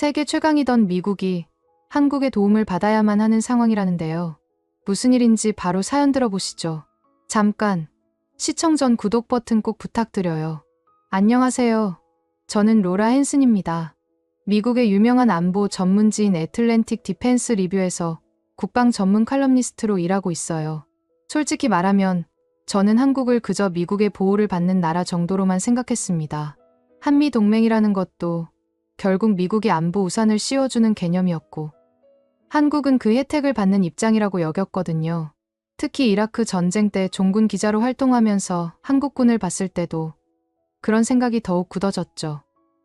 세계 최강이던 미국이 한국의 도움을 받아야만 하는 상황이라는데요. 무슨 일인지 바로 사연 들어보시죠. 잠깐, 시청 전 구독 버튼 꼭 부탁드려요. 안녕하세요. 저는 로라 헨슨입니다. 미국의 유명한 안보 전문지인 애틀랜틱 디펜스 리뷰에서 국방 전문 칼럼니스트로 일하고 있어요. 솔직히 말하면 저는 한국을 그저 미국의 보호를 받는 나라 정도로만 생각했습니다. 한미 동맹이라는 것도 결국 미국이 안보 우산을 씌워주는 개념이었고, 한국은 그 혜택을 받는 입장이라고 여겼거든요. 특히 이라크 전쟁 때 종군 기자로 활동하면서 한국군을 봤을 때도 그런 생각이 더욱 굳어졌죠.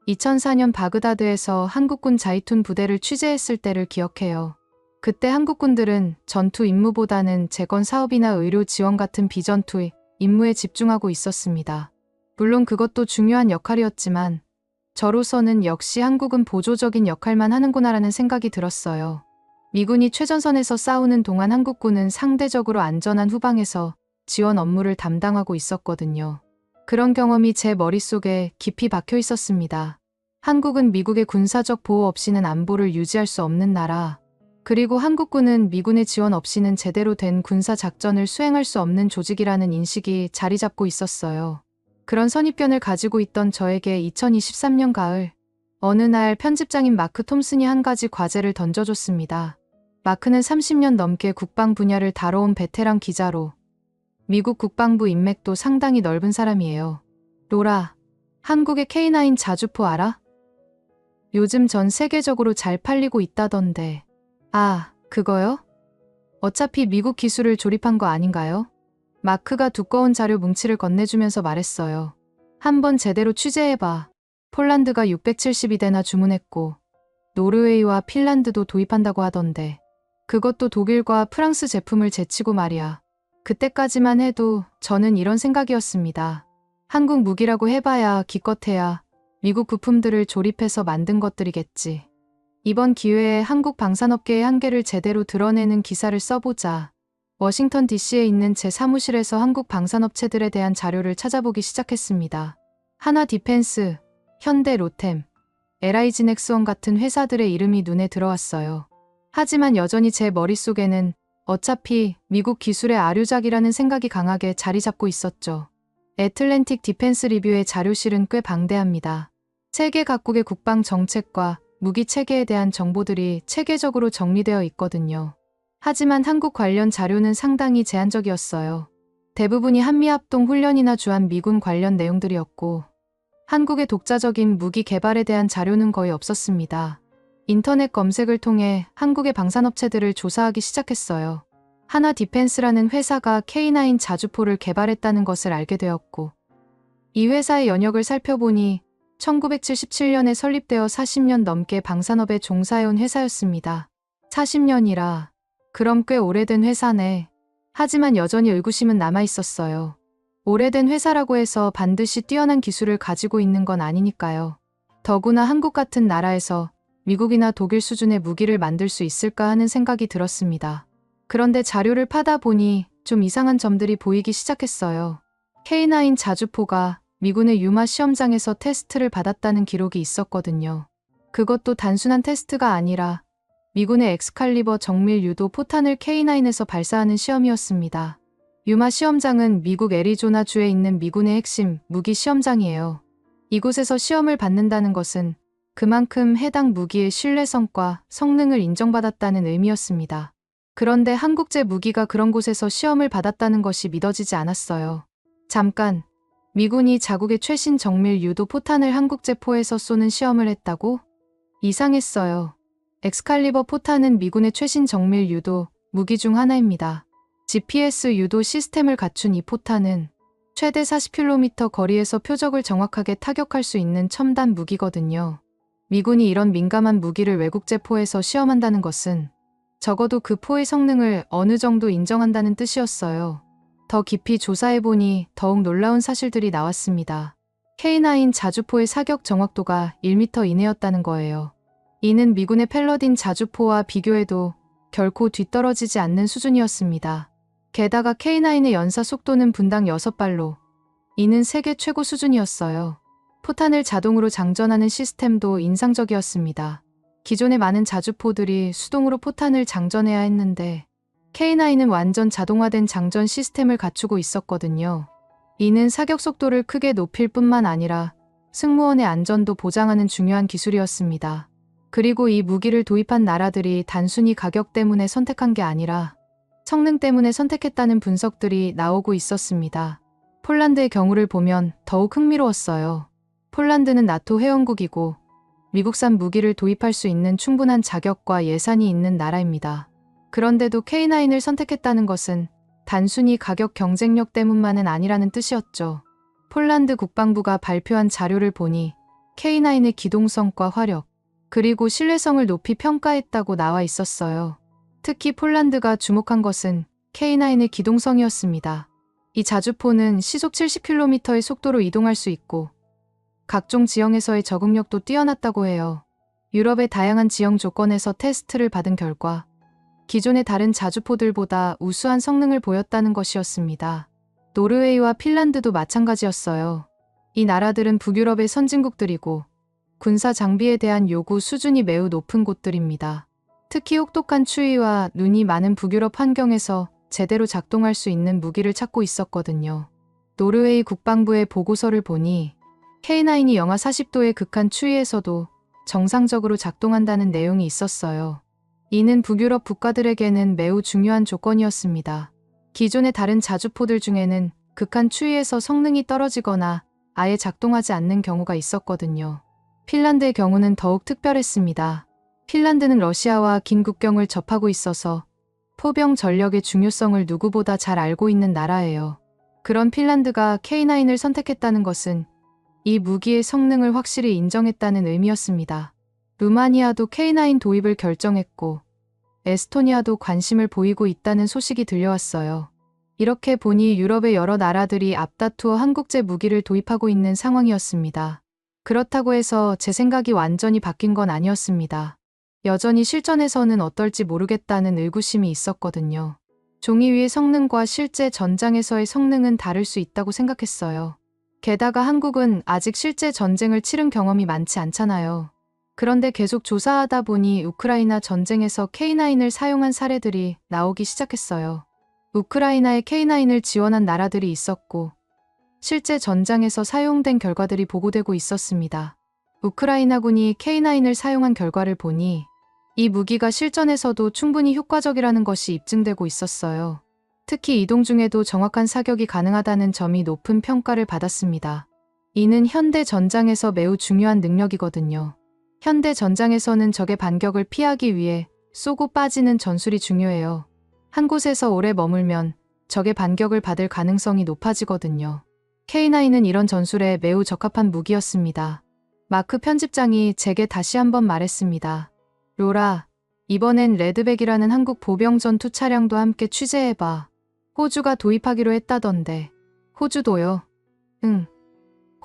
2004년 바그다드에서 한국군 자이툰 부대를 취재했을 때를 기억해요. 그때 한국군들은 전투 임무보다는 재건 사업이나 의료 지원 같은 비전투 임무에 집중하고 있었습니다. 물론 그것도 중요한 역할이었지만 저로서는 역시 한국은 보조적인 역할만 하는구나라는 생각이 들었어요. 미군이 최전선에서 싸우는 동안 한국군은 상대적으로 안전한 후방에서 지원 업무를 담당하고 있었거든요. 그런 경험이 제 머릿속에 깊이 박혀 있었습니다. 한국은 미국의 군사적 보호 없이는 안보를 유지할 수 없는 나라, 그리고 한국군은 미군의 지원 없이는 제대로 된 군사 작전을 수행할 수 없는 조직이라는 인식이 자리 잡고 있었어요. 그런 선입견을 가지고 있던 저에게 2023년 가을, 어느 날 편집장인 마크 톰슨이 한 가지 과제를 던져줬습니다. 마크는 30년 넘게 국방 분야를 다뤄온 베테랑 기자로 미국 국방부 인맥도 상당히 넓은 사람이에요. 로라, 한국의 K9 자주포 알아? 요즘 전 세계적으로 잘 팔리고 있다던데. 아, 그거요? 어차피 미국 기술을 조립한 거 아닌가요? 마크가 두꺼운 자료 뭉치를 건네주면서 말했어요. 한번 제대로 취재해봐. 폴란드가 672대나 주문했고 노르웨이와 핀란드도 도입한다고 하던데, 그것도 독일과 프랑스 제품을 제치고 말이야. 그때까지만 해도 저는 이런 생각이었습니다. 한국 무기라고 해봐야 기껏해야 미국 부품들을 조립해서 만든 것들이겠지. 이번 기회에 한국 방산업계의 한계를 제대로 드러내는 기사를 써보자. 워싱턴 DC에 있는 제 사무실에서 한국 방산업체들에 대한 자료를 찾아보기 시작했습니다. 한화 디펜스, 현대 로템, LIG 넥스원 같은 회사들의 이름이 눈에 들어왔어요. 하지만 여전히 제 머릿속에는 어차피 미국 기술의 아류작이라는 생각이 강하게 자리 잡고 있었죠. 애틀랜틱 디펜스 리뷰의 자료실은 꽤 방대합니다. 세계 각국의 국방 정책과 무기 체계에 대한 정보들이 체계적으로 정리되어 있거든요. 하지만 한국 관련 자료는 상당히 제한적이었어요. 대부분이 한미합동 훈련이나 주한 미군 관련 내용들이었고, 한국의 독자적인 무기 개발에 대한 자료는 거의 없었습니다. 인터넷 검색을 통해 한국의 방산업체들을 조사하기 시작했어요. 한화 디펜스라는 회사가 K9 자주포를 개발했다는 것을 알게 되었고, 이 회사의 연역을 살펴보니 1977년에 설립되어 40년 넘게 방산업에 종사해온 회사였습니다. 40년이라 그럼 꽤 오래된 회사네. 하지만 여전히 의구심은 남아있었어요. 오래된 회사라고 해서 반드시 뛰어난 기술을 가지고 있는 건 아니니까요. 더구나 한국 같은 나라에서 미국이나 독일 수준의 무기를 만들 수 있을까 하는 생각이 들었습니다. 그런데 자료를 파다 보니 좀 이상한 점들이 보이기 시작했어요. K9 자주포가 미군의 유마 시험장에서 테스트를 받았다는 기록이 있었거든요. 그것도 단순한 테스트가 아니라 미군의 엑스칼리버 정밀 유도 포탄을 K9에서 발사하는 시험이었습니다. 유마 시험장은 미국 애리조나주에 있는 미군의 핵심 무기 시험장이에요. 이곳에서 시험을 받는다는 것은 그만큼 해당 무기의 신뢰성과 성능을 인정받았다는 의미였습니다. 그런데 한국제 무기가 그런 곳에서 시험을 받았다는 것이 믿어지지 않았어요. 잠깐, 미군이 자국의 최신 정밀 유도 포탄을 한국제포에서 쏘는 시험을 했다고? 이상했어요. 엑스칼리버 포탄은 미군의 최신 정밀 유도 무기 중 하나입니다. GPS 유도 시스템을 갖춘 이 포탄은 최대 40km 거리에서 표적을 정확하게 타격할 수 있는 첨단 무기거든요. 미군이 이런 민감한 무기를 외국제포에서 시험한다는 것은 적어도 그 포의 성능을 어느 정도 인정한다는 뜻이었어요. 더 깊이 조사해보니 더욱 놀라운 사실들이 나왔습니다. K9 자주포의 사격 정확도가 1m 이내였다는 거예요. 이는 미군의 팰러딘 자주포와 비교해도 결코 뒤떨어지지 않는 수준이었습니다. 게다가 K9의 연사 속도는 분당 6발로, 이는 세계 최고 수준이었어요. 포탄을 자동으로 장전하는 시스템도 인상적이었습니다. 기존의 많은 자주포들이 수동으로 포탄을 장전해야 했는데 K9은 완전 자동화된 장전 시스템을 갖추고 있었거든요. 이는 사격 속도를 크게 높일 뿐만 아니라 승무원의 안전도 보장하는 중요한 기술이었습니다. 그리고 이 무기를 도입한 나라들이 단순히 가격 때문에 선택한 게 아니라 성능 때문에 선택했다는 분석들이 나오고 있었습니다. 폴란드의 경우를 보면 더욱 흥미로웠어요. 폴란드는 나토 회원국이고 미국산 무기를 도입할 수 있는 충분한 자격과 예산이 있는 나라입니다. 그런데도 K9을 선택했다는 것은 단순히 가격 경쟁력 때문만은 아니라는 뜻이었죠. 폴란드 국방부가 발표한 자료를 보니 K9의 기동성과 화력, 그리고 신뢰성을 높이 평가했다고 나와 있었어요. 특히 폴란드가 주목한 것은 K9의 기동성이었습니다. 이 자주포는 시속 70km의 속도로 이동할 수 있고 각종 지형에서의 적응력도 뛰어났다고 해요. 유럽의 다양한 지형 조건에서 테스트를 받은 결과 기존의 다른 자주포들보다 우수한 성능을 보였다는 것이었습니다. 노르웨이와 핀란드도 마찬가지였어요. 이 나라들은 북유럽의 선진국들이고 군사 장비에 대한 요구 수준이 매우 높은 곳들입니다. 특히 혹독한 추위와 눈이 많은 북유럽 환경에서 제대로 작동할 수 있는 무기를 찾고 있었거든요. 노르웨이 국방부의 보고서를 보니 K9이 영하 40도의 극한 추위에서도 정상적으로 작동한다는 내용이 있었어요. 이는 북유럽 국가들에게는 매우 중요한 조건이었습니다. 기존의 다른 자주포들 중에는 극한 추위에서 성능이 떨어지거나 아예 작동하지 않는 경우가 있었거든요. 핀란드의 경우는 더욱 특별했습니다. 핀란드는 러시아와 긴 국경을 접하고 있어서 포병 전력의 중요성을 누구보다 잘 알고 있는 나라예요. 그런 핀란드가 K9을 선택했다는 것은 이 무기의 성능을 확실히 인정했다는 의미였습니다. 루마니아도 K9 도입을 결정했고 에스토니아도 관심을 보이고 있다는 소식이 들려왔어요. 이렇게 보니 유럽의 여러 나라들이 앞다투어 한국제 무기를 도입하고 있는 상황이었습니다. 그렇다고 해서 제 생각이 완전히 바뀐 건 아니었습니다. 여전히 실전에서는 어떨지 모르겠다는 의구심이 있었거든요. 종이 위의 성능과 실제 전장에서의 성능은 다를 수 있다고 생각했어요. 게다가 한국은 아직 실제 전쟁을 치른 경험이 많지 않잖아요. 그런데 계속 조사하다 보니 우크라이나 전쟁에서 K9을 사용한 사례들이 나오기 시작했어요. 우크라이나에 K9을 지원한 나라들이 있었고 실제 전장에서 사용된 결과들이 보고되고 있었습니다. 우크라이나군이 K9을 사용한 결과를 보니 이 무기가 실전에서도 충분히 효과적이라는 것이 입증되고 있었어요. 특히 이동 중에도 정확한 사격이 가능하다는 점이 높은 평가를 받았습니다. 이는 현대 전장에서 매우 중요한 능력이거든요. 현대 전장에서는 적의 반격을 피하기 위해 쏘고 빠지는 전술이 중요해요. 한 곳에서 오래 머물면 적의 반격을 받을 가능성이 높아지거든요. K9은 이런 전술에 매우 적합한 무기였습니다. 마크 편집장이 제게 다시 한번 말했습니다. 로라, 이번엔 레드백이라는 한국 보병 전투 차량도 함께 취재해봐. 호주가 도입하기로 했다던데. 호주도요? 응.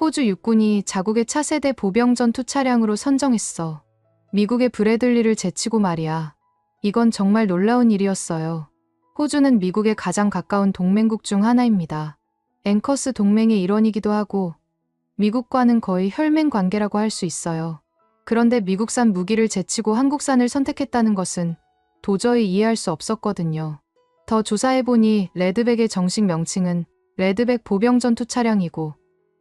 호주 육군이 자국의 차세대 보병 전투 차량으로 선정했어. 미국의 브래들리를 제치고 말이야. 이건 정말 놀라운 일이었어요. 호주는 미국의 가장 가까운 동맹국 중 하나입니다. 앵커스 동맹의 일원이기도 하고 미국과는 거의 혈맹 관계라고 할 수 있어요. 그런데 미국산 무기를 제치고 한국산을 선택했다는 것은 도저히 이해할 수 없었거든요. 더 조사해보니 레드백의 정식 명칭은 레드백 보병 전투 차량이고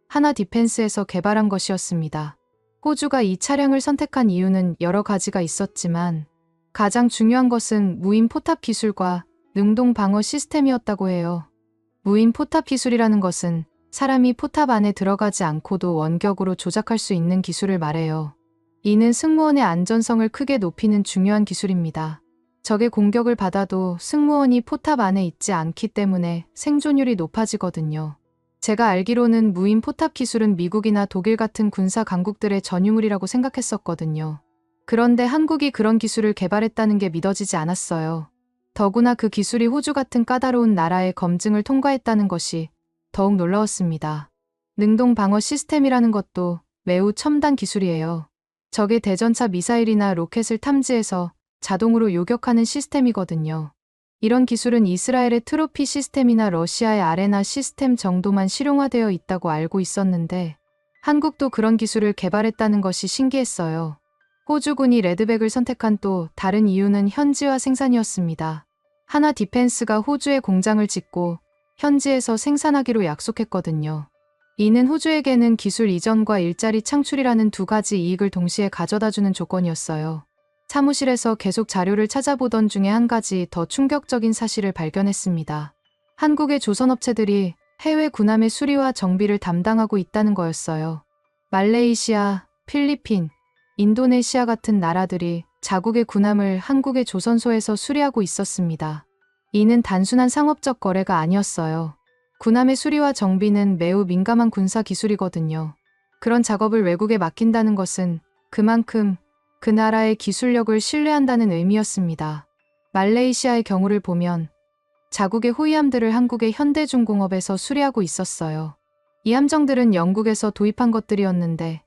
하나 디펜스에서 개발한 것이었습니다. 호주가 이 차량을 선택한 이유는 여러 가지가 있었지만 가장 중요한 것은 무인 포탑 기술과 능동 방어 시스템이었다고 해요. 무인 포탑 기술이라는 것은 사람이 포탑 안에 들어가지 않고도 원격으로 조작할 수 있는 기술을 말해요. 이는 승무원의 안전성을 크게 높이는 중요한 기술입니다. 적의 공격을 받아도 승무원이 포탑 안에 있지 않기 때문에 생존율이 높아지거든요. 제가 알기로는 무인 포탑 기술은 미국이나 독일 같은 군사 강국들의 전유물이라고 생각했었거든요. 그런데 한국이 그런 기술을 개발했다는 게 믿어지지 않았어요. 더구나 그 기술이 호주 같은 까다로운 나라의 검증을 통과했다는 것이 더욱 놀라웠습니다. 능동 방어 시스템이라는 것도 매우 첨단 기술이에요. 적의 대전차 미사일이나 로켓을 탐지해서 자동으로 요격하는 시스템이거든요. 이런 기술은 이스라엘의 트로피 시스템이나 러시아의 아레나 시스템 정도만 실용화되어 있다고 알고 있었는데 한국도 그런 기술을 개발했다는 것이 신기했어요. 호주군이 레드백을 선택한 또 다른 이유는 현지화 생산이었습니다. 하나 디펜스가 호주에 공장을 짓고 현지에서 생산하기로 약속했거든요. 이는 호주에게는 기술 이전과 일자리 창출이라는 두 가지 이익을 동시에 가져다주는 조건이었어요. 사무실에서 계속 자료를 찾아보던 중에 한 가지 더 충격적인 사실을 발견했습니다. 한국의 조선업체들이 해외 군함의 수리와 정비를 담당하고 있다는 거였어요. 말레이시아, 필리핀, 인도네시아 같은 나라들이 자국의 군함을 한국의 조선소에서 수리하고 있었습니다. 이는 단순한 상업적 거래가 아니었어요. 군함의 수리와 정비는 매우 민감한 군사 기술이거든요. 그런 작업을 외국에 맡긴다는 것은 그만큼 그 나라의 기술력을 신뢰한다는 의미였습니다. 말레이시아의 경우를 보면 자국의 호위함들을 한국의 현대중공업에서 수리하고 있었어요. 이 함정들은 영국에서 도입한 것들이었는데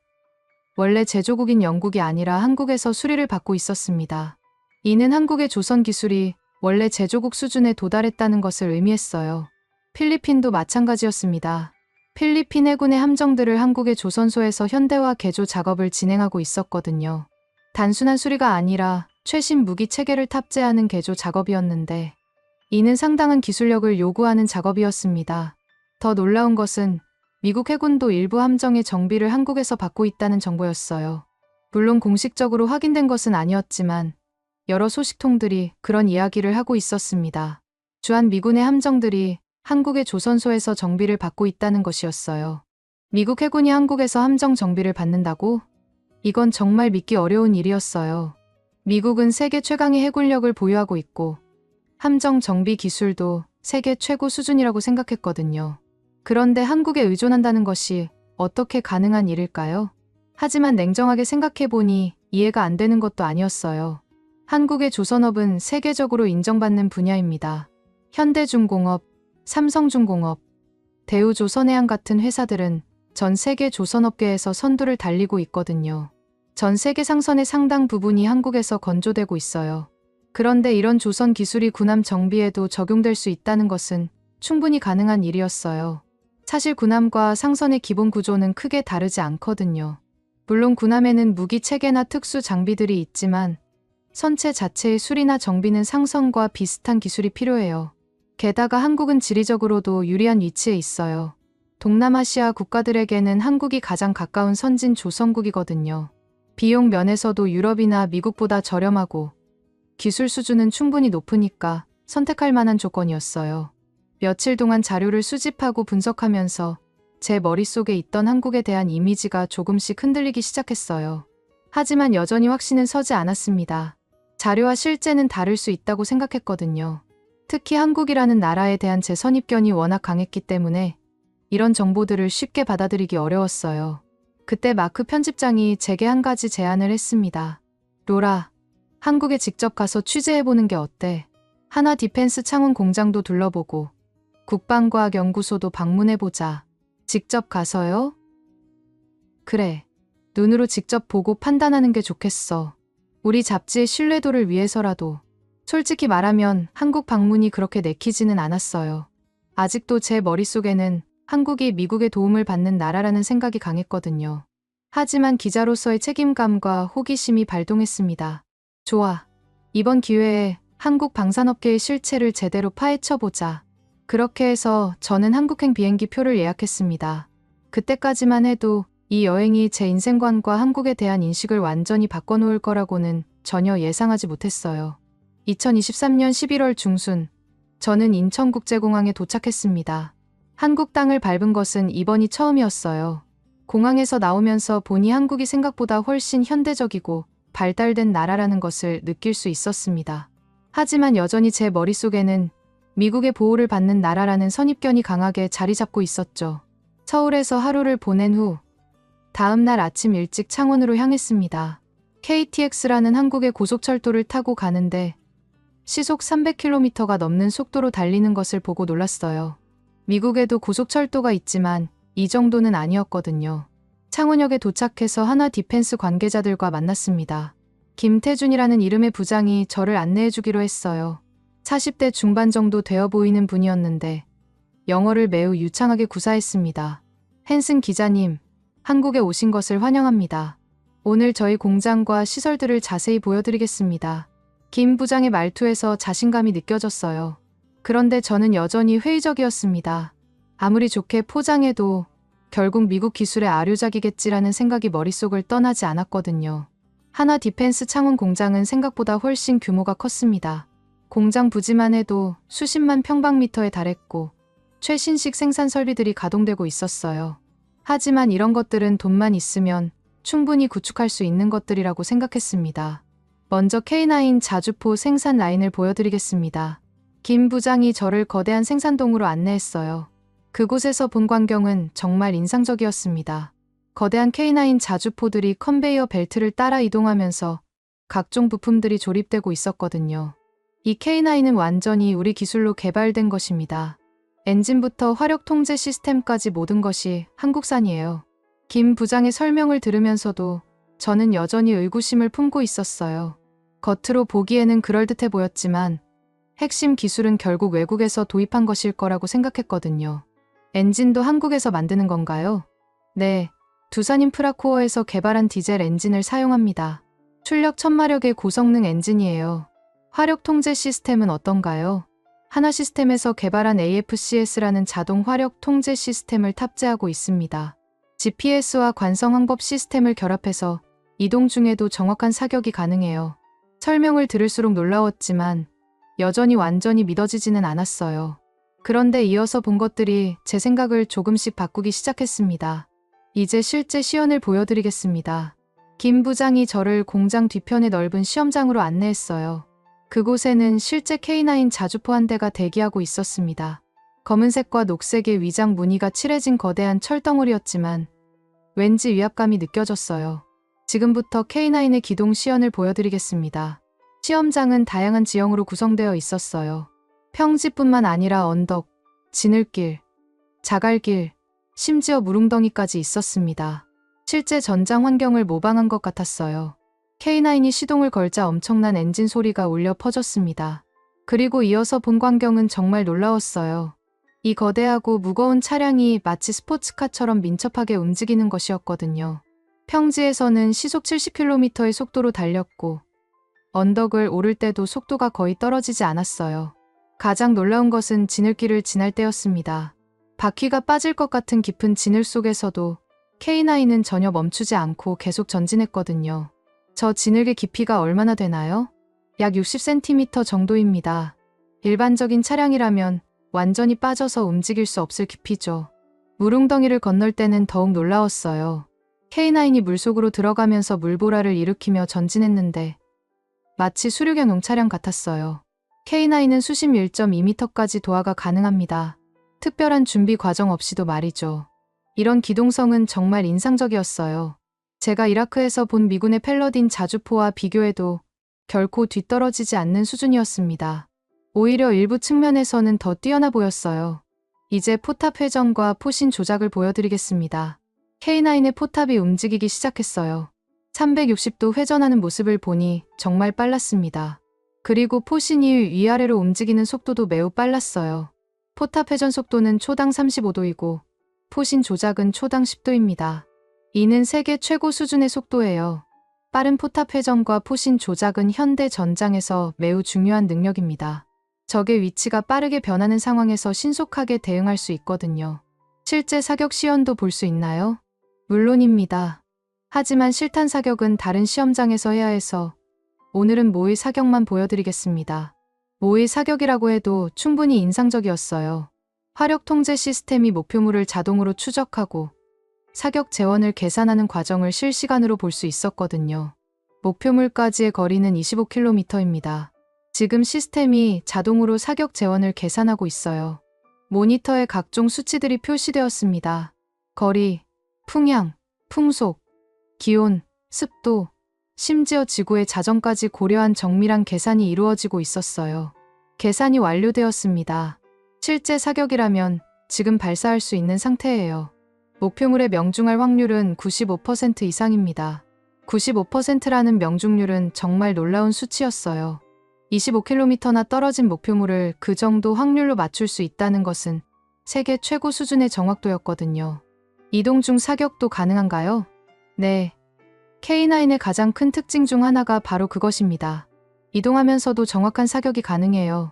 원래 제조국인 영국이 아니라 한국에서 수리를 받고 있었습니다. 이는 한국의 조선 기술이 원래 제조국 수준에 도달했다는 것을 의미했어요. 필리핀도 마찬가지였습니다. 필리핀 해군의 함정들을 한국의 조선소에서 현대화 개조 작업을 진행하고 있었거든요. 단순한 수리가 아니라 최신 무기 체계를 탑재하는 개조 작업이었는데 이는 상당한 기술력을 요구하는 작업이었습니다. 더 놀라운 것은 미국 해군도 일부 함정의 정비를 한국에서 받고 있다는 정보였어요. 물론 공식적으로 확인된 것은 아니었지만 여러 소식통들이 그런 이야기를 하고 있었습니다. 주한 미군의 함정들이 한국의 조선소에서 정비를 받고 있다는 것이었어요. 미국 해군이 한국에서 함정 정비를 받는다고? 이건 정말 믿기 어려운 일이었어요. 미국은 세계 최강의 해군력을 보유하고 있고 함정 정비 기술도 세계 최고 수준이라고 생각했거든요. 그런데 한국에 의존한다는 것이 어떻게 가능한 일일까요? 하지만 냉정하게 생각해보니 이해가 안 되는 것도 아니었어요. 한국의 조선업은 세계적으로 인정받는 분야입니다. 현대중공업, 삼성중공업, 대우조선해양 같은 회사들은 전 세계 조선업계에서 선두를 달리고 있거든요. 전 세계 상선의 상당 부분이 한국에서 건조되고 있어요. 그런데 이런 조선 기술이 군함 정비에도 적용될 수 있다는 것은 충분히 가능한 일이었어요. 사실 군함과 상선의 기본 구조는 크게 다르지 않거든요. 물론 군함에는 무기 체계나 특수 장비들이 있지만 선체 자체의 수리나 정비는 상선과 비슷한 기술이 필요해요. 게다가 한국은 지리적으로도 유리한 위치에 있어요. 동남아시아 국가들에게는 한국이 가장 가까운 선진 조선국이거든요. 비용 면에서도 유럽이나 미국보다 저렴하고 기술 수준은 충분히 높으니까 선택할 만한 조건이었어요. 며칠 동안 자료를 수집하고 분석하면서 제 머릿속에 있던 한국에 대한 이미지가 조금씩 흔들리기 시작했어요. 하지만 여전히 확신은 서지 않았습니다. 자료와 실제는 다를 수 있다고 생각했거든요. 특히 한국이라는 나라에 대한 제 선입견이 워낙 강했기 때문에 이런 정보들을 쉽게 받아들이기 어려웠어요. 그때 마크 편집장이 제게 한 가지 제안을 했습니다. 로라, 한국에 직접 가서 취재해보는 게 어때? 하나 디펜스 창원 공장도 둘러보고 국방과학연구소도 방문해보자. 직접 가서요? 그래. 눈으로 직접 보고 판단하는 게 좋겠어. 우리 잡지의 신뢰도를 위해서라도. 솔직히 말하면 한국 방문이 그렇게 내키지는 않았어요. 아직도 제 머릿속에는 한국이 미국의 도움을 받는 나라라는 생각이 강했거든요. 하지만 기자로서의 책임감과 호기심이 발동했습니다. 좋아. 이번 기회에 한국 방산업계의 실체를 제대로 파헤쳐보자. 그렇게 해서 저는 한국행 비행기 표를 예약했습니다. 그때까지만 해도 이 여행이 제 인생관과 한국에 대한 인식을 완전히 바꿔놓을 거라고는 전혀 예상하지 못했어요. 2023년 11월 중순, 저는 인천국제공항에 도착했습니다. 한국 땅을 밟은 것은 이번이 처음이었어요. 공항에서 나오면서 보니 한국이 생각보다 훨씬 현대적이고 발달된 나라라는 것을 느낄 수 있었습니다. 하지만 여전히 제 머릿속에는 미국의 보호를 받는 나라라는 선입견이 강하게 자리 잡고 있었죠. 서울에서 하루를 보낸 후 다음 날 아침 일찍 창원으로 향했습니다. KTX라는 한국의 고속철도를 타고 가는데 시속 300km가 넘는 속도로 달리는 것을 보고 놀랐어요. 미국에도 고속철도가 있지만 이 정도는 아니었거든요. 창원역에 도착해서 하나 디펜스 관계자들과 만났습니다. 김태준이라는 이름의 부장이 저를 안내해주기로 했어요. 40대 중반 정도 되어 보이는 분이었는데 영어를 매우 유창하게 구사했습니다. 헨슨 기자님, 한국에 오신 것을 환영합니다. 오늘 저희 공장과 시설들을 자세히 보여드리겠습니다. 김 부장의 말투에서 자신감이 느껴졌어요. 그런데 저는 여전히 회의적이었습니다. 아무리 좋게 포장해도 결국 미국 기술의 아류작이겠지라는 생각이 머릿속을 떠나지 않았거든요. 하나 디펜스 창원 공장은 생각보다 훨씬 규모가 컸습니다. 공장 부지만 해도 수십만 평방미터에 달했고 최신식 생산 설비들이 가동되고 있었어요. 하지만 이런 것들은 돈만 있으면 충분히 구축할 수 있는 것들이라고 생각했습니다. 먼저 K9 자주포 생산 라인을 보여드리겠습니다. 김 부장이 저를 거대한 생산동으로 안내했어요. 그곳에서 본 광경은 정말 인상적이었습니다. 거대한 K9 자주포들이 컨베이어 벨트를 따라 이동하면서 각종 부품들이 조립되고 있었거든요. 이 K9은 완전히 우리 기술로 개발된 것입니다. 엔진부터 화력 통제 시스템까지 모든 것이 한국산이에요. 김 부장의 설명을 들으면서도 저는 여전히 의구심을 품고 있었어요. 겉으로 보기에는 그럴듯해 보였지만 핵심 기술은 결국 외국에서 도입한 것일 거라고 생각했거든요. 엔진도 한국에서 만드는 건가요? 네, 두산 인프라코어에서 개발한 디젤 엔진을 사용합니다. 출력 1000마력의 고성능 엔진이에요. 화력 통제 시스템은 어떤가요? 하나시스템에서 개발한 AFCS라는 자동 화력 통제 시스템을 탑재하고 있습니다. GPS와 관성 항법 시스템을 결합해서 이동 중에도 정확한 사격이 가능해요. 설명을 들을수록 놀라웠지만 여전히 완전히 믿어지지는 않았어요. 그런데 이어서 본 것들이 제 생각을 조금씩 바꾸기 시작했습니다. 이제 실제 시연을 보여드리겠습니다. 김 부장이 저를 공장 뒤편의 넓은 시험장으로 안내했어요. 그곳에는 실제 K9 자주포 한 대가 대기하고 있었습니다. 검은색과 녹색의 위장 무늬가 칠해진 거대한 철덩어리였지만 왠지 위압감이 느껴졌어요. 지금부터 K9의 기동 시연을 보여드리겠습니다. 시험장은 다양한 지형으로 구성되어 있었어요. 평지뿐만 아니라 언덕, 지늘길, 자갈길, 심지어 물웅덩이까지 있었습니다. 실제 전장 환경을 모방한 것 같았어요. K9이 시동을 걸자 엄청난 엔진 소리가 울려 퍼졌습니다. 그리고 이어서 본 광경은 정말 놀라웠어요. 이 거대하고 무거운 차량이 마치 스포츠카처럼 민첩하게 움직이는 것이었거든요. 평지에서는 시속 70km의 속도로 달렸고 언덕을 오를 때도 속도가 거의 떨어지지 않았어요. 가장 놀라운 것은 지늘길을 지날 때였습니다. 바퀴가 빠질 것 같은 깊은 지늘 속에서도 K9은 전혀 멈추지 않고 계속 전진했거든요. 저 지늘의 깊이가 얼마나 되나요? 약 60cm 정도입니다. 일반적인 차량이라면 완전히 빠져서 움직일 수 없을 깊이죠. 물웅덩이를 건널 때는 더욱 놀라웠어요. K9이 물속으로 들어가면서 물보라를 일으키며 전진했는데 마치 수륙의 농차량 같았어요. K9은 수심 1.2m까지 도하가 가능합니다. 특별한 준비 과정 없이도 말이죠. 이런 기동성은 정말 인상적이었어요. 제가 이라크에서 본 미군의 펠러딘 자주포와 비교해도 결코 뒤떨어지지 않는 수준이었습니다. 오히려 일부 측면에서는 더 뛰어나 보였어요. 이제 포탑 회전과 포신 조작을 보여드리겠습니다. K9의 포탑이 움직이기 시작했어요. 360도 회전하는 모습을 보니 정말 빨랐습니다. 그리고 포신이 위아래로 움직이는 속도도 매우 빨랐어요. 포탑 회전 속도는 초당 35도이고 포신 조작은 초당 10도입니다. 이는 세계 최고 수준의 속도예요. 빠른 포탑 회전과 포신 조작은 현대 전장에서 매우 중요한 능력입니다. 적의 위치가 빠르게 변하는 상황에서 신속하게 대응할 수 있거든요. 실제 사격 시연도 볼 수 있나요? 물론입니다. 하지만 실탄 사격은 다른 시험장에서 해야 해서 오늘은 모의 사격만 보여드리겠습니다. 모의 사격이라고 해도 충분히 인상적이었어요. 화력 통제 시스템이 목표물을 자동으로 추적하고 사격 재원을 계산하는 과정을 실시간으로 볼 수 있었거든요. 목표물까지의 거리는 25km입니다. 지금 시스템이 자동으로 사격 재원을 계산하고 있어요. 모니터에 각종 수치들이 표시되었습니다. 거리, 풍향, 풍속, 기온, 습도, 심지어 지구의 자전까지 고려한 정밀한 계산이 이루어지고 있었어요. 계산이 완료되었습니다. 실제 사격이라면 지금 발사할 수 있는 상태예요. 목표물에 명중할 확률은 95% 이상입니다. 95%라는 명중률은 정말 놀라운 수치였어요. 25km나 떨어진 목표물을 그 정도 확률로 맞출 수 있다는 것은 세계 최고 수준의 정확도였거든요. 이동 중 사격도 가능한가요? 네. K9의 가장 큰 특징 중 하나가 바로 그것입니다. 이동하면서도 정확한 사격이 가능해요.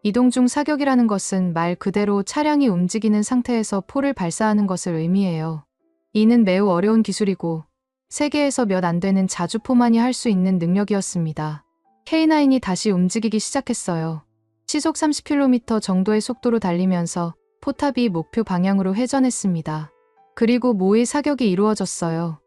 이동 중 사격이라는 것은 말 그대로 차량이 움직이는 상태에서 포를 발사하는 것을 의미해요. 이는 매우 어려운 기술이고 세계에서 몇 안 되는 자주포만이 할 수 있는 능력이었습니다. K9이 다시 움직이기 시작했어요. 시속 30km 정도의 속도로 달리면서 포탑이 목표 방향으로 회전했습니다. 그리고 모의 사격이 이루어졌어요.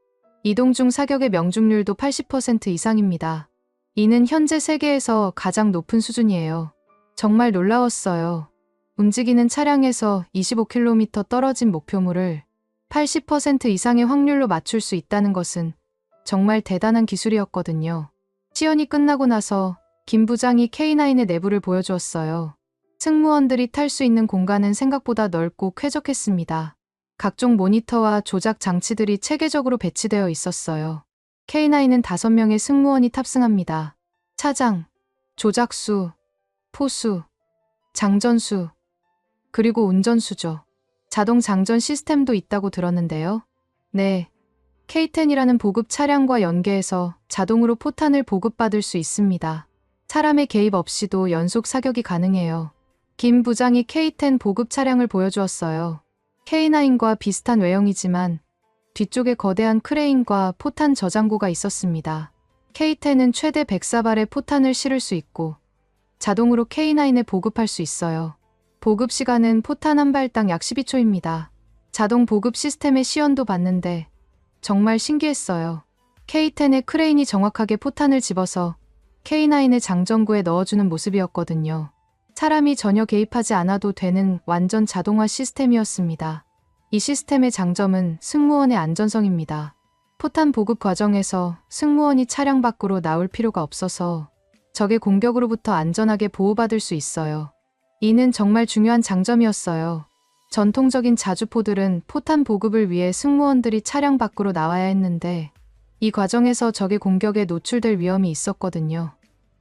이동 중 사격의 명중률도 80% 이상입니다. 이는 현재 세계에서 가장 높은 수준이에요. 정말 놀라웠어요. 움직이는 차량에서 25km 떨어진 목표물을 80% 이상의 확률로 맞출 수 있다는 것은 정말 대단한 기술이었거든요. 시연이 끝나고 나서 김 부장이 K9의 내부를 보여주었어요. 승무원들이 탈 수 있는 공간은 생각보다 넓고 쾌적했습니다. 각종 모니터와 조작 장치들이 체계적으로 배치되어 있었어요. K9은 5명의 승무원이 탑승합니다. 차장, 조작수, 포수, 장전수, 그리고 운전수죠. 자동 장전 시스템도 있다고 들었는데요. 네, K10이라는 보급 차량과 연계해서 자동으로 포탄을 보급받을 수 있습니다. 사람의 개입 없이도 연속 사격이 가능해요. 김 부장이 K10 보급 차량을 보여주었어요. K9과 비슷한 외형이지만 뒤쪽에 거대한 크레인과 포탄 저장고가 있었습니다. K10은 최대 104발의 포탄을 실을 수 있고 자동으로 K9에 보급할 수 있어요. 보급 시간은 포탄 한 발당 약 12초입니다. 자동 보급 시스템의 시연도 봤는데 정말 신기했어요. K10의 크레인이 정확하게 포탄을 집어서 K9의 장전구에 넣어주는 모습이었거든요. 사람이 전혀 개입하지 않아도 되는 완전 자동화 시스템이었습니다. 이 시스템의 장점은 승무원의 안전성입니다. 포탄 보급 과정에서 승무원이 차량 밖으로 나올 필요가 없어서 적의 공격으로부터 안전하게 보호받을 수 있어요. 이는 정말 중요한 장점이었어요. 전통적인 자주포들은 포탄 보급을 위해 승무원들이 차량 밖으로 나와야 했는데 이 과정에서 적의 공격에 노출될 위험이 있었거든요.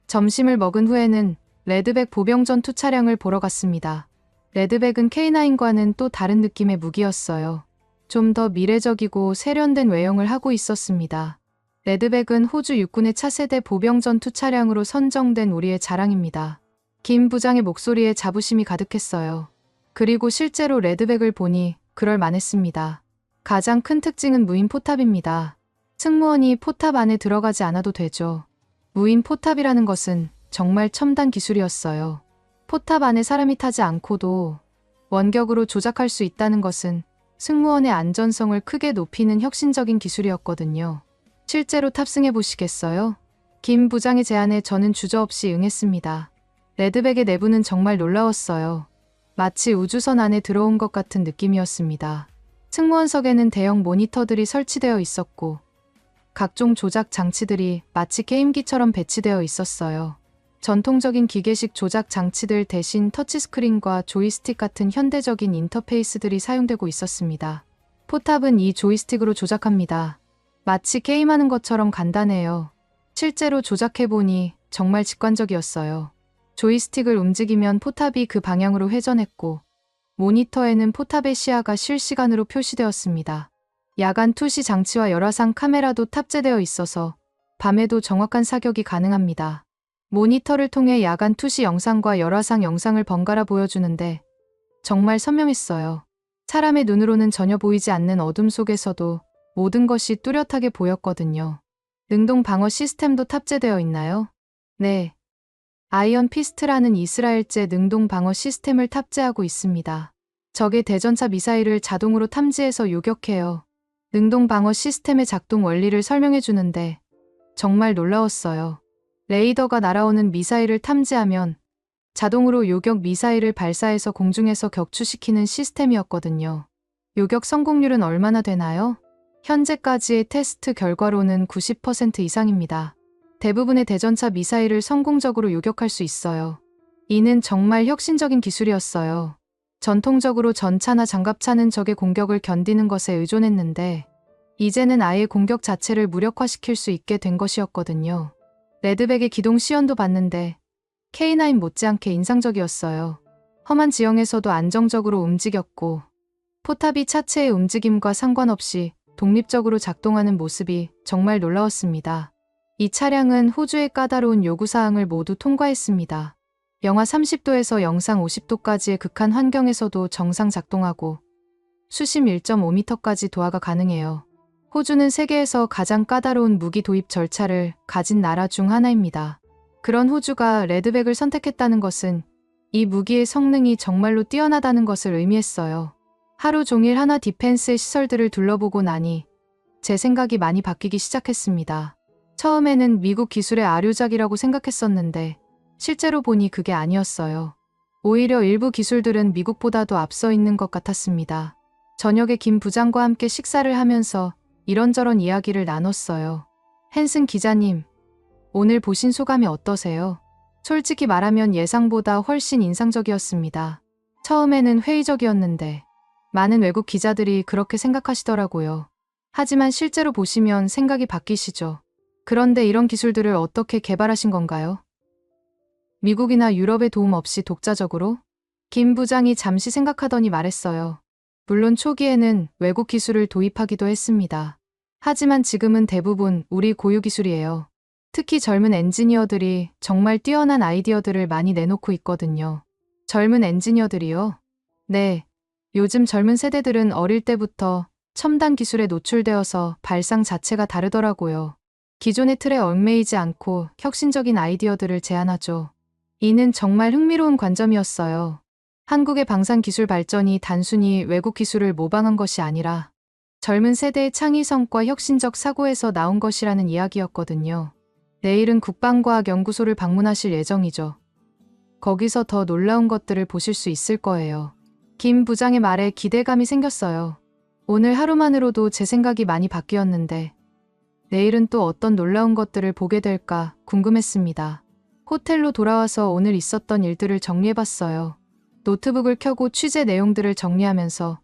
점심을 먹은 후에는 레드백 보병전투 차량을 보러 갔습니다. 레드백은 K9과는 또 다른 느낌의 무기였어요. 좀 더 미래적이고 세련된 외형을 하고 있었습니다. 레드백은 호주 육군의 차세대 보병전투 차량으로 선정된 우리의 자랑입니다. 김 부장의 목소리에 자부심이 가득했어요. 그리고 실제로 레드백을 보니 그럴만했습니다. 가장 큰 특징은 무인 포탑입니다. 승무원이 포탑 안에 들어가지 않아도 되죠. 무인 포탑이라는 것은 정말 첨단 기술이었어요. 포탑 안에 사람이 타지 않고도 원격으로 조작할 수 있다는 것은 승무원의 안전성을 크게 높이는 혁신적인 기술이었거든요. 실제로 탑승해 보시겠어요? 김 부장의 제안에 저는 주저없이 응했습니다. 레드백의 내부는 정말 놀라웠어요. 마치 우주선 안에 들어온 것 같은 느낌이었습니다. 승무원석에는 대형 모니터들이 설치되어 있었고 각종 조작 장치들이 마치 게임기처럼 배치되어 있었어요. 전통적인 기계식 조작 장치들 대신 터치스크린과 조이스틱 같은 현대적인 인터페이스들이 사용되고 있었습니다. 포탑은 이 조이스틱으로 조작합니다. 마치 게임하는 것처럼 간단해요. 실제로 조작해보니 정말 직관적이었어요. 조이스틱을 움직이면 포탑이 그 방향으로 회전했고 모니터에는 포탑의 시야가 실시간으로 표시되었습니다. 야간 투시 장치와 열화상 카메라도 탑재되어 있어서 밤에도 정확한 사격이 가능합니다. 모니터를 통해 야간 투시 영상과 열화상 영상을 번갈아 보여주는데 정말 선명했어요. 사람의 눈으로는 전혀 보이지 않는 어둠 속에서도 모든 것이 뚜렷하게 보였거든요. 능동 방어 시스템도 탑재되어 있나요? 네. 아이언 피스트라는 이스라엘제 능동 방어 시스템을 탑재하고 있습니다. 적의 대전차 미사일을 자동으로 탐지해서 요격해요. 능동 방어 시스템의 작동 원리를 설명해 주는데 정말 놀라웠어요. 레이더가 날아오는 미사일을 탐지하면 자동으로 요격 미사일을 발사해서 공중에서 격추시키는 시스템이었거든요. 요격 성공률은 얼마나 되나요? 현재까지의 테스트 결과로는 90% 이상입니다. 대부분의 대전차 미사일을 성공적으로 요격할 수 있어요. 이는 정말 혁신적인 기술이었어요. 전통적으로 전차나 장갑차는 적의 공격을 견디는 것에 의존했는데 이제는 아예 공격 자체를 무력화시킬 수 있게 된 것이었거든요. 레드백의 기동 시연도 봤는데 K9 못지않게 인상적이었어요. 험한 지형에서도 안정적으로 움직였고 포탑이 차체의 움직임과 상관없이 독립적으로 작동하는 모습이 정말 놀라웠습니다. 이 차량은 호주의 까다로운 요구사항을 모두 통과했습니다. 영하 30도에서 영상 50도까지의 극한 환경에서도 정상 작동하고 수심 1.5m까지 도하가 가능해요. 호주는 세계에서 가장 까다로운 무기 도입 절차를 가진 나라 중 하나입니다. 그런 호주가 레드백을 선택했다는 것은 이 무기의 성능이 정말로 뛰어나다는 것을 의미했어요. 하루 종일 하나 디펜스의 시설들을 둘러보고 나니 제 생각이 많이 바뀌기 시작했습니다. 처음에는 미국 기술의 아류작이라고 생각했었는데 실제로 보니 그게 아니었어요. 오히려 일부 기술들은 미국보다도 앞서 있는 것 같았습니다. 저녁에 김 부장과 함께 식사를 하면서 이런저런 이야기를 나눴어요. 헨슨 기자님, 오늘 보신 소감이 어떠세요? 솔직히 말하면 예상보다 훨씬 인상적이었습니다. 처음에는 회의적이었는데 많은 외국 기자들이 그렇게 생각하시더라고요. 하지만 실제로 보시면 생각이 바뀌시죠. 그런데 이런 기술들을 어떻게 개발하신 건가요? 미국이나 유럽의 도움 없이 독자적으로? 김 부장이 잠시 생각하더니 말했어요. 물론 초기에는 외국 기술을 도입하기도 했습니다. 하지만 지금은 대부분 우리 고유 기술이에요. 특히 젊은 엔지니어들이 정말 뛰어난 아이디어들을 많이 내놓고 있거든요. 젊은 엔지니어들이요? 네. 요즘 젊은 세대들은 어릴 때부터 첨단 기술에 노출되어서 발상 자체가 다르더라고요. 기존의 틀에 얽매이지 않고 혁신적인 아이디어들을 제안하죠. 이는 정말 흥미로운 관점이었어요. 한국의 방산 기술 발전이 단순히 외국 기술을 모방한 것이 아니라 젊은 세대의 창의성과 혁신적 사고에서 나온 것이라는 이야기였거든요. 내일은 국방과학연구소를 방문하실 예정이죠. 거기서 더 놀라운 것들을 보실 수 있을 거예요. 김 부장의 말에 기대감이 생겼어요. 오늘 하루만으로도 제 생각이 많이 바뀌었는데 내일은 또 어떤 놀라운 것들을 보게 될까 궁금했습니다. 호텔로 돌아와서 오늘 있었던 일들을 정리해봤어요. 노트북을 켜고 취재 내용들을 정리하면서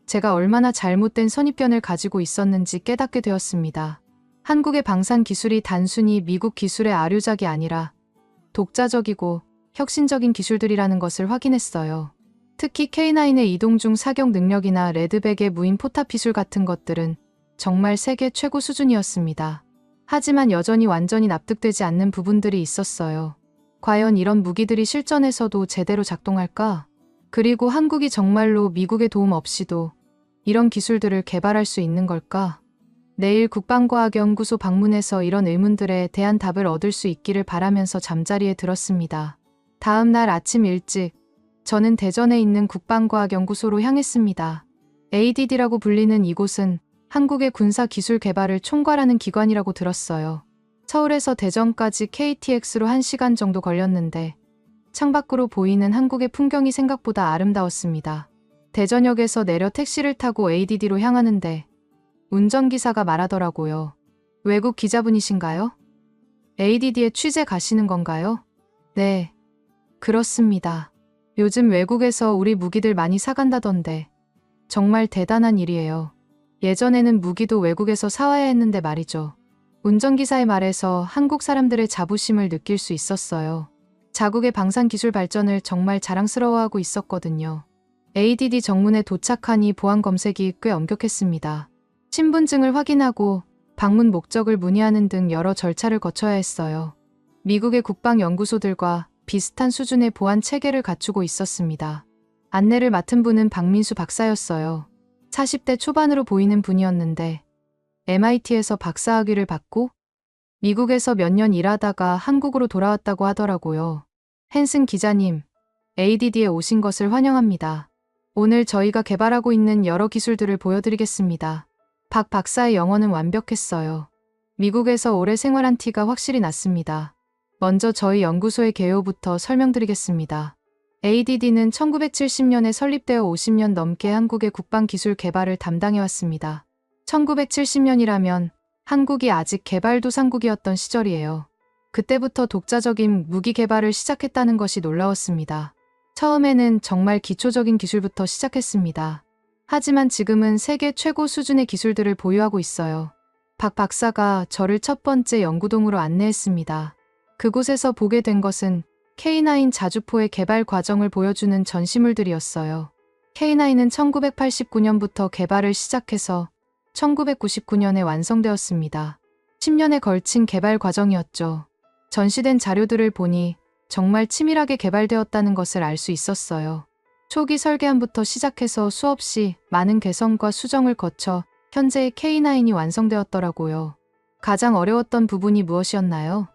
제가 얼마나 잘못된 선입견을 가지고 있었는지 깨닫게 되었습니다. 한국의 방산 기술이 단순히 미국 기술의 아류작이 아니라 독자적이고 혁신적인 기술들이라는 것을 확인했어요. 특히 K9의 이동 중 사격 능력이나 레드백의 무인 포탑 기술 같은 것들은 정말 세계 최고 수준이었습니다. 하지만 여전히 완전히 납득되지 않는 부분들이 있었어요. 과연 이런 무기들이 실전에서도 제대로 작동할까? 그리고 한국이 정말로 미국의 도움 없이도 이런 기술들을 개발할 수 있는 걸까? 내일 국방과학연구소 방문해서 이런 의문들에 대한 답을 얻을 수 있기를 바라면서 잠자리에 들었습니다. 다음 날 아침 일찍 저는 대전에 있는 국방과학연구소로 향했습니다. ADD라고 불리는 이곳은 한국의 군사 기술 개발을 총괄하는 기관이라고 들었어요. 서울에서 대전까지 KTX로 1시간 정도 걸렸는데 창밖으로 보이는 한국의 풍경이 생각보다 아름다웠습니다. 대전역에서 내려 택시를 타고 ADD로 향하는데 운전기사가 말하더라고요. 외국 기자분이신가요? ADD에 취재 가시는 건가요? 네, 그렇습니다. 요즘 외국에서 우리 무기들 많이 사간다던데 정말 대단한 일이에요. 예전에는 무기도 외국에서 사와야 했는데 말이죠. 운전기사의 말에서 한국 사람들의 자부심을 느낄 수 있었어요. 자국의 방산 기술 발전을 정말 자랑스러워하고 있었거든요. ADD 정문에 도착하니 보안 검색이 꽤 엄격했습니다. 신분증을 확인하고 방문 목적을 문의하는 등 여러 절차를 거쳐야 했어요. 미국의 국방연구소들과 비슷한 수준의 보안 체계를 갖추고 있었습니다. 안내를 맡은 분은 박민수 박사였어요. 40대 초반으로 보이는 분이었는데 MIT에서 박사학위를 받고 미국에서 몇 년 일하다가 한국으로 돌아왔다고 하더라고요. 헨슨 기자님, ADD에 오신 것을 환영합니다. 오늘 저희가 개발하고 있는 여러 기술들을 보여드리겠습니다. 박 박사의 영어는 완벽했어요. 미국에서 오래 생활한 티가 확실히 났습니다. 먼저 저희 연구소의 개요부터 설명드리겠습니다. ADD는 1970년에 설립되어 50년 넘게 한국의 국방기술 개발을 담당해왔습니다. 1970년이라면 한국이 아직 개발도상국이었던 시절이에요. 그때부터 독자적인 무기 개발을 시작했다는 것이 놀라웠습니다. 처음에는 정말 기초적인 기술부터 시작했습니다. 하지만 지금은 세계 최고 수준의 기술들을 보유하고 있어요. 박 박사가 저를 첫 번째 연구동으로 안내했습니다. 그곳에서 보게 된 것은 K9 자주포의 개발 과정을 보여주는 전시물들이었어요. K9은 1989년부터 개발을 시작해서 1999년에 완성되었습니다. 10년에 걸친 개발 과정이었죠. 전시된 자료들을 보니 정말 치밀하게 개발되었다는 것을 알 수 있었어요. 초기 설계안부터 시작해서 수없이 많은 개선과 수정을 거쳐 현재의 K9이 완성되었더라고요. 가장 어려웠던 부분이 무엇이었나요?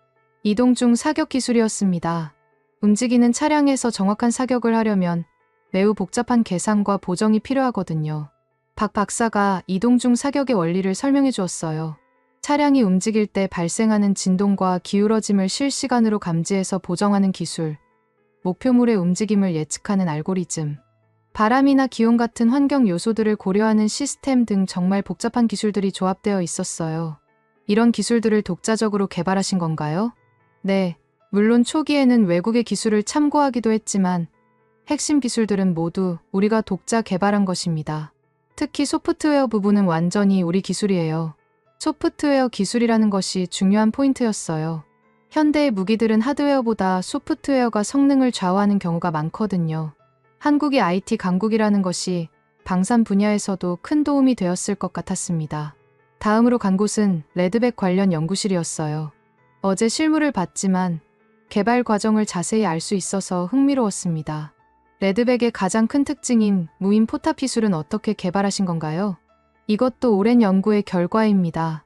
이동 중 사격 기술이었습니다. 움직이는 차량에서 정확한 사격을 하려면 매우 복잡한 계산과 보정이 필요하거든요. 박 박사가 이동 중 사격의 원리를 설명해 주었어요. 차량이 움직일 때 발생하는 진동과 기울어짐을 실시간으로 감지해서 보정하는 기술, 목표물의 움직임을 예측하는 알고리즘, 바람이나 기온 같은 환경 요소들을 고려하는 시스템 등 정말 복잡한 기술들이 조합되어 있었어요. 이런 기술들을 독자적으로 개발하신 건가요? 네, 물론 초기에는 외국의 기술을 참고하기도 했지만 핵심 기술들은 모두 우리가 독자 개발한 것입니다. 특히 소프트웨어 부분은 완전히 우리 기술이에요. 소프트웨어 기술이라는 것이 중요한 포인트였어요. 현대의 무기들은 하드웨어보다 소프트웨어가 성능을 좌우하는 경우가 많거든요. 한국이 IT 강국이라는 것이 방산 분야에서도 큰 도움이 되었을 것 같았습니다. 다음으로 간 곳은 레드백 관련 연구실이었어요. 어제 실무를 봤지만 개발 과정을 자세히 알 수 있어서 흥미로웠습니다. 레드백의 가장 큰 특징인 무인 포탑 기술은 어떻게 개발하신 건가요? 이것도 오랜 연구의 결과입니다.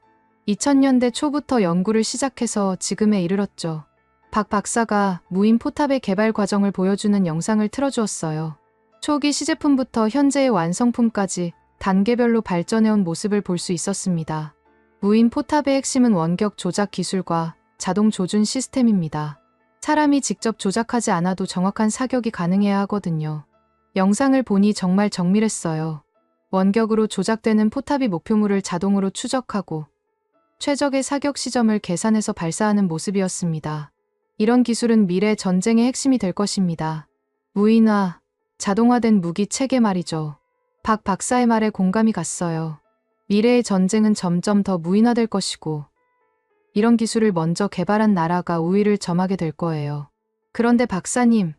2000년대 초부터 연구를 시작해서 지금에 이르렀죠. 박 박사가 무인 포탑의 개발 과정을 보여주는 영상을 틀어주었어요. 초기 시제품부터 현재의 완성품까지 단계별로 발전해온 모습을 볼 수 있었습니다. 무인 포탑의 핵심은 원격 조작 기술과 자동 조준 시스템입니다. 사람이 직접 조작하지 않아도 정확한 사격이 가능해야 하거든요. 영상을 보니 정말 정밀했어요. 원격으로 조작되는 포탑이 목표물을 자동으로 추적하고 최적의 사격 시점을 계산해서 발사하는 모습이었습니다. 이런 기술은 미래 전쟁의 핵심이 될 것입니다. 무인화, 자동화된 무기 체계 말이죠. 박 박사의 말에 공감이 갔어요. 미래의 전쟁은 점점 더 무인화될 것이고 이런 기술을 먼저 개발한 나라가 우위를 점하게 될 거예요. 그런데 박사님,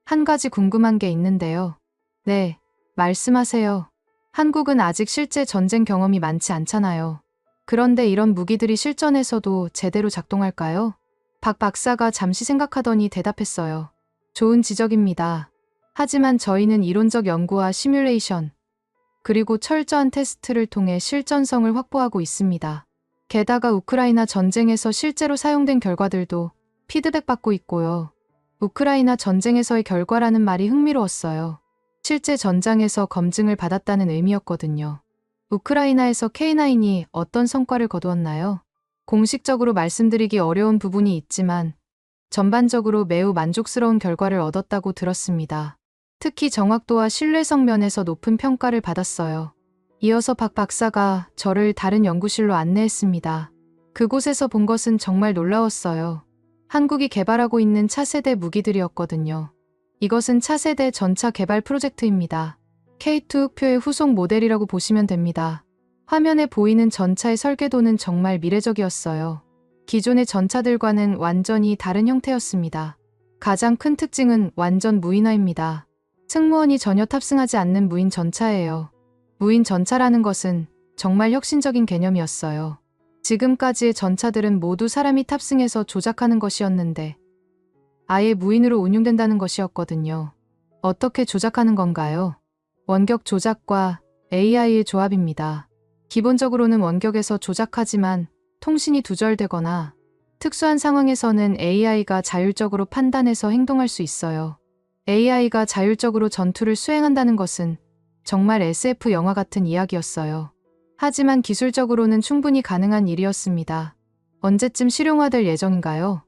한 가지 궁금한 게 있는데요. 네, 말씀하세요. 한국은 아직 실제 전쟁 경험이 많지 않잖아요. 그런데 이런 무기들이 실전에서도 제대로 작동할까요? 박 박사가 잠시 생각하더니 대답했어요. 좋은 지적입니다. 하지만 저희는 이론적 연구와 시뮬레이션, 그리고 철저한 테스트를 통해 실전성을 확보하고 있습니다. 게다가 우크라이나 전쟁에서 실제로 사용된 결과들도 피드백받고 있고요. 우크라이나 전쟁에서의 결과라는 말이 흥미로웠어요. 실제 전장에서 검증을 받았다는 의미였거든요. 우크라이나에서 K9이 어떤 성과를 거두었나요? 공식적으로 말씀드리기 어려운 부분이 있지만 전반적으로 매우 만족스러운 결과를 얻었다고 들었습니다. 특히 정확도와 신뢰성 면에서 높은 평가를 받았어요. 이어서 박 박사가 저를 다른 연구실로 안내했습니다. 그곳에서 본 것은 정말 놀라웠어요. 한국이 개발하고 있는 차세대 무기들이었거든요. 이것은 차세대 전차 개발 프로젝트입니다. K2 흑표의 후속 모델이라고 보시면 됩니다. 화면에 보이는 전차의 설계도는 정말 미래적이었어요. 기존의 전차들과는 완전히 다른 형태였습니다. 가장 큰 특징은 완전 무인화입니다. 승무원이 전혀 탑승하지 않는 무인 전차예요. 무인 전차라는 것은 정말 혁신적인 개념이었어요. 지금까지의 전차들은 모두 사람이 탑승해서 조작하는 것이었는데 아예 무인으로 운용된다는 것이었거든요. 어떻게 조작하는 건가요? 원격 조작과 AI의 조합입니다. 기본적으로는 원격에서 조작하지만 통신이 두절되거나 특수한 상황에서는 AI가 자율적으로 판단해서 행동할 수 있어요. AI가 자율적으로 전투를 수행한다는 것은 정말 SF 영화 같은 이야기였어요. 하지만 기술적으로는 충분히 가능한 일이었습니다. 언제쯤 실용화될 예정인가요?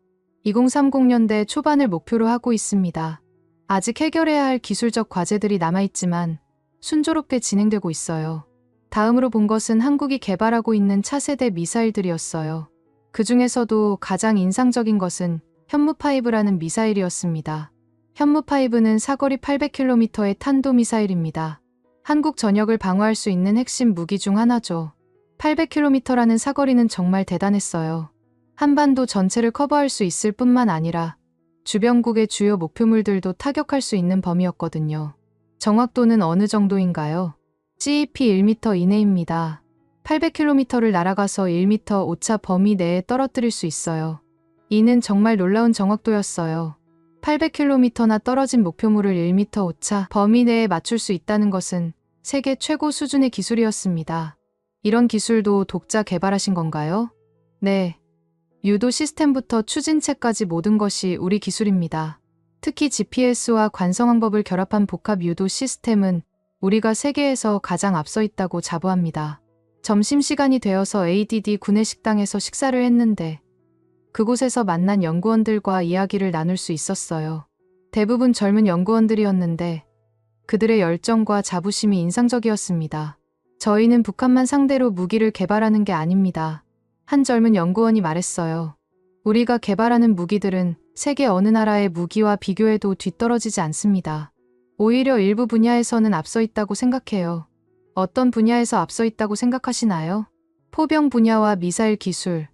2030년대 초반을 목표로 하고 있습니다. 아직 해결해야 할 기술적 과제들이 남아있지만 순조롭게 진행되고 있어요. 다음으로 본 것은 한국이 개발하고 있는 차세대 미사일들이었어요. 그 중에서도 가장 인상적인 것은 현무5라는 미사일이었습니다. 현무5는 사거리 800km의 탄도미사일입니다. 한국 전역을 방어할 수 있는 핵심 무기 중 하나죠. 800km라는 사거리는 정말 대단했어요. 한반도 전체를 커버할 수 있을 뿐만 아니라 주변국의 주요 목표물들도 타격할 수 있는 범위였거든요. 정확도는 어느 정도인가요? CEP 1m 이내입니다. 800km를 날아가서 1m 오차 범위 내에 떨어뜨릴 수 있어요. 이는 정말 놀라운 정확도였어요. 800km나 떨어진 목표물을 1m 오차 범위 내에 맞출 수 있다는 것은 세계 최고 수준의 기술이었습니다. 이런 기술도 독자 개발하신 건가요? 네. 유도 시스템부터 추진체까지 모든 것이 우리 기술입니다. 특히 GPS와 관성항법을 결합한 복합 유도 시스템은 우리가 세계에서 가장 앞서 있다고 자부합니다. 점심시간이 되어서 ADD 구내식당에서 식사를 했는데 그곳에서 만난 연구원들과 이야기를 나눌 수 있었어요. 대부분 젊은 연구원들이었는데 그들의 열정과 자부심이 인상적이었습니다. 저희는 북한만 상대로 무기를 개발하는 게 아닙니다. 한 젊은 연구원이 말했어요. 우리가 개발하는 무기들은 세계 어느 나라의 무기와 비교해도 뒤떨어지지 않습니다. 오히려 일부 분야에서는 앞서 있다고 생각해요. 어떤 분야에서 앞서 있다고 생각하시나요? 포병 분야와 미사일 기술,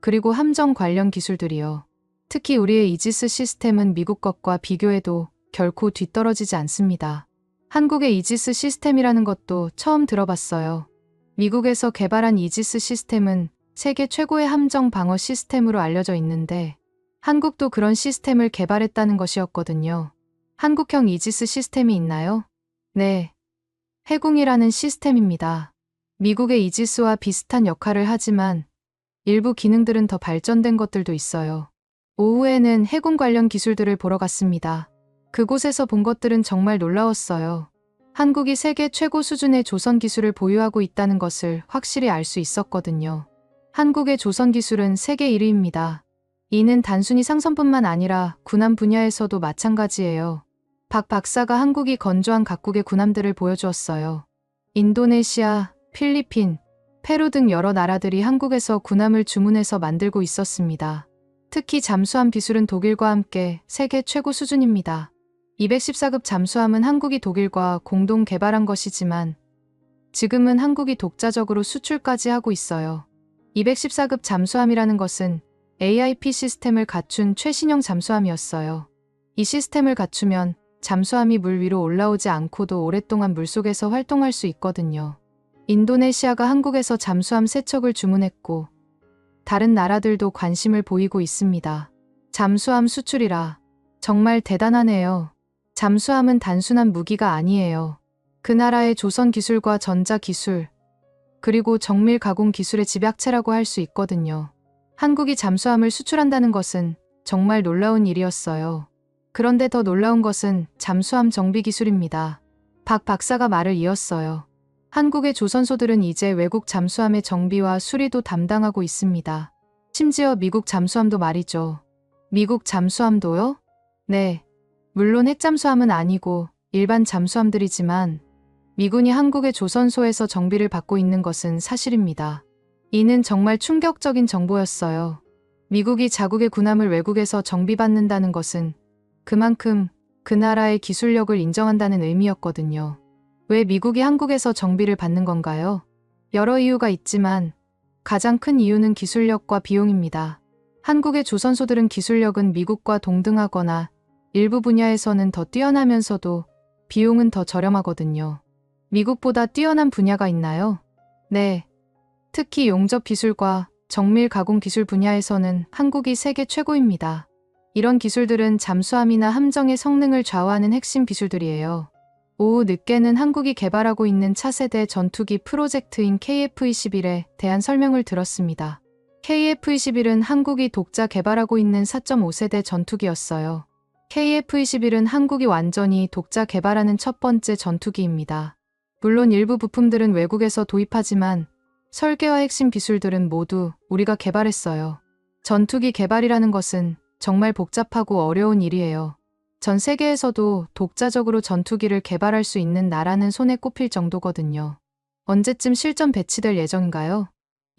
그리고 함정 관련 기술들이요. 특히 우리의 이지스 시스템은 미국 것과 비교해도 결코 뒤떨어지지 않습니다. 한국의 이지스 시스템이라는 것도 처음 들어봤어요. 미국에서 개발한 이지스 시스템은 세계 최고의 함정 방어 시스템으로 알려져 있는데 한국도 그런 시스템을 개발했다는 것이었거든요. 한국형 이지스 시스템이 있나요? 네. 해궁이라는 시스템입니다. 미국의 이지스와 비슷한 역할을 하지만 일부 기능들은 더 발전된 것들도 있어요. 오후에는 해군 관련 기술들을 보러 갔습니다. 그곳에서 본 것들은 정말 놀라웠어요. 한국이 세계 최고 수준의 조선 기술을 보유하고 있다는 것을 확실히 알 수 있었거든요. 한국의 조선 기술은 세계 1위입니다. 이는 단순히 상선뿐만 아니라 군함 분야에서도 마찬가지예요. 박 박사가 한국이 건조한 각국의 군함들을 보여주었어요. 인도네시아, 필리핀, 페루 등 여러 나라들이 한국에서 군함을 주문해서 만들고 있었습니다. 특히 잠수함 기술은 독일과 함께 세계 최고 수준입니다. 214급 잠수함은 한국이 독일과 공동 개발한 것이지만 지금은 한국이 독자적으로 수출까지 하고 있어요. 214급 잠수함이라는 것은 AIP 시스템을 갖춘 최신형 잠수함이었어요. 이 시스템을 갖추면 잠수함이 물 위로 올라오지 않고도 오랫동안 물속에서 활동할 수 있거든요. 인도네시아가 한국에서 잠수함 3척을 주문했고 다른 나라들도 관심을 보이고 있습니다. 잠수함 수출이라 정말 대단하네요. 잠수함은 단순한 무기가 아니에요. 그 나라의 조선 기술과 전자 기술, 그리고 정밀 가공 기술의 집약체라고 할 수 있거든요. 한국이 잠수함을 수출한다는 것은 정말 놀라운 일이었어요. 그런데 더 놀라운 것은 잠수함 정비 기술입니다. 박 박사가 말을 이었어요. 한국의 조선소들은 이제 외국 잠수함의 정비와 수리도 담당하고 있습니다. 심지어 미국 잠수함도 말이죠. 미국 잠수함도요? 네. 물론 핵잠수함은 아니고 일반 잠수함들이지만 미군이 한국의 조선소에서 정비를 받고 있는 것은 사실입니다. 이는 정말 충격적인 정보였어요. 미국이 자국의 군함을 외국에서 정비받는다는 것은 그만큼 그 나라의 기술력을 인정한다는 의미였거든요. 왜 미국이 한국에서 정비를 받는 건가요? 여러 이유가 있지만 가장 큰 이유는 기술력과 비용입니다. 한국의 조선소들은 기술력은 미국과 동등하거나 일부 분야에서는 더 뛰어나면서도 비용은 더 저렴하거든요. 미국보다 뛰어난 분야가 있나요? 네. 특히 용접 기술과 정밀 가공 기술 분야에서는 한국이 세계 최고입니다. 이런 기술들은 잠수함이나 함정의 성능을 좌우하는 핵심 기술들이에요. 오후 늦게는 한국이 개발하고 있는 차세대 전투기 프로젝트인 KF-21에 대한 설명을 들었습니다. KF-21은 한국이 독자 개발하고 있는 4.5세대 전투기였어요. KF-21은 한국이 완전히 독자 개발하는 첫 번째 전투기입니다. 물론 일부 부품들은 외국에서 도입하지만 설계와 핵심 기술들은 모두 우리가 개발했어요. 전투기 개발이라는 것은 정말 복잡하고 어려운 일이에요. 전 세계에서도 독자적으로 전투기를 개발할 수 있는 나라는 손에 꼽힐 정도거든요. 언제쯤 실전 배치될 예정인가요?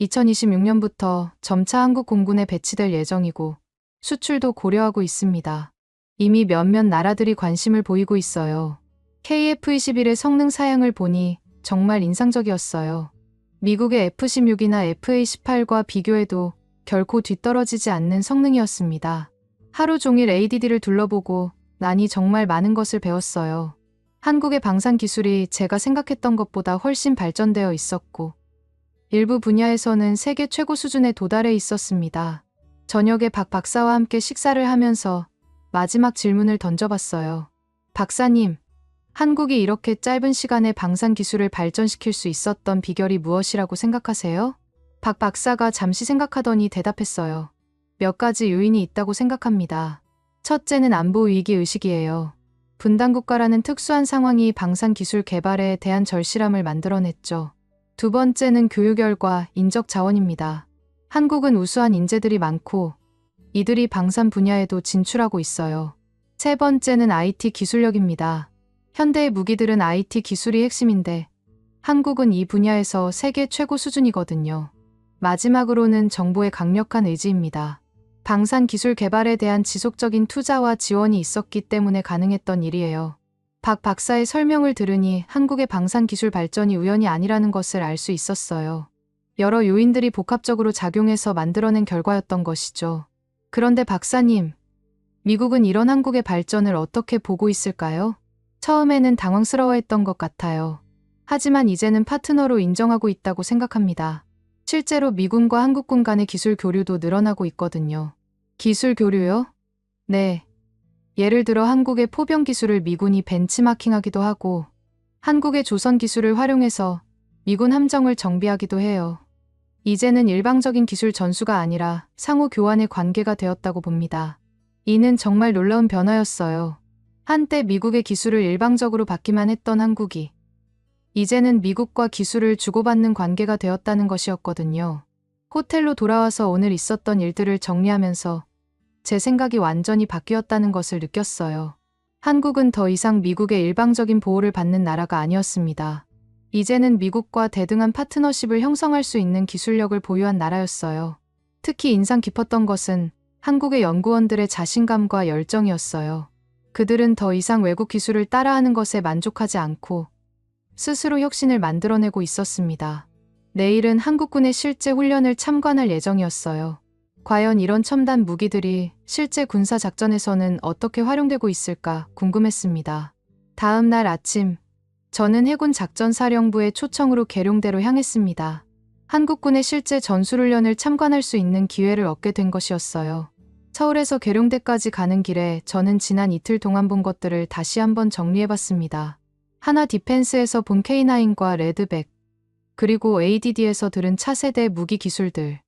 2026년부터 점차 한국 공군에 배치될 예정이고 수출도 고려하고 있습니다. 이미 몇몇 나라들이 관심을 보이고 있어요. KF-21의 성능 사양을 보니 정말 인상적이었어요. 미국의 F-16이나 FA-18과 비교해도 결코 뒤떨어지지 않는 성능이었습니다. 하루 종일 ADD를 둘러보고 나니 정말 많은 것을 배웠어요. 한국의 방산 기술이 제가 생각했던 것보다 훨씬 발전되어 있었고 일부 분야에서는 세계 최고 수준에 도달해 있었습니다. 저녁에 박 박사와 함께 식사를 하면서 마지막 질문을 던져봤어요. 박사님, 한국이 이렇게 짧은 시간에 방산 기술을 발전시킬 수 있었던 비결이 무엇이라고 생각하세요? 박 박사가 잠시 생각하더니 대답했어요. 몇 가지 요인이 있다고 생각합니다. 첫째는 안보 위기 의식이에요. 분단국가라는 특수한 상황이 방산 기술 개발에 대한 절실함을 만들어냈죠. 두 번째는 교육열과 인적 자원입니다. 한국은 우수한 인재들이 많고 이들이 방산 분야에도 진출하고 있어요. 세 번째는 IT 기술력입니다. 현대의 무기들은 IT 기술이 핵심인데 한국은 이 분야에서 세계 최고 수준이거든요. 마지막으로는 정부의 강력한 의지입니다. 방산 기술 개발에 대한 지속적인 투자와 지원이 있었기 때문에 가능했던 일이에요. 박 박사의 설명을 들으니 한국의 방산 기술 발전이 우연이 아니라는 것을 알 수 있었어요. 여러 요인들이 복합적으로 작용해서 만들어낸 결과였던 것이죠. 그런데 박사님, 미국은 이런 한국의 발전을 어떻게 보고 있을까요? 처음에는 당황스러워했던 것 같아요. 하지만 이제는 파트너로 인정하고 있다고 생각합니다. 실제로 미군과 한국군 간의 기술 교류도 늘어나고 있거든요. 기술 교류요? 네. 예를 들어 한국의 포병 기술을 미군이 벤치마킹하기도 하고 한국의 조선 기술을 활용해서 미군 함정을 정비하기도 해요. 이제는 일방적인 기술 전수가 아니라 상호 교환의 관계가 되었다고 봅니다. 이는 정말 놀라운 변화였어요. 한때 미국의 기술을 일방적으로 받기만 했던 한국이 이제는 미국과 기술을 주고받는 관계가 되었다는 것이었거든요. 호텔로 돌아와서 오늘 있었던 일들을 정리하면서 제 생각이 완전히 바뀌었다는 것을 느꼈어요. 한국은 더 이상 미국의 일방적인 보호를 받는 나라가 아니었습니다. 이제는 미국과 대등한 파트너십을 형성할 수 있는 기술력을 보유한 나라였어요. 특히 인상 깊었던 것은 한국의 연구원들의 자신감과 열정이었어요. 그들은 더 이상 외국 기술을 따라하는 것에 만족하지 않고 스스로 혁신을 만들어내고 있었습니다. 내일은 한국군의 실제 훈련을 참관할 예정이었어요. 과연 이런 첨단 무기들이 실제 군사 작전에서는 어떻게 활용되고 있을까 궁금했습니다. 다음 날 아침, 저는 해군 작전사령부의 초청으로 계룡대로 향했습니다. 한국군의 실제 전술훈련을 참관할 수 있는 기회를 얻게 된 것이었어요. 서울에서 계룡대까지 가는 길에 저는 지난 이틀 동안 본 것들을 다시 한번 정리해봤습니다. 하나 디펜스에서 본 K9과 레드백, 그리고 ADD에서 들은 차세대 무기 기술들.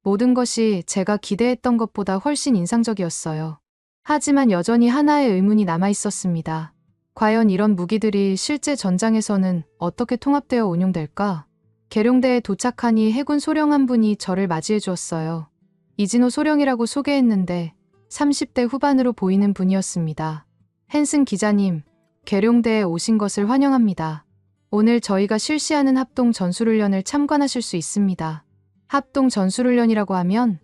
모든 것이 제가 기대했던 것보다 훨씬 인상적이었어요. 하지만 여전히 하나의 의문이 남아있었습니다. 과연 이런 무기들이 실제 전장에서는 어떻게 통합되어 운용될까? 계룡대에 도착하니 해군 소령 한 분이 저를 맞이해 주었어요. 이진호 소령이라고 소개했는데 30대 후반으로 보이는 분이었습니다. 헨슨 기자님, 계룡대에 오신 것을 환영합니다. 오늘 저희가 실시하는 합동 전술훈련을 참관하실 수 있습니다. 합동 전술훈련이라고 하면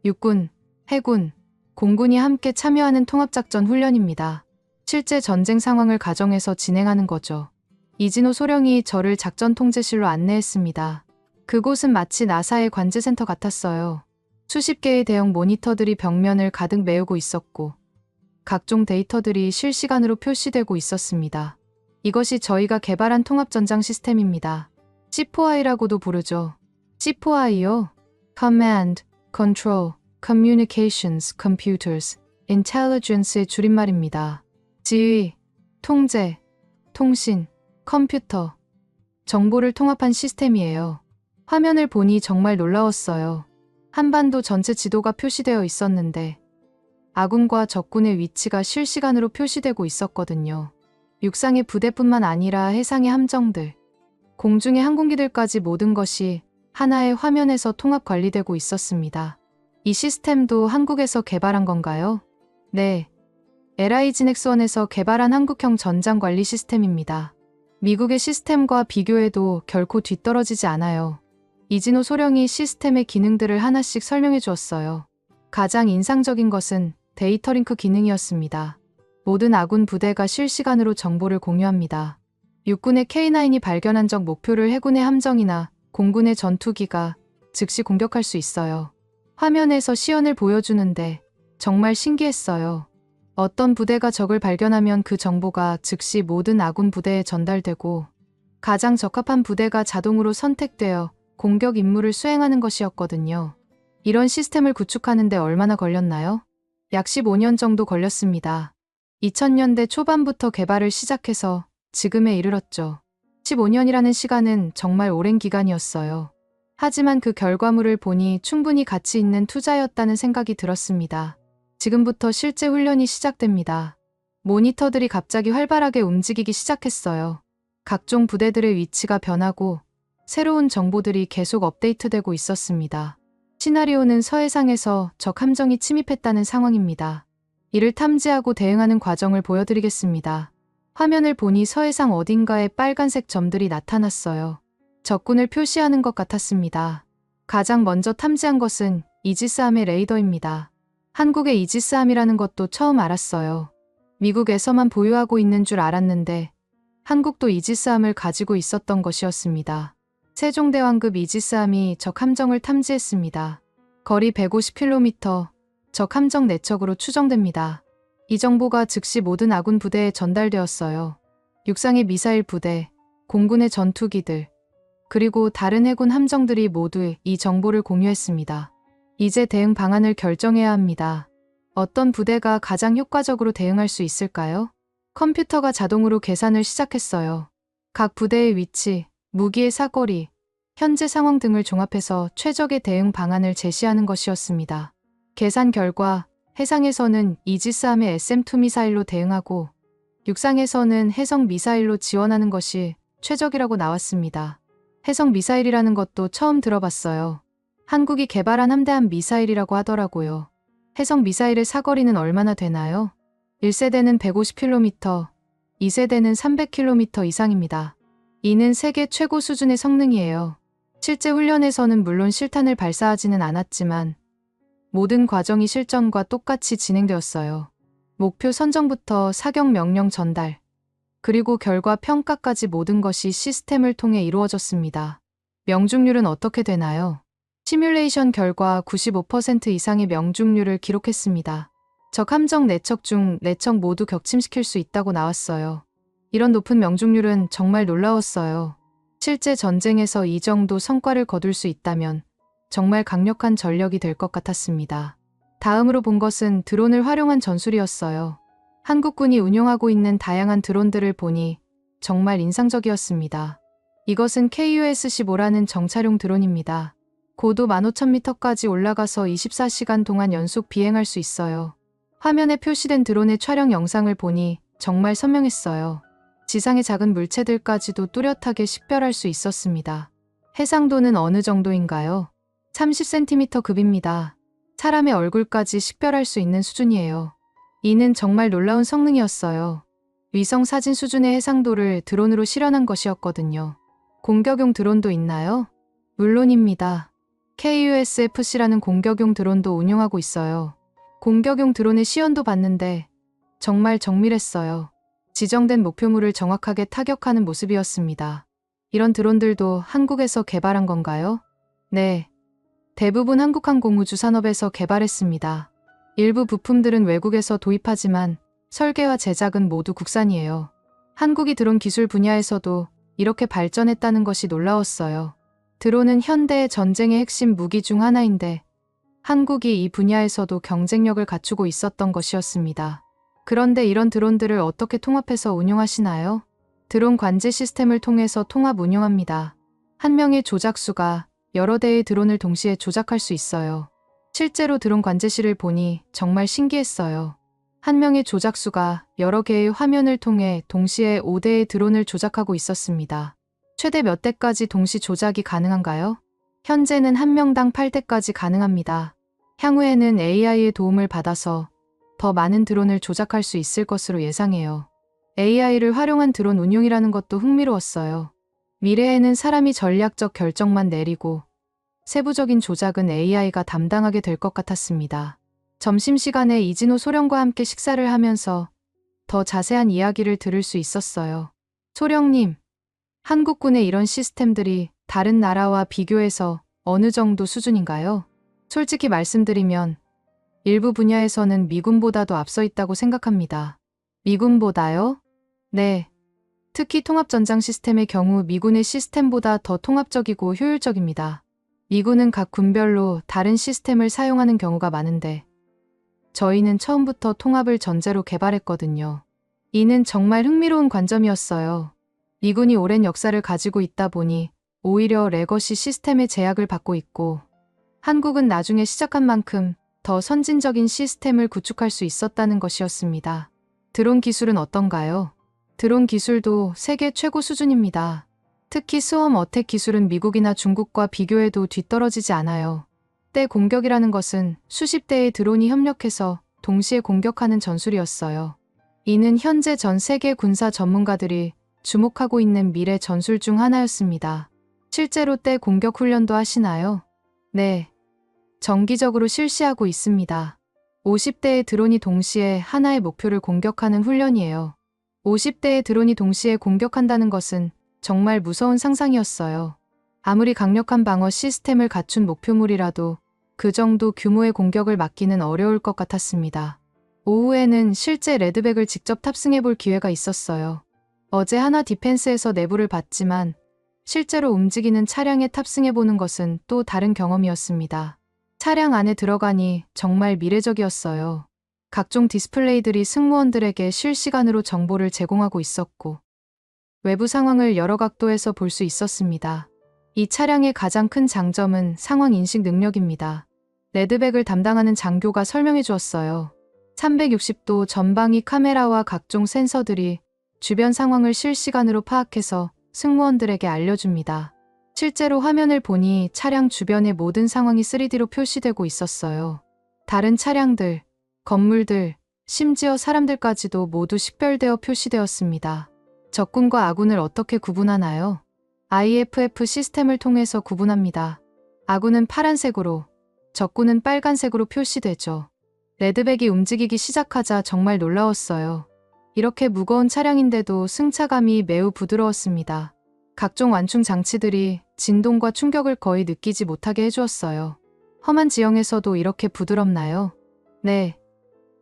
육군, 해군, 공군이 함께 참여하는 통합작전 훈련입니다. 실제 전쟁 상황을 가정해서 진행하는 거죠. 이진호 소령이 저를 작전 통제실로 안내했습니다. 그곳은 마치 나사의 관제센터 같았어요. 수십 개의 대형 모니터들이 벽면을 가득 메우고 있었고 각종 데이터들이 실시간으로 표시되고 있었습니다. 이것이 저희가 개발한 통합전장 시스템입니다. C4I라고도 부르죠. C4I요? Command, Control, Communications, Computers, Intelligence의 줄임말입니다. 지휘, 통제, 통신, 컴퓨터, 정보를 통합한 시스템이에요. 화면을 보니 정말 놀라웠어요. 한반도 전체 지도가 표시되어 있었는데 아군과 적군의 위치가 실시간으로 표시되고 있었거든요. 육상의 부대뿐만 아니라 해상의 함정들, 공중의 항공기들까지 모든 것이 하나의 화면에서 통합 관리되고 있었습니다. 이 시스템도 한국에서 개발한 건가요? 네. LIG넥스원에서 개발한 한국형 전장관리 시스템입니다. 미국의 시스템과 비교해도 결코 뒤떨어지지 않아요. 이진호 소령이 시스템의 기능들을 하나씩 설명해 주었어요. 가장 인상적인 것은 데이터 링크 기능이었습니다. 모든 아군 부대가 실시간으로 정보를 공유합니다. 육군의 K9이 발견한 적 목표를 해군의 함정이나 공군의 전투기가 즉시 공격할 수 있어요. 화면에서 시연을 보여주는데 정말 신기했어요. 어떤 부대가 적을 발견하면 그 정보가 즉시 모든 아군 부대에 전달되고 가장 적합한 부대가 자동으로 선택되어 공격 임무를 수행하는 것이었거든요. 이런 시스템을 구축하는 데 얼마나 걸렸나요? 약 15년 정도 걸렸습니다. 2000년대 초반부터 개발을 시작해서 지금에 이르렀죠. 15년이라는 시간은 정말 오랜 기간이었어요. 하지만 그 결과물을 보니 충분히 가치 있는 투자였다는 생각이 들었습니다. 지금부터 실제 훈련이 시작됩니다. 모니터들이 갑자기 활발하게 움직이기 시작했어요. 각종 부대들의 위치가 변하고 새로운 정보들이 계속 업데이트되고 있었습니다. 시나리오는 서해상에서 적 함정이 침입했다는 상황입니다. 이를 탐지하고 대응하는 과정을 보여드리겠습니다. 화면을 보니 서해상 어딘가에 빨간색 점들이 나타났어요. 적군을 표시하는 것 같았습니다. 가장 먼저 탐지한 것은 이지스함의 레이더입니다. 한국의 이지스함이라는 것도 처음 알았어요. 미국에서만 보유하고 있는 줄 알았는데 한국도 이지스함을 가지고 있었던 것이었습니다. 세종대왕급 이지스함이 적 함정을 탐지했습니다. 거리 150km, 적 함정 4척으로 추정됩니다. 이 정보가 즉시 모든 아군 부대에 전달되었어요. 육상의 미사일 부대, 공군의 전투기들, 그리고 다른 해군 함정들이 모두 이 정보를 공유했습니다. 이제 대응 방안을 결정해야 합니다. 어떤 부대가 가장 효과적으로 대응할 수 있을까요? 컴퓨터가 자동으로 계산을 시작했어요. 각 부대의 위치, 무기의 사거리, 현재 상황 등을 종합해서 최적의 대응 방안을 제시하는 것이었습니다. 계산 결과 해상에서는 이지스함의 SM-2 미사일로 대응하고 육상에서는 해성 미사일로 지원하는 것이 최적이라고 나왔습니다. 해성 미사일이라는 것도 처음 들어봤어요. 한국이 개발한 함대함 미사일이라고 하더라고요. 해성 미사일의 사거리는 얼마나 되나요? 1세대는 150km, 2세대는 300km 이상입니다. 이는 세계 최고 수준의 성능이에요. 실제 훈련에서는 물론 실탄을 발사하지는 않았지만 모든 과정이 실전과 똑같이 진행되었어요. 목표 선정부터 사격 명령 전달, 그리고 결과 평가까지 모든 것이 시스템을 통해 이루어졌습니다. 명중률은 어떻게 되나요? 시뮬레이션 결과 95% 이상의 명중률을 기록했습니다. 적 함정 4척 중 4척 모두 격침시킬 수 있다고 나왔어요. 이런 높은 명중률은 정말 놀라웠어요. 실제 전쟁에서 이 정도 성과를 거둘 수 있다면 정말 강력한 전력이 될 것 같았습니다. 다음으로 본 것은 드론을 활용한 전술이었어요. 한국군이 운용하고 있는 다양한 드론들을 보니 정말 인상적이었습니다. 이것은 KUS-15라는 정찰용 드론입니다. 고도 15,000m까지 올라가서 24시간 동안 연속 비행할 수 있어요. 화면에 표시된 드론의 촬영 영상을 보니 정말 선명했어요. 지상의 작은 물체들까지도 뚜렷하게 식별할 수 있었습니다. 해상도는 어느 정도인가요? 30cm 급입니다. 사람의 얼굴까지 식별할 수 있는 수준이에요. 이는 정말 놀라운 성능이었어요. 위성 사진 수준의 해상도를 드론으로 실현한 것이었거든요. 공격용 드론도 있나요? 물론입니다. KUSFC라는 공격용 드론도 운용하고 있어요. 공격용 드론의 시연도 봤는데 정말 정밀했어요. 지정된 목표물을 정확하게 타격하는 모습이었습니다. 이런 드론들도 한국에서 개발한 건가요? 네. 대부분 한국항공우주 산업에서 개발했습니다. 일부 부품들은 외국에서 도입하지만 설계와 제작은 모두 국산이에요. 한국이 드론 기술 분야에서도 이렇게 발전했다는 것이 놀라웠어요. 드론은 현대의 전쟁의 핵심 무기 중 하나인데 한국이 이 분야에서도 경쟁력을 갖추고 있었던 것이었습니다. 그런데 이런 드론들을 어떻게 통합해서 운용하시나요? 드론 관제 시스템을 통해서 통합 운용합니다. 한 명의 조작수가 여러 대의 드론을 동시에 조작할 수 있어요. 실제로 드론 관제실을 보니 정말 신기했어요. 한 명의 조작수가 여러 개의 화면을 통해 동시에 5대의 드론을 조작하고 있었습니다. 최대 몇 대까지 동시 조작이 가능한가요? 현재는 한 명당 8대까지 가능합니다. 향후에는 AI의 도움을 받아서 더 많은 드론을 조작할 수 있을 것으로 예상해요. AI를 활용한 드론 운용이라는 것도 흥미로웠어요. 미래에는 사람이 전략적 결정만 내리고 세부적인 조작은 AI가 담당하게 될 것 같았습니다. 점심시간에 이진호 소령과 함께 식사를 하면서 더 자세한 이야기를 들을 수 있었어요. 소령님, 한국군의 이런 시스템들이 다른 나라와 비교해서 어느 정도 수준인가요? 솔직히 말씀드리면 일부 분야에서는 미군보다도 앞서 있다고 생각합니다. 미군보다요? 네. 특히 통합전장 시스템의 경우 미군의 시스템보다 더 통합적이고 효율적입니다. 미군은 각 군별로 다른 시스템을 사용하는 경우가 많은데 저희는 처음부터 통합을 전제로 개발했거든요. 이는 정말 흥미로운 관점이었어요. 미군이 오랜 역사를 가지고 있다 보니 오히려 레거시 시스템의 제약을 받고 있고 한국은 나중에 시작한 만큼 더 선진적인 시스템을 구축할 수 있었다는 것이었습니다. 드론 기술은 어떤가요? 드론 기술도 세계 최고 수준입니다. 특히 스웜 어택 기술은 미국이나 중국과 비교해도 뒤떨어지지 않아요. 때 공격이라는 것은 수십 대의 드론이 협력해서 동시에 공격하는 전술이었어요. 이는 현재 전 세계 군사 전문가들이 주목하고 있는 미래 전술 중 하나였습니다. 실제로 때 공격 훈련도 하시나요? 네. 정기적으로 실시하고 있습니다. 50대의 드론이 동시에 하나의 목표를 공격하는 훈련이에요. 50대의 드론이 동시에 공격한다는 것은 정말 무서운 상상이었어요. 아무리 강력한 방어 시스템을 갖춘 목표물이라도 그 정도 규모의 공격을 막기는 어려울 것 같았습니다. 오후에는 실제 레드백을 직접 탑승해 볼 기회가 있었어요. 어제 하나 디펜스에서 내부를 봤지만 실제로 움직이는 차량에 탑승해 보는 것은 또 다른 경험이었습니다. 차량 안에 들어가니 정말 미래적이었어요. 각종 디스플레이들이 승무원들에게 실시간으로 정보를 제공하고 있었고 외부 상황을 여러 각도에서 볼 수 있었습니다. 이 차량의 가장 큰 장점은 상황 인식 능력입니다. 레드백을 담당하는 장교가 설명해 주었어요. 360도 전방위 카메라와 각종 센서들이 주변 상황을 실시간으로 파악해서 승무원들에게 알려줍니다. 실제로 화면을 보니 차량 주변의 모든 상황이 3D로 표시되고 있었어요. 다른 차량들, 건물들, 심지어 사람들까지도 모두 식별되어 표시되었습니다. 적군과 아군을 어떻게 구분하나요? IFF 시스템을 통해서 구분합니다. 아군은 파란색으로, 적군은 빨간색으로 표시되죠. 레드백이 움직이기 시작하자 정말 놀라웠어요. 이렇게 무거운 차량인데도 승차감이 매우 부드러웠습니다. 각종 완충 장치들이 진동과 충격을 거의 느끼지 못하게 해주었어요. 험한 지형에서도 이렇게 부드럽나요? 네.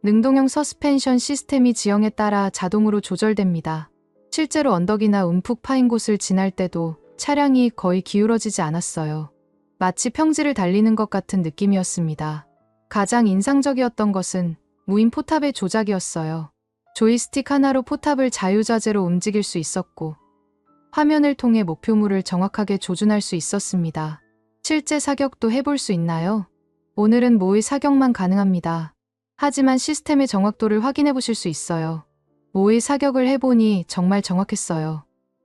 능동형 서스펜션 시스템이 지형에 따라 자동으로 조절됩니다. 실제로 언덕이나 움푹 파인 곳을 지날 때도 차량이 거의 기울어지지 않았어요. 마치 평지를 달리는 것 같은 느낌이었습니다. 가장 인상적이었던 것은 무인 포탑의 조작이었어요. 조이스틱 하나로 포탑을 자유자재로 움직일 수 있었고 화면을 통해 목표물을 정확하게 조준할 수 있었습니다. 실제 사격도 해볼 수 있나요? 오늘은 모의 사격만 가능합니다. 하지만 시스템의 정확도를 확인해 보실 수 있어요. 모의 사격을 해보니 정말 정확했어요.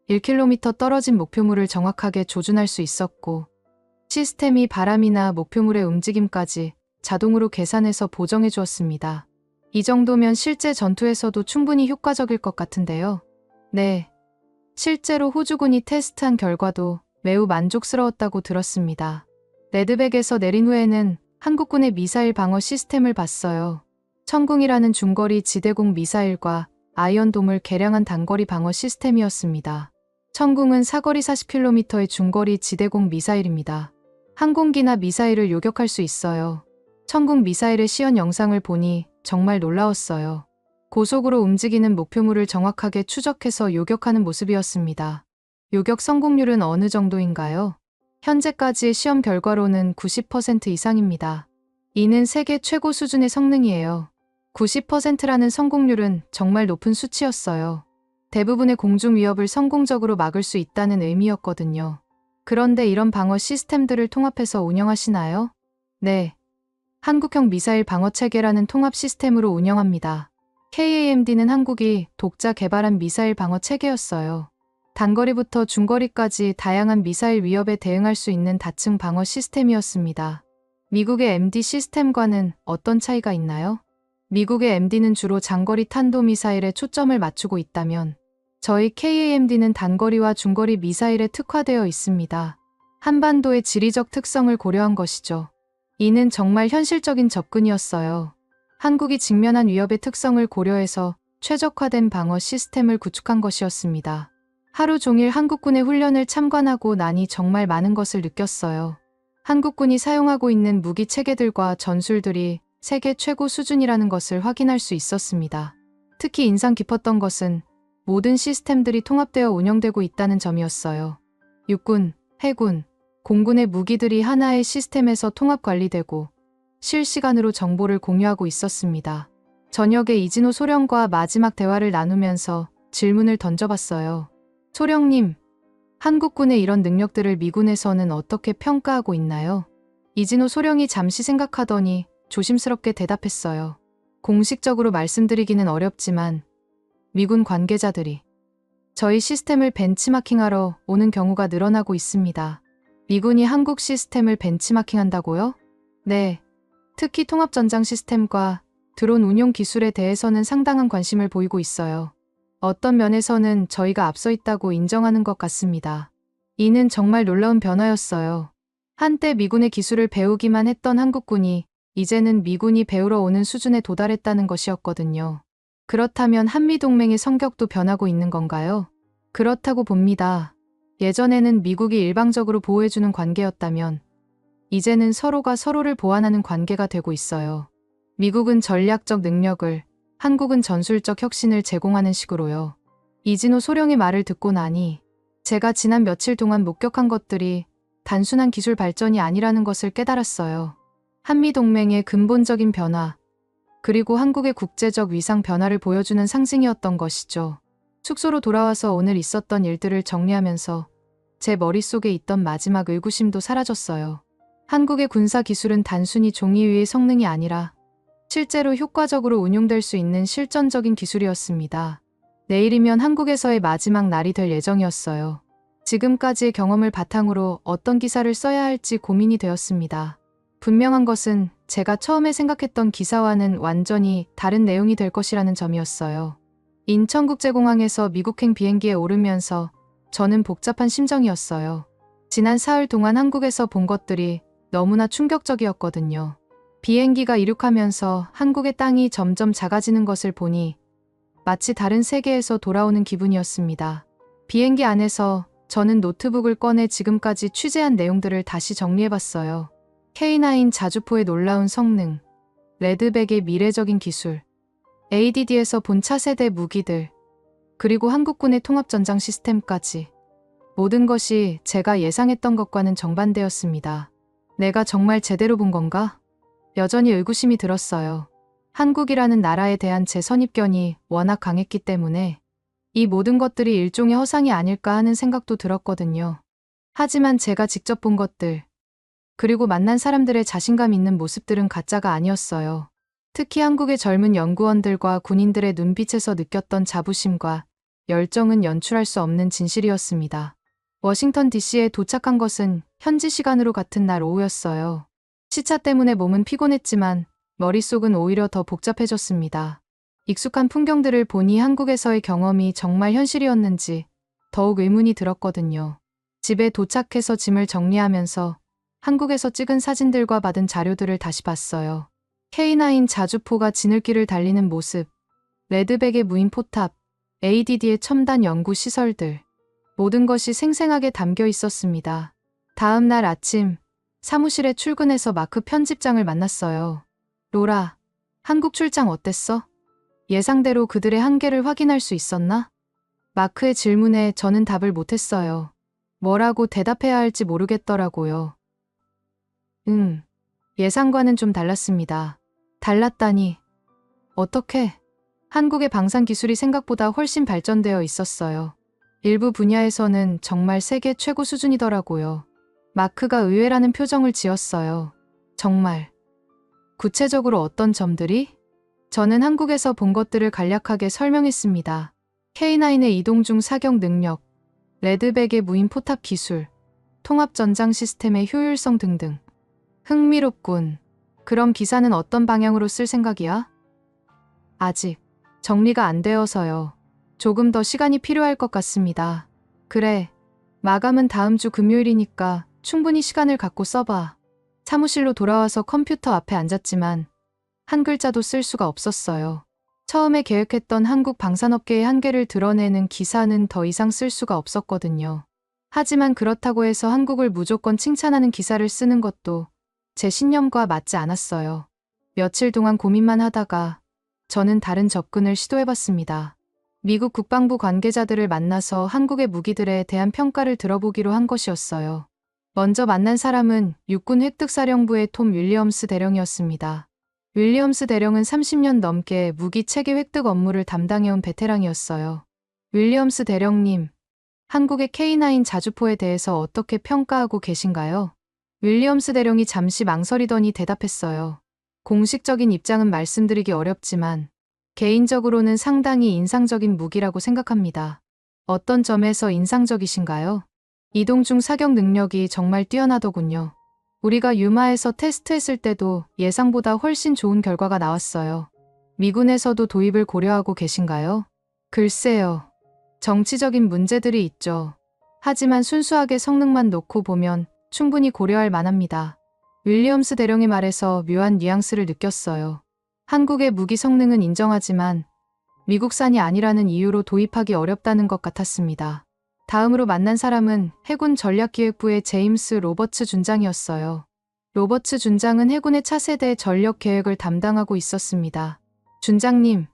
1km 떨어진 목표물을 정확하게 조준할 수 있었고 시스템이 바람이나 목표물의 움직임까지 자동으로 계산해서 보정해 주었습니다. 이 정도면 실제 전투에서도 충분히 효과적일 것 같은데요. 네. 실제로 호주군이 테스트한 결과도 매우 만족스러웠다고 들었습니다. 레드백에서 내린 후에는 한국군의 미사일 방어 시스템을 봤어요. 천궁이라는 중거리 지대공 미사일과 아이언돔을 개량한 단거리 방어 시스템이었습니다. 천궁은 사거리 40km의 중거리 지대공 미사일입니다. 항공기나 미사일을 요격할 수 있어요. 천궁 미사일의 시연 영상을 보니 정말 놀라웠어요. 고속으로 움직이는 목표물을 정확하게 추적해서 요격하는 모습이었습니다. 요격 성공률은 어느 정도인가요? 현재까지의 시험 결과로는 90% 이상입니다. 이는 세계 최고 수준의 성능이에요. 90%라는 성공률은 정말 높은 수치였어요. 대부분의 공중 위협을 성공적으로 막을 수 있다는 의미였거든요. 그런데 이런 방어 시스템들을 통합해서 운영하시나요? 네. 한국형 미사일 방어 체계라는 통합 시스템으로 운영합니다. KAMD는 한국이 독자 개발한 미사일 방어 체계였어요. 단거리부터 중거리까지 다양한 미사일 위협에 대응할 수 있는 다층 방어 시스템이었습니다. 미국의 MD 시스템과는 어떤 차이가 있나요? 미국의 MD는 주로 장거리 탄도미사일에 초점을 맞추고 있다면 저희 KAMD는 단거리와 중거리 미사일에 특화되어 있습니다. 한반도의 지리적 특성을 고려한 것이죠. 이는 정말 현실적인 접근이었어요. 한국이 직면한 위협의 특성을 고려해서 최적화된 방어 시스템을 구축한 것이었습니다. 하루 종일 한국군의 훈련을 참관하고 나니 정말 많은 것을 느꼈어요. 한국군이 사용하고 있는 무기 체계들과 전술들이 세계 최고 수준이라는 것을 확인할 수 있었습니다. 특히 인상 깊었던 것은 모든 시스템들이 통합되어 운영되고 있다는 점이었어요. 육군, 해군, 공군의 무기들이 하나의 시스템에서 통합 관리되고 실시간으로 정보를 공유하고 있었습니다. 저녁에 이진호 소령과 마지막 대화를 나누면서 질문을 던져봤어요. 소령님, 한국군의 이런 능력들을 미군에서는 어떻게 평가하고 있나요? 이진호 소령이 잠시 생각하더니 조심스럽게 대답했어요. 공식적으로 말씀드리기는 어렵지만 미군 관계자들이 저희 시스템을 벤치마킹하러 오는 경우가 늘어나고 있습니다. 미군이 한국 시스템을 벤치마킹한다고요? 네. 특히 통합전장 시스템과 드론 운용 기술에 대해서는 상당한 관심을 보이고 있어요. 어떤 면에서는 저희가 앞서 있다고 인정하는 것 같습니다. 이는 정말 놀라운 변화였어요. 한때 미군의 기술을 배우기만 했던 한국군이 이제는 미군이 배우러 오는 수준에 도달했다는 것이었거든요. 그렇다면 한미동맹의 성격도 변하고 있는 건가요? 그렇다고 봅니다. 예전에는 미국이 일방적으로 보호해주는 관계였다면 이제는 서로가 서로를 보완하는 관계가 되고 있어요. 미국은 전략적 능력을, 한국은 전술적 혁신을 제공하는 식으로요. 이진호 소령의 말을 듣고 나니 제가 지난 며칠 동안 목격한 것들이 단순한 기술 발전이 아니라는 것을 깨달았어요. 한미동맹의 근본적인 변화, 그리고 한국의 국제적 위상 변화를 보여주는 상징이었던 것이죠. 숙소로 돌아와서 오늘 있었던 일들을 정리하면서 제 머릿속에 있던 마지막 의구심도 사라졌어요. 한국의 군사 기술은 단순히 종이 위의 성능이 아니라 실제로 효과적으로 운용될 수 있는 실전적인 기술이었습니다. 내일이면 한국에서의 마지막 날이 될 예정이었어요. 지금까지의 경험을 바탕으로 어떤 기사를 써야 할지 고민이 되었습니다. 분명한 것은 제가 처음에 생각했던 기사와는 완전히 다른 내용이 될 것이라는 점이었어요. 인천국제공항에서 미국행 비행기에 오르면서 저는 복잡한 심정이었어요. 지난 사흘 동안 한국에서 본 것들이 너무나 충격적이었거든요. 비행기가 이륙하면서 한국의 땅이 점점 작아지는 것을 보니 마치 다른 세계에서 돌아오는 기분이었습니다. 비행기 안에서 저는 노트북을 꺼내 지금까지 취재한 내용들을 다시 정리해봤어요. K9 자주포의 놀라운 성능, 레드백의 미래적인 기술, ADD에서 본 차세대 무기들, 그리고 한국군의 통합전장 시스템까지. 모든 것이 제가 예상했던 것과는 정반대였습니다. 내가 정말 제대로 본 건가? 여전히 의구심이 들었어요. 한국이라는 나라에 대한 제 선입견이 워낙 강했기 때문에 이 모든 것들이 일종의 허상이 아닐까 하는 생각도 들었거든요. 하지만 제가 직접 본 것들, 그리고 만난 사람들의 자신감 있는 모습들은 가짜가 아니었어요. 특히 한국의 젊은 연구원들과 군인들의 눈빛에서 느꼈던 자부심과 열정은 연출할 수 없는 진실이었습니다. 워싱턴 DC에 도착한 것은 현지 시간으로 같은 날 오후였어요. 시차 때문에 몸은 피곤했지만 머릿속은 오히려 더 복잡해졌습니다. 익숙한 풍경들을 보니 한국에서의 경험이 정말 현실이었는지 더욱 의문이 들었거든요. 집에 도착해서 짐을 정리하면서 한국에서 찍은 사진들과 받은 자료들을 다시 봤어요. K9 자주포가 지늘길을 달리는 모습, 레드백의 무인 포탑, ADD의 첨단 연구 시설들, 모든 것이 생생하게 담겨 있었습니다. 다음 날 아침, 사무실에 출근해서 마크 편집장을 만났어요. 로라, 한국 출장 어땠어? 예상대로 그들의 한계를 확인할 수 있었나? 마크의 질문에 저는 답을 못했어요. 뭐라고 대답해야 할지 모르겠더라고요. 예상과는 좀 달랐습니다. 달랐다니. 어떻게? 한국의 방산 기술이 생각보다 훨씬 발전되어 있었어요. 일부 분야에서는 정말 세계 최고 수준이더라고요. 마크가 의외라는 표정을 지었어요. 정말. 구체적으로 어떤 점들이? 저는 한국에서 본 것들을 간략하게 설명했습니다. K9의 이동 중 사격 능력, 레드백의 무인 포탑 기술, 통합 전장 시스템의 효율성 등등. 흥미롭군. 그럼 기사는 어떤 방향으로 쓸 생각이야? 아직 정리가 안 되어서요. 조금 더 시간이 필요할 것 같습니다. 그래. 마감은 다음 주 금요일이니까 충분히 시간을 갖고 써봐. 사무실로 돌아와서 컴퓨터 앞에 앉았지만 한 글자도 쓸 수가 없었어요. 처음에 계획했던 한국 방산업계의 한계를 드러내는 기사는 더 이상 쓸 수가 없었거든요. 하지만 그렇다고 해서 한국을 무조건 칭찬하는 기사를 쓰는 것도 제 신념과 맞지 않았어요. 며칠 동안 고민만 하다가 저는 다른 접근을 시도해봤습니다. 미국 국방부 관계자들을 만나서 한국의 무기들에 대한 평가를 들어보기로 한 것이었어요. 먼저 만난 사람은 육군 획득사령부의 톰 윌리엄스 대령이었습니다. 윌리엄스 대령은 30년 넘게 무기 체계 획득 업무를 담당해온 베테랑이었어요. 윌리엄스 대령님, 한국의 K9 자주포에 대해서 어떻게 평가하고 계신가요? 윌리엄스 대령이 잠시 망설이더니 대답했어요. 공식적인 입장은 말씀드리기 어렵지만 개인적으로는 상당히 인상적인 무기라고 생각합니다. 어떤 점에서 인상적이신가요? 이동 중 사격 능력이 정말 뛰어나더군요. 우리가 유마에서 테스트했을 때도 예상보다 훨씬 좋은 결과가 나왔어요. 미군에서도 도입을 고려하고 계신가요? 글쎄요. 정치적인 문제들이 있죠. 하지만 순수하게 성능만 놓고 보면 충분히 고려할 만합니다. 윌리엄스 대령의 말에서 묘한 뉘앙스를 느꼈어요. 한국의 무기 성능은 인정하지만 미국산이 아니라는 이유로 도입하기 어렵다는 것 같았습니다. 다음으로 만난 사람은 해군 전략기획부의 제임스 로버츠 준장이었어요. 로버츠 준장은 해군의 차세대 전력 계획을 담당하고 있었습니다. 준장님,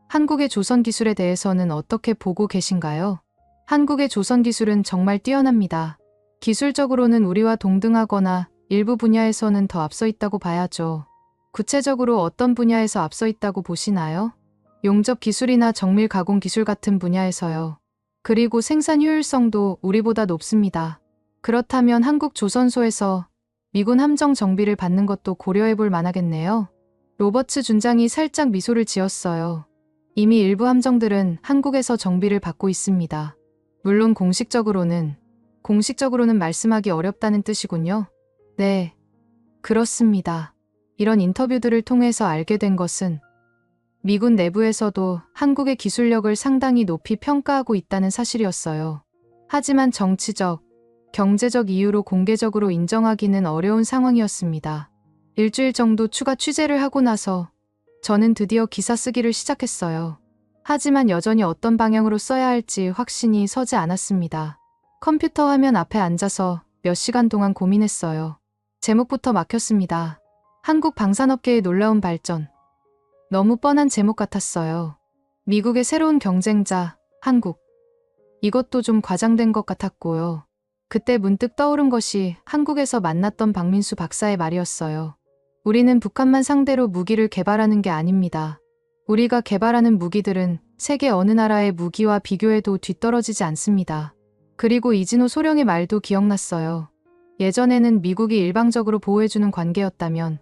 한국의 조선 기술에 대해서는 어떻게 보고 계신가요? 한국의 조선 기술은 정말 뛰어납니다. 기술적으로는 우리와 동등하거나 일부 분야에서는 더 앞서 있다고 봐야죠. 구체적으로 어떤 분야에서 앞서 있다고 보시나요? 용접 기술이나 정밀 가공 기술 같은 분야에서요. 그리고 생산 효율성도 우리보다 높습니다. 그렇다면 한국 조선소에서 미군 함정 정비를 받는 것도 고려해 볼 만하겠네요. 로버츠 준장이 살짝 미소를 지었어요. 이미 일부 함정들은 한국에서 정비를 받고 있습니다. 물론 공식적으로는 말씀하기 어렵다는 뜻이군요. 네, 그렇습니다. 이런 인터뷰들을 통해서 알게 된 것은 미군 내부에서도 한국의 기술력을 상당히 높이 평가하고 있다는 사실이었어요. 하지만 정치적, 경제적 이유로 공개적으로 인정하기는 어려운 상황이었습니다. 일주일 정도 추가 취재를 하고 나서 저는 드디어 기사 쓰기를 시작했어요. 하지만 여전히 어떤 방향으로 써야 할지 확신이 서지 않았습니다. 컴퓨터 화면 앞에 앉아서 몇 시간 동안 고민했어요. 제목부터 막혔습니다. 한국 방산업계의 놀라운 발전. 너무 뻔한 제목 같았어요. 미국의 새로운 경쟁자, 한국. 이것도 좀 과장된 것 같았고요. 그때 문득 떠오른 것이 한국에서 만났던 박민수 박사의 말이었어요. 우리는 북한만 상대로 무기를 개발하는 게 아닙니다. 우리가 개발하는 무기들은 세계 어느 나라의 무기와 비교해도 뒤떨어지지 않습니다. 그리고 이진호 소령의 말도 기억났어요. 예전에는 미국이 일방적으로 보호해주는 관계였다면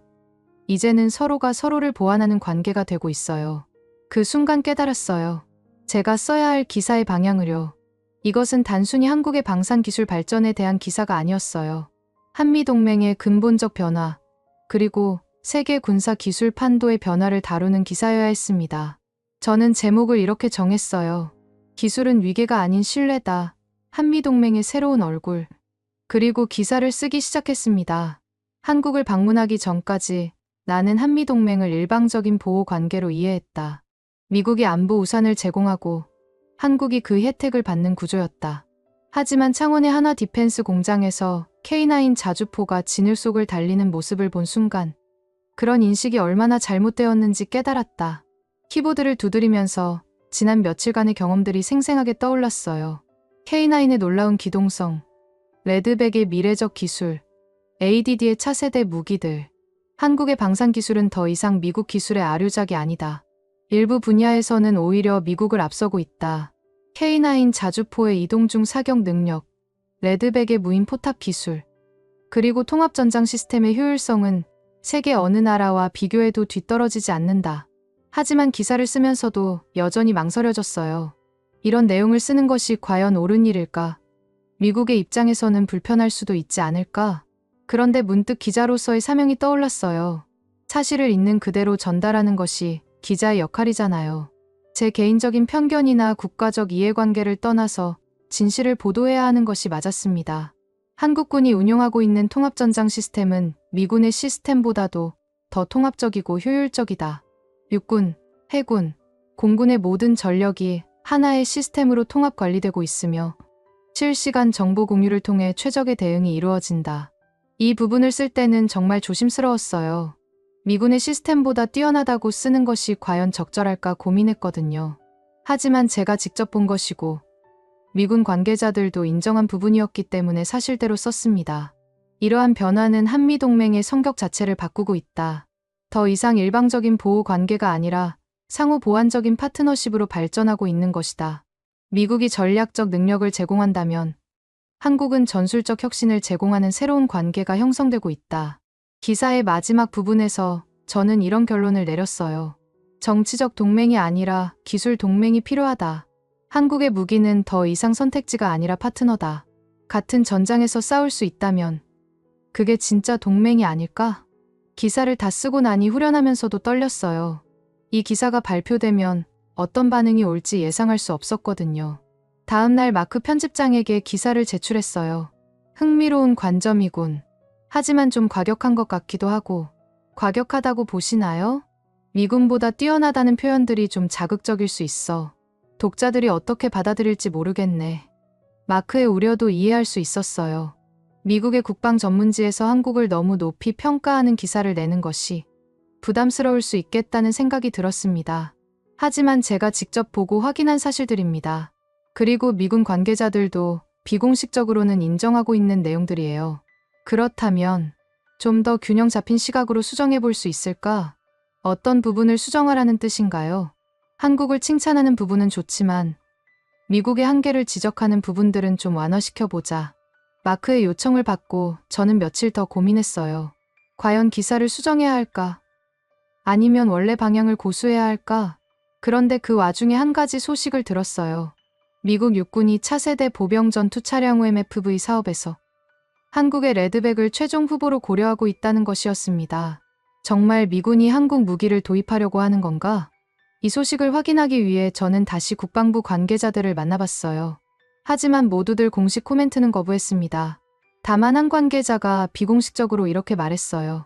이제는 서로가 서로를 보완하는 관계가 되고 있어요. 그 순간 깨달았어요. 제가 써야 할 기사의 방향을요. 이것은 단순히 한국의 방산기술 발전에 대한 기사가 아니었어요. 한미동맹의 근본적 변화, 그리고 세계 군사 기술 판도의 변화를 다루는 기사여야 했습니다. 저는 제목을 이렇게 정했어요. 기술은 위계가 아닌 신뢰다. 한미동맹의 새로운 얼굴. 그리고 기사를 쓰기 시작했습니다. 한국을 방문하기 전까지 나는 한미동맹을 일방적인 보호 관계로 이해했다. 미국이 안보 우산을 제공하고 한국이 그 혜택을 받는 구조였다. 하지만 창원의 한화 디펜스 공장에서 K9 자주포가 진을 속을 달리는 모습을 본 순간 그런 인식이 얼마나 잘못되었는지 깨달았다. 키보드를 두드리면서 지난 며칠간의 경험들이 생생하게 떠올랐어요. K9의 놀라운 기동성, 레드백의 미래적 기술, ADD의 차세대 무기들. 한국의 방산기술은 더 이상 미국 기술의 아류작이 아니다. 일부 분야에서는 오히려 미국을 앞서고 있다. K9 자주포의 이동 중 사격 능력, 레드백의 무인 포탑 기술, 그리고 통합전장 시스템의 효율성은 세계 어느 나라와 비교해도 뒤떨어지지 않는다. 하지만 기사를 쓰면서도 여전히 망설여졌어요. 이런 내용을 쓰는 것이 과연 옳은 일일까? 미국의 입장에서는 불편할 수도 있지 않을까? 그런데 문득 기자로서의 사명이 떠올랐어요. 사실을 있는 그대로 전달하는 것이 기자의 역할이잖아요. 제 개인적인 편견이나 국가적 이해관계를 떠나서 진실을 보도해야 하는 것이 맞았습니다. 한국군이 운용하고 있는 통합전장 시스템은 미군의 시스템보다도 더 통합적이고 효율적이다. 육군, 해군, 공군의 모든 전력이 하나의 시스템으로 통합 관리되고 있으며 실시간 정보 공유를 통해 최적의 대응이 이루어진다. 이 부분을 쓸 때는 정말 조심스러웠어요. 미군의 시스템보다 뛰어나다고 쓰는 것이 과연 적절할까 고민했거든요. 하지만 제가 직접 본 것이고 미군 관계자들도 인정한 부분이었기 때문에 사실대로 썼습니다. 이러한 변화는 한미동맹의 성격 자체를 바꾸고 있다. 더 이상 일방적인 보호 관계가 아니라 상호 보완적인 파트너십으로 발전하고 있는 것이다. 미국이 전략적 능력을 제공한다면 한국은 전술적 혁신을 제공하는 새로운 관계가 형성되고 있다. 기사의 마지막 부분에서 저는 이런 결론을 내렸어요. 정치적 동맹이 아니라 기술 동맹이 필요하다. 한국의 무기는 더 이상 선택지가 아니라 파트너다. 같은 전장에서 싸울 수 있다면 그게 진짜 동맹이 아닐까? 기사를 다 쓰고 나니 후련하면서도 떨렸어요. 이 기사가 발표되면 어떤 반응이 올지 예상할 수 없었거든요. 다음 날 마크 편집장에게 기사를 제출했어요. 흥미로운 관점이군. 하지만 좀 과격한 것 같기도 하고. 과격하다고 보시나요? 미군보다 뛰어나다는 표현들이 좀 자극적일 수 있어. 독자들이 어떻게 받아들일지 모르겠네. 마크의 우려도 이해할 수 있었어요. 미국의 국방 전문지에서 한국을 너무 높이 평가하는 기사를 내는 것이 부담스러울 수 있겠다는 생각이 들었습니다. 하지만 제가 직접 보고 확인한 사실들입니다. 그리고 미군 관계자들도 비공식적으로는 인정하고 있는 내용들이에요. 그렇다면 좀 더 균형 잡힌 시각으로 수정해 볼 수 있을까? 어떤 부분을 수정하라는 뜻인가요? 한국을 칭찬하는 부분은 좋지만 미국의 한계를 지적하는 부분들은 좀 완화시켜보자. 마크의 요청을 받고 저는 며칠 더 고민했어요. 과연 기사를 수정해야 할까? 아니면 원래 방향을 고수해야 할까? 그런데 그 와중에 한 가지 소식을 들었어요. 미국 육군이 차세대 보병 전투 차량 OMFV 사업에서 한국의 레드백을 최종 후보로 고려하고 있다는 것이었습니다. 정말 미군이 한국 무기를 도입하려고 하는 건가? 이 소식을 확인하기 위해 저는 다시 국방부 관계자들을 만나봤어요. 하지만 모두들 공식 코멘트는 거부했습니다. 다만 한 관계자가 비공식적으로 이렇게 말했어요.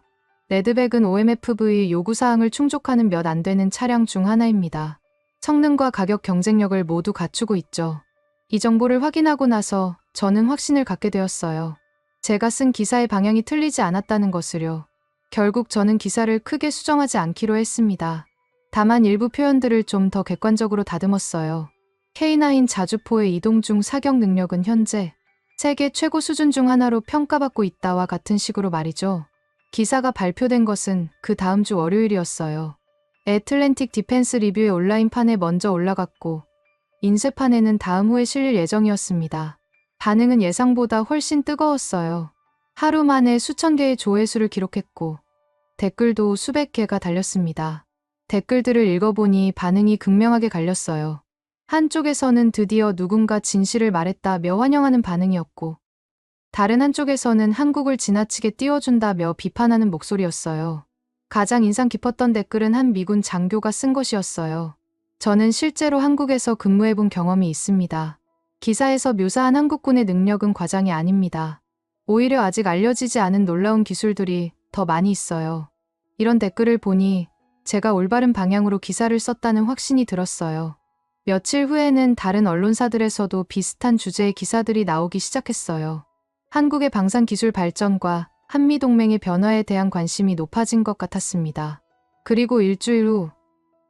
레드백은 OMFV 요구사항을 충족하는 몇 안 되는 차량 중 하나입니다. 성능과 가격 경쟁력을 모두 갖추고 있죠. 이 정보를 확인하고 나서 저는 확신을 갖게 되었어요. 제가 쓴 기사의 방향이 틀리지 않았다는 것을요. 결국 저는 기사를 크게 수정하지 않기로 했습니다. 다만 일부 표현들을 좀 더 객관적으로 다듬었어요. K9 자주포의 이동 중 사격 능력은 현재 세계 최고 수준 중 하나로 평가받고 있다와 같은 식으로 말이죠. 기사가 발표된 것은 그 다음 주 월요일이었어요. 애틀랜틱 디펜스 리뷰의 온라인판에 먼저 올라갔고 인쇄판에는 다음 후에 실릴 예정이었습니다. 반응은 예상보다 훨씬 뜨거웠어요. 하루 만에 수천 개의 조회수를 기록했고 댓글도 수백 개가 달렸습니다. 댓글들을 읽어보니 반응이 극명하게 갈렸어요. 한쪽에서는 드디어 누군가 진실을 말했다며 환영하는 반응이었고 다른 한쪽에서는 한국을 지나치게 띄워준다며 비판하는 목소리였어요. 가장 인상 깊었던 댓글은 한 미군 장교가 쓴 것이었어요. 저는 실제로 한국에서 근무해본 경험이 있습니다. 기사에서 묘사한 한국군의 능력은 과장이 아닙니다. 오히려 아직 알려지지 않은 놀라운 기술들이 더 많이 있어요. 이런 댓글을 보니 제가 올바른 방향으로 기사를 썼다는 확신이 들었어요. 며칠 후에는 다른 언론사들에서도 비슷한 주제의 기사들이 나오기 시작했어요. 한국의 방산기술 발전과 한미동맹의 변화에 대한 관심이 높아진 것 같았습니다. 그리고 일주일 후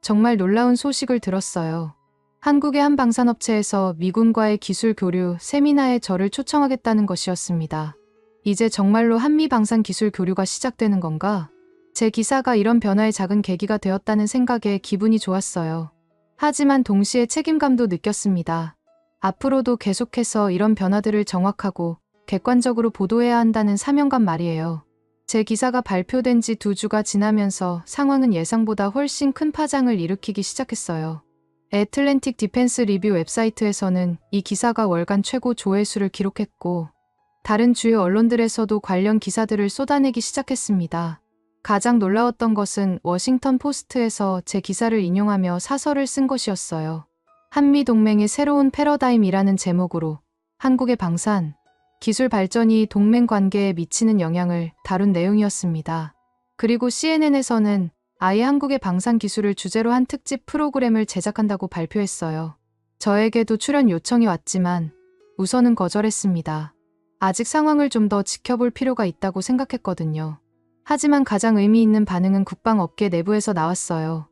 정말 놀라운 소식을 들었어요. 한국의 한 방산업체에서 미군과의 기술 교류 세미나에 저를 초청하겠다는 것이었습니다. 이제 정말로 한미 방산 기술 교류가 시작되는 건가? 제 기사가 이런 변화의 작은 계기가 되었다는 생각에 기분이 좋았어요. 하지만 동시에 책임감도 느꼈습니다. 앞으로도 계속해서 이런 변화들을 정확하고 객관적으로 보도해야 한다는 사명감 말이에요. 제 기사가 발표된 지 2주가 지나면서 상황은 예상보다 훨씬 큰 파장을 일으키기 시작했어요. 애틀랜틱 디펜스 리뷰 웹사이트에서는 이 기사가 월간 최고 조회수를 기록했고 다른 주요 언론들에서도 관련 기사들을 쏟아내기 시작했습니다. 가장 놀라웠던 것은 워싱턴 포스트에서 제 기사를 인용하며 사설을 쓴 것이었어요. 한미동맹의 새로운 패러다임이라는 제목으로 한국의 방산, 기술 발전이 동맹 관계에 미치는 영향을 다룬 내용이었습니다. 그리고 CNN에서는 아예 한국의 방산 기술을 주제로 한 특집 프로그램을 제작한다고 발표했어요. 저에게도 출연 요청이 왔지만 우선은 거절했습니다. 아직 상황을 좀 더 지켜볼 필요가 있다고 생각했거든요. 하지만 가장 의미 있는 반응은 국방업계 내부에서 나왔어요.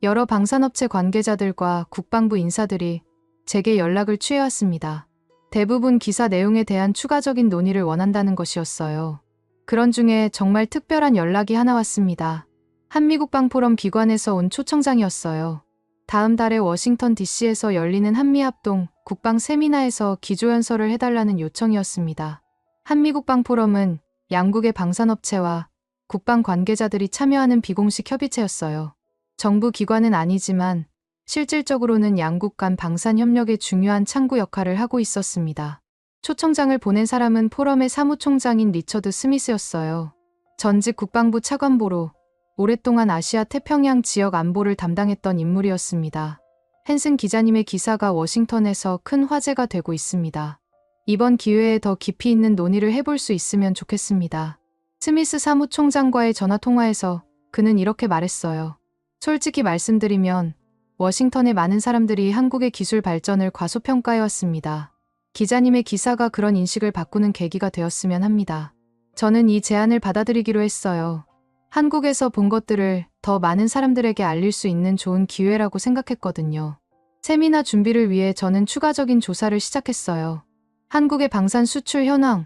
여러 방산업체 관계자들과 국방부 인사들이 제게 연락을 취해왔습니다. 대부분 기사 내용에 대한 추가적인 논의를 원한다는 것이었어요. 그런 중에 정말 특별한 연락이 하나 왔습니다. 한미국방포럼 기관에서 온 초청장이었어요. 다음 달에 워싱턴 DC에서 열리는 한미합동 국방 세미나에서 기조연설을 해달라는 요청이었습니다. 한미국방포럼은 양국의 방산업체와 국방 관계자들이 참여하는 비공식 협의체였어요. 정부 기관은 아니지만 실질적으로는 양국 간 방산 협력의 중요한 창구 역할을 하고 있었습니다. 초청장을 보낸 사람은 포럼의 사무총장인 리처드 스미스였어요. 전직 국방부 차관보로 오랫동안 아시아 태평양 지역 안보를 담당했던 인물이었습니다. 헨슨 기자님의 기사가 워싱턴에서 큰 화제가 되고 있습니다. 이번 기회에 더 깊이 있는 논의를 해볼 수 있으면 좋겠습니다. 스미스 사무총장과의 전화통화에서 그는 이렇게 말했어요. 솔직히 말씀드리면 워싱턴의 많은 사람들이 한국의 기술 발전을 과소평가해왔습니다. 기자님의 기사가 그런 인식을 바꾸는 계기가 되었으면 합니다. 저는 이 제안을 받아들이기로 했어요. 한국에서 본 것들을 더 많은 사람들에게 알릴 수 있는 좋은 기회라고 생각했거든요. 세미나 준비를 위해 저는 추가적인 조사를 시작했어요. 한국의 방산 수출 현황,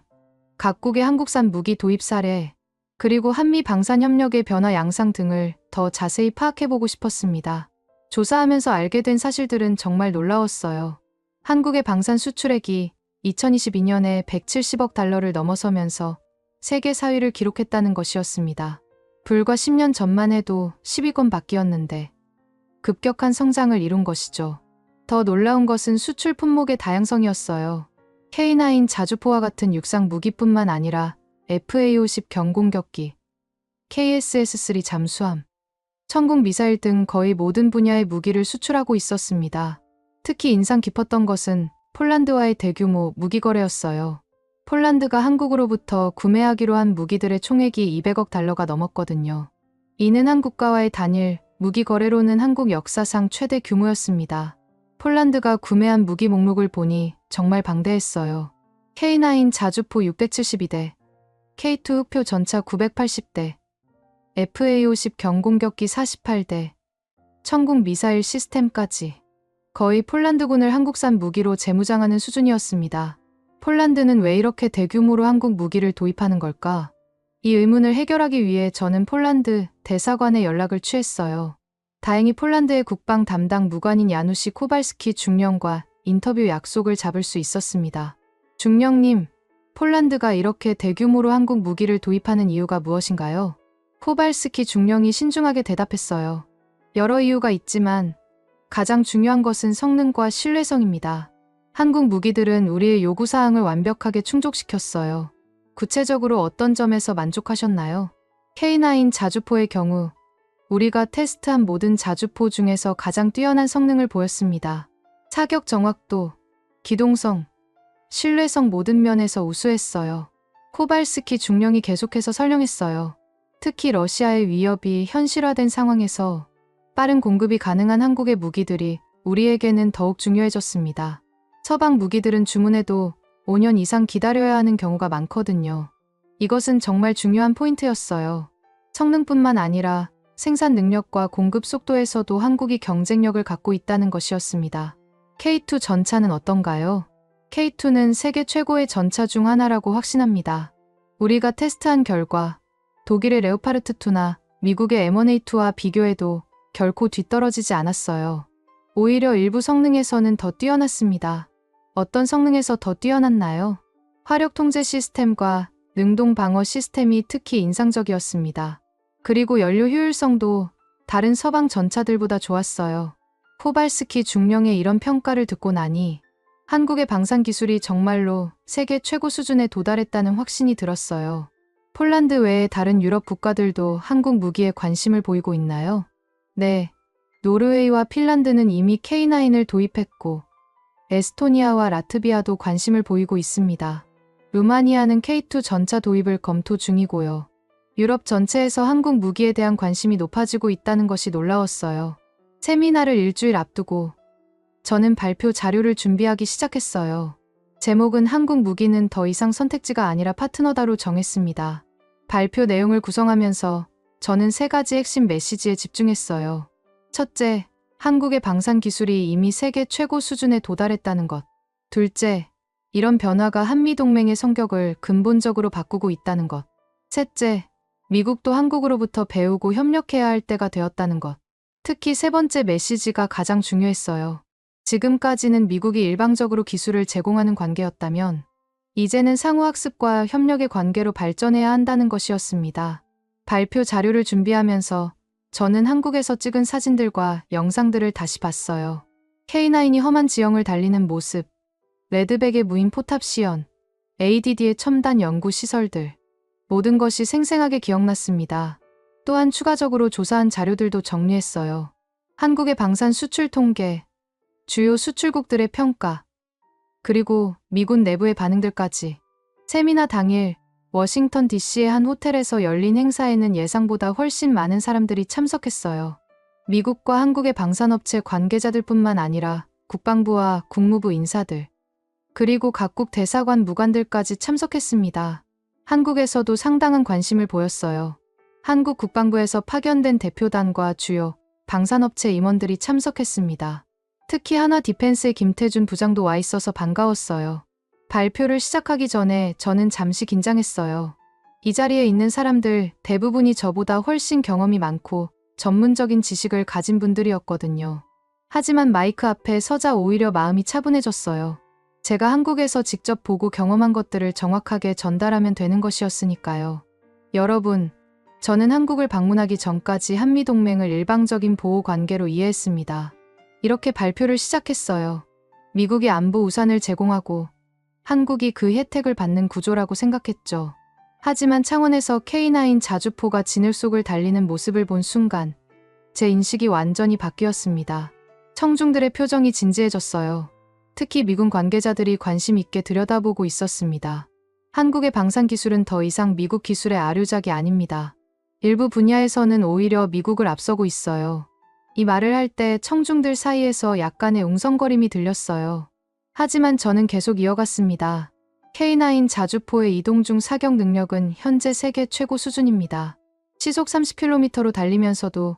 각국의 한국산 무기 도입 사례, 그리고 한미 방산 협력의 변화 양상 등을 더 자세히 파악해보고 싶었습니다. 조사하면서 알게 된 사실들은 정말 놀라웠어요. 한국의 방산 수출액이 2022년에 170억 달러를 넘어서면서 세계 4위를 기록했다는 것이었습니다. 불과 10년 전만 해도 10위권 밖이었는데 급격한 성장을 이룬 것이죠. 더 놀라운 것은 수출 품목의 다양성이었어요. K9 자주포와 같은 육상 무기뿐만 아니라 FA-50 경공격기, KSS-3 잠수함, 천국 미사일 등 거의 모든 분야의 무기를 수출하고 있었습니다. 특히 인상 깊었던 것은 폴란드와의 대규모 무기 거래였어요. 폴란드가 한국으로부터 구매하기로 한 무기들의 총액이 200억 달러가 넘었거든요. 이는 한 국가와의 단일 무기 거래로는 한국 역사상 최대 규모였습니다. 폴란드가 구매한 무기 목록을 보니 정말 방대했어요. K9 자주포 672대, K2 흑표 전차 980대, FA-50 경공격기 48대, 천국 미사일 시스템까지 거의 폴란드군을 한국산 무기로 재무장하는 수준이었습니다. 폴란드는 왜 이렇게 대규모로 한국 무기를 도입하는 걸까? 이 의문을 해결하기 위해 저는 폴란드 대사관에 연락을 취했어요. 다행히 폴란드의 국방 담당 무관인 야누시 코발스키 중령과 인터뷰 약속을 잡을 수 있었습니다. 중령님, 폴란드가 이렇게 대규모로 한국 무기를 도입하는 이유가 무엇인가요? 코발스키 중령이 신중하게 대답했어요. 여러 이유가 있지만 가장 중요한 것은 성능과 신뢰성입니다. 한국 무기들은 우리의 요구사항을 완벽하게 충족시켰어요. 구체적으로 어떤 점에서 만족하셨나요? K9 자주포의 경우 우리가 테스트한 모든 자주포 중에서 가장 뛰어난 성능을 보였습니다. 사격 정확도, 기동성, 신뢰성 모든 면에서 우수했어요. 코발스키 중령이 계속해서 설명했어요. 특히 러시아의 위협이 현실화된 상황에서 빠른 공급이 가능한 한국의 무기들이 우리에게는 더욱 중요해졌습니다. 서방 무기들은 주문해도 5년 이상 기다려야 하는 경우가 많거든요. 이것은 정말 중요한 포인트였어요. 성능뿐만 아니라 생산 능력과 공급 속도에서도 한국이 경쟁력을 갖고 있다는 것이었습니다. K2 전차는 어떤가요? K2는 세계 최고의 전차 중 하나라고 확신합니다. 우리가 테스트한 결과 독일의 레오파르트2나 미국의 M1A2와 비교해도 결코 뒤떨어지지 않았어요. 오히려 일부 성능에서는 더 뛰어났습니다. 어떤 성능에서 더 뛰어났나요? 화력 통제 시스템과 능동 방어 시스템이 특히 인상적이었습니다. 그리고 연료 효율성도 다른 서방 전차들보다 좋았어요. 코발스키 중령의 이런 평가를 듣고 나니 한국의 방산 기술이 정말로 세계 최고 수준에 도달했다는 확신이 들었어요. 폴란드 외에 다른 유럽 국가들도 한국 무기에 관심을 보이고 있나요? 네, 노르웨이와 핀란드는 이미 K9을 도입했고 에스토니아와 라트비아도 관심을 보이고 있습니다. 루마니아는 K2 전차 도입을 검토 중이고요. 유럽 전체에서 한국 무기에 대한 관심이 높아지고 있다는 것이 놀라웠어요. 세미나를 일주일 앞두고 저는 발표 자료를 준비하기 시작했어요. 제목은 한국 무기는 더 이상 선택지가 아니라 파트너다로 정했습니다. 발표 내용을 구성하면서 저는 3가지 핵심 메시지에 집중했어요. 첫째, 한국의 방산 기술이 이미 세계 최고 수준에 도달했다는 것. 둘째, 이런 변화가 한미동맹의 성격을 근본적으로 바꾸고 있다는 것. 셋째, 미국도 한국으로부터 배우고 협력해야 할 때가 되었다는 것. 특히 세 번째 메시지가 가장 중요했어요. 지금까지는 미국이 일방적으로 기술을 제공하는 관계였다면, 이제는 상호학습과 협력의 관계로 발전해야 한다는 것이었습니다. 발표 자료를 준비하면서 저는 한국에서 찍은 사진들과 영상들을 다시 봤어요. K9이 험한 지형을 달리는 모습, 레드백의 무인 포탑 시연, ADD의 첨단 연구 시설들, 모든 것이 생생하게 기억났습니다. 또한 추가적으로 조사한 자료들도 정리했어요. 한국의 방산 수출 통계, 주요 수출국들의 평가, 그리고 미군 내부의 반응들까지. 세미나 당일 워싱턴 DC의 한 호텔에서 열린 행사에는 예상보다 훨씬 많은 사람들이 참석했어요. 미국과 한국의 방산업체 관계자들뿐만 아니라 국방부와 국무부 인사들, 그리고 각국 대사관 무관들까지 참석했습니다. 한국에서도 상당한 관심을 보였어요. 한국 국방부에서 파견된 대표단과 주요 방산업체 임원들이 참석했습니다. 특히 한화 디펜스의 김태준 부장도 와 있어서 반가웠어요. 발표를 시작하기 전에 저는 잠시 긴장했어요. 이 자리에 있는 사람들 대부분이 저보다 훨씬 경험이 많고 전문적인 지식을 가진 분들이었거든요. 하지만 마이크 앞에 서자 오히려 마음이 차분해졌어요. 제가 한국에서 직접 보고 경험한 것들을 정확하게 전달하면 되는 것이었으니까요. 여러분, 저는 한국을 방문하기 전까지 한미동맹을 일방적인 보호 관계로 이해했습니다. 이렇게 발표를 시작했어요. 미국이 안보 우산을 제공하고 한국이 그 혜택을 받는 구조라고 생각했죠. 하지만 창원에서 K9 자주포가 진을 속을 달리는 모습을 본 순간 제 인식이 완전히 바뀌었습니다. 청중들의 표정이 진지해졌어요. 특히 미군 관계자들이 관심 있게 들여다보고 있었습니다. 한국의 방산 기술은 더 이상 미국 기술의 아류작이 아닙니다. 일부 분야에서는 오히려 미국을 앞서고 있어요. 이 말을 할 때 청중들 사이에서 약간의 웅성거림이 들렸어요. 하지만 저는 계속 이어갔습니다. K9 자주포의 이동 중 사격 능력은 현재 세계 최고 수준입니다. 시속 30km로 달리면서도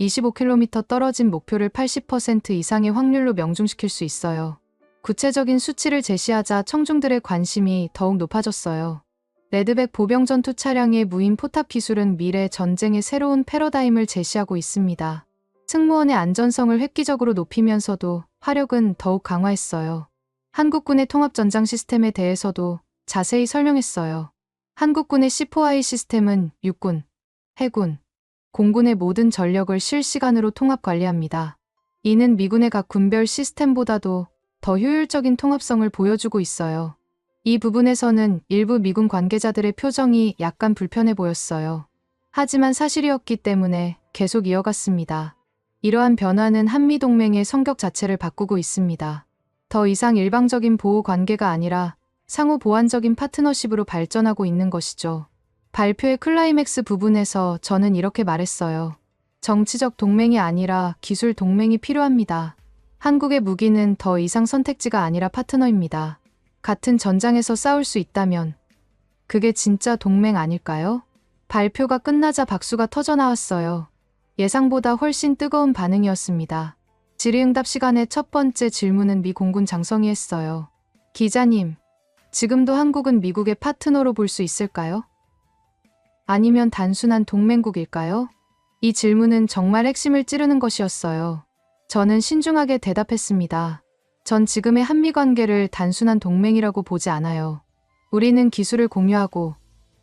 25km 떨어진 목표를 80% 이상의 확률로 명중시킬 수 있어요. 구체적인 수치를 제시하자 청중들의 관심이 더욱 높아졌어요. 레드백 보병 전투 차량의 무인 포탑 기술은 미래 전쟁의 새로운 패러다임을 제시하고 있습니다. 승무원의 안전성을 획기적으로 높이면서도 화력은 더욱 강화했어요. 한국군의 통합 전장 시스템에 대해서도 자세히 설명했어요. 한국군의 C4I 시스템은 육군, 해군, 공군의 모든 전력을 실시간으로 통합 관리합니다. 이는 미군의 각 군별 시스템보다도 더 효율적인 통합성을 보여주고 있어요. 이 부분에서는 일부 미군 관계자들의 표정이 약간 불편해 보였어요. 하지만 사실이었기 때문에 계속 이어갔습니다. 이러한 변화는 한미동맹의 성격 자체를 바꾸고 있습니다. 더 이상 일방적인 보호 관계가 아니라 상호 보완적인 파트너십으로 발전하고 있는 것이죠. 발표의 클라이맥스 부분에서 저는 이렇게 말했어요. 정치적 동맹이 아니라 기술 동맹이 필요합니다. 한국의 무기는 더 이상 선택지가 아니라 파트너입니다. 같은 전장에서 싸울 수 있다면 그게 진짜 동맹 아닐까요? 발표가 끝나자 박수가 터져 나왔어요. 예상보다 훨씬 뜨거운 반응이었습니다. 질의응답 시간의 첫 번째 질문은 미 공군 장성이 했어요. 기자님, 지금도 한국은 미국의 파트너로 볼 수 있을까요? 아니면 단순한 동맹국일까요? 이 질문은 정말 핵심을 찌르는 것이었어요. 저는 신중하게 대답했습니다. 전 지금의 한미 관계를 단순한 동맹이라고 보지 않아요. 우리는 기술을 공유하고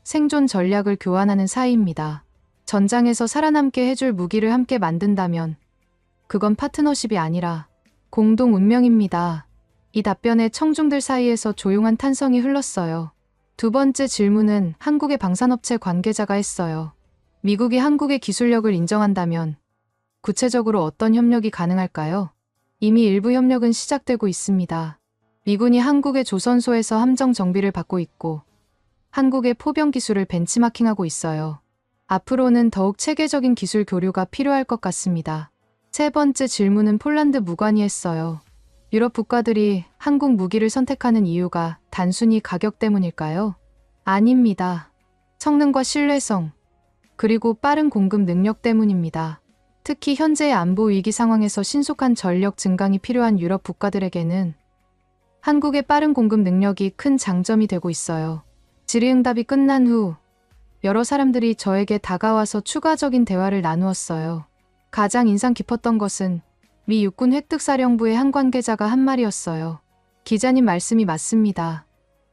생존 전략을 교환하는 사이입니다. 전장에서 살아남게 해줄 무기를 함께 만든다면 그건 파트너십이 아니라 공동 운명입니다. 이 답변에 청중들 사이에서 조용한 탄성이 흘렀어요. 두 번째 질문은 한국의 방산업체 관계자가 했어요. 미국이 한국의 기술력을 인정한다면 구체적으로 어떤 협력이 가능할까요? 이미 일부 협력은 시작되고 있습니다. 미군이 한국의 조선소에서 함정 정비를 받고 있고 한국의 포병 기술을 벤치마킹하고 있어요. 앞으로는 더욱 체계적인 기술 교류가 필요할 것 같습니다. 세 번째 질문은 폴란드 무관이 했어요. 유럽 국가들이 한국 무기를 선택하는 이유가 단순히 가격 때문일까요? 아닙니다. 성능과 신뢰성, 그리고 빠른 공급 능력 때문입니다. 특히 현재의 안보 위기 상황에서 신속한 전력 증강이 필요한 유럽 국가들에게는 한국의 빠른 공급 능력이 큰 장점이 되고 있어요. 질의응답이 끝난 후 여러 사람들이 저에게 다가와서 추가적인 대화를 나누었어요. 가장 인상 깊었던 것은 미 육군 획득사령부의 한 관계자가 한 말이었어요. 기자님 말씀이 맞습니다.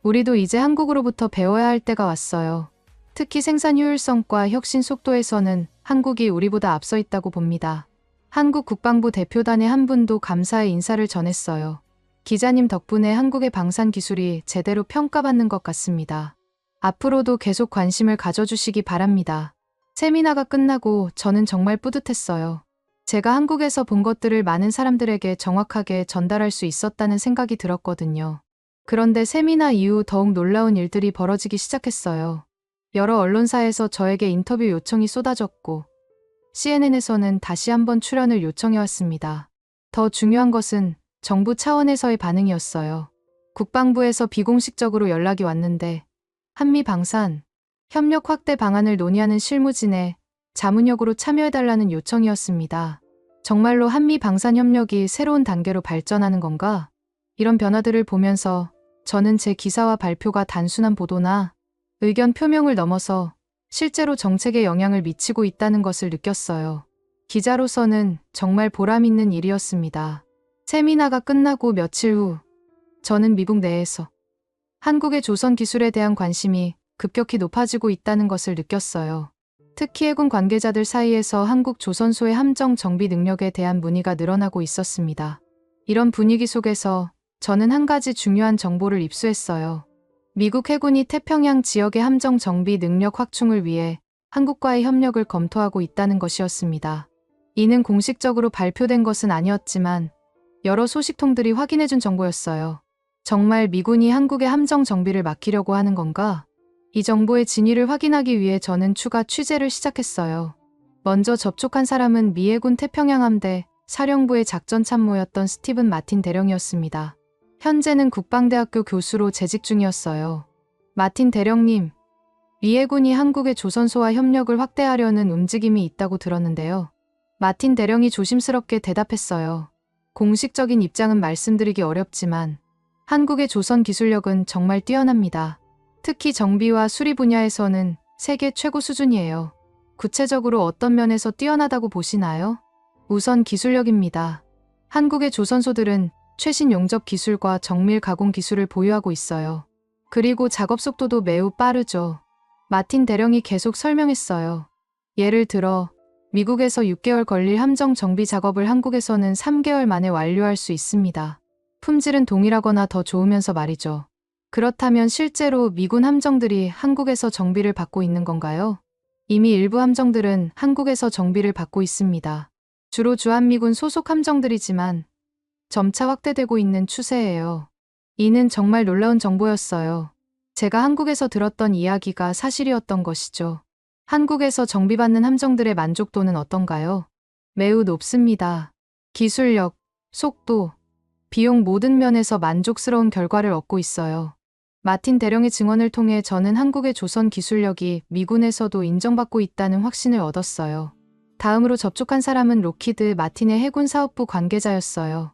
우리도 이제 한국으로부터 배워야 할 때가 왔어요. 특히 생산 효율성과 혁신 속도에서는 한국이 우리보다 앞서 있다고 봅니다. 한국 국방부 대표단의 한 분도 감사의 인사를 전했어요. 기자님 덕분에 한국의 방산 기술이 제대로 평가받는 것 같습니다. 앞으로도 계속 관심을 가져주시기 바랍니다. 세미나가 끝나고 저는 정말 뿌듯했어요. 제가 한국에서 본 것들을 많은 사람들에게 정확하게 전달할 수 있었다는 생각이 들었거든요. 그런데 세미나 이후 더욱 놀라운 일들이 벌어지기 시작했어요. 여러 언론사에서 저에게 인터뷰 요청이 쏟아졌고 CNN에서는 다시 한번 출연을 요청해왔습니다. 더 중요한 것은 정부 차원에서의 반응이었어요. 국방부에서 비공식적으로 연락이 왔는데 한미 방산, 협력 확대 방안을 논의하는 실무진에 자문역으로 참여해달라는 요청이었습니다. 정말로 한미 방산 협력이 새로운 단계로 발전하는 건가? 이런 변화들을 보면서 저는 제 기사와 발표가 단순한 보도나 의견 표명을 넘어서 실제로 정책에 영향을 미치고 있다는 것을 느꼈어요. 기자로서는 정말 보람 있는 일이었습니다. 세미나가 끝나고 며칠 후 저는 미국 내에서 한국의 조선 기술에 대한 관심이 급격히 높아지고 있다는 것을 느꼈어요. 특히 해군 관계자들 사이에서 한국 조선소의 함정 정비 능력에 대한 문의가 늘어나고 있었습니다. 이런 분위기 속에서 저는 한 가지 중요한 정보를 입수했어요. 미국 해군이 태평양 지역의 함정 정비 능력 확충을 위해 한국과의 협력을 검토하고 있다는 것이었습니다. 이는 공식적으로 발표된 것은 아니었지만 여러 소식통들이 확인해준 정보였어요. 정말 미군이 한국의 함정 정비를 맡기려고 하는 건가? 이 정보의 진위를 확인하기 위해 저는 추가 취재를 시작했어요. 먼저 접촉한 사람은 미 해군 태평양 함대 사령부의 작전 참모였던 스티븐 마틴 대령이었습니다. 현재는 국방대학교 교수로 재직 중이었어요. 마틴 대령님, 미 해군이 한국의 조선소와 협력을 확대하려는 움직임이 있다고 들었는데요. 마틴 대령이 조심스럽게 대답했어요. 공식적인 입장은 말씀드리기 어렵지만 한국의 조선 기술력은 정말 뛰어납니다. 특히 정비와 수리 분야에서는 세계 최고 수준이에요. 구체적으로 어떤 면에서 뛰어나다고 보시나요? 우선 기술력입니다. 한국의 조선소들은 최신 용접 기술과 정밀 가공 기술을 보유하고 있어요. 그리고 작업 속도도 매우 빠르죠. 마틴 대령이 계속 설명했어요. 예를 들어 미국에서 6개월 걸릴 함정 정비 작업을 한국에서는 3개월 만에 완료할 수 있습니다. 품질은 동일하거나 더 좋으면서 말이죠. 그렇다면 실제로 미군 함정들이 한국에서 정비를 받고 있는 건가요? 이미 일부 함정들은 한국에서 정비를 받고 있습니다. 주로 주한미군 소속 함정들이지만 점차 확대되고 있는 추세예요. 이는 정말 놀라운 정보였어요. 제가 한국에서 들었던 이야기가 사실이었던 것이죠. 한국에서 정비받는 함정들의 만족도는 어떤가요? 매우 높습니다. 기술력, 속도, 비용 모든 면에서 만족스러운 결과를 얻고 있어요. 마틴 대령의 증언을 통해 저는 한국의 조선 기술력이 미군에서도 인정받고 있다는 확신을 얻었어요. 다음으로 접촉한 사람은 록히드 마틴의 해군 사업부 관계자였어요.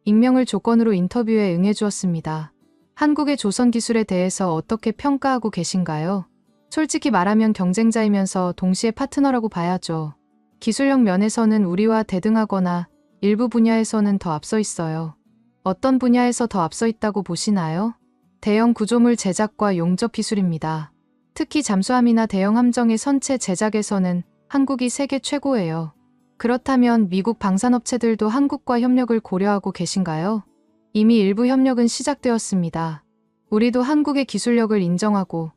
익명을 조건으로 인터뷰에 응해주었습니다. 한국의 조선 기술에 대해서 어떻게 평가하고 계신가요? 솔직히 말하면 경쟁자이면서 동시에 파트너라고 봐야죠. 기술력 면에서는 우리와 대등하거나 일부 분야에서는 더 앞서 있어요. 어떤 분야에서 더 앞서 있다고 보시나요? 대형 구조물 제작과 용접 기술입니다. 특히 잠수함이나 대형 함정의 선체 제작에서는 한국이 세계 최고예요. 그렇다면 미국 방산업체들도 한국과 협력을 고려하고 계신가요? 이미 일부 협력은 시작되었습니다. 우리도 한국의 기술력을 인정하고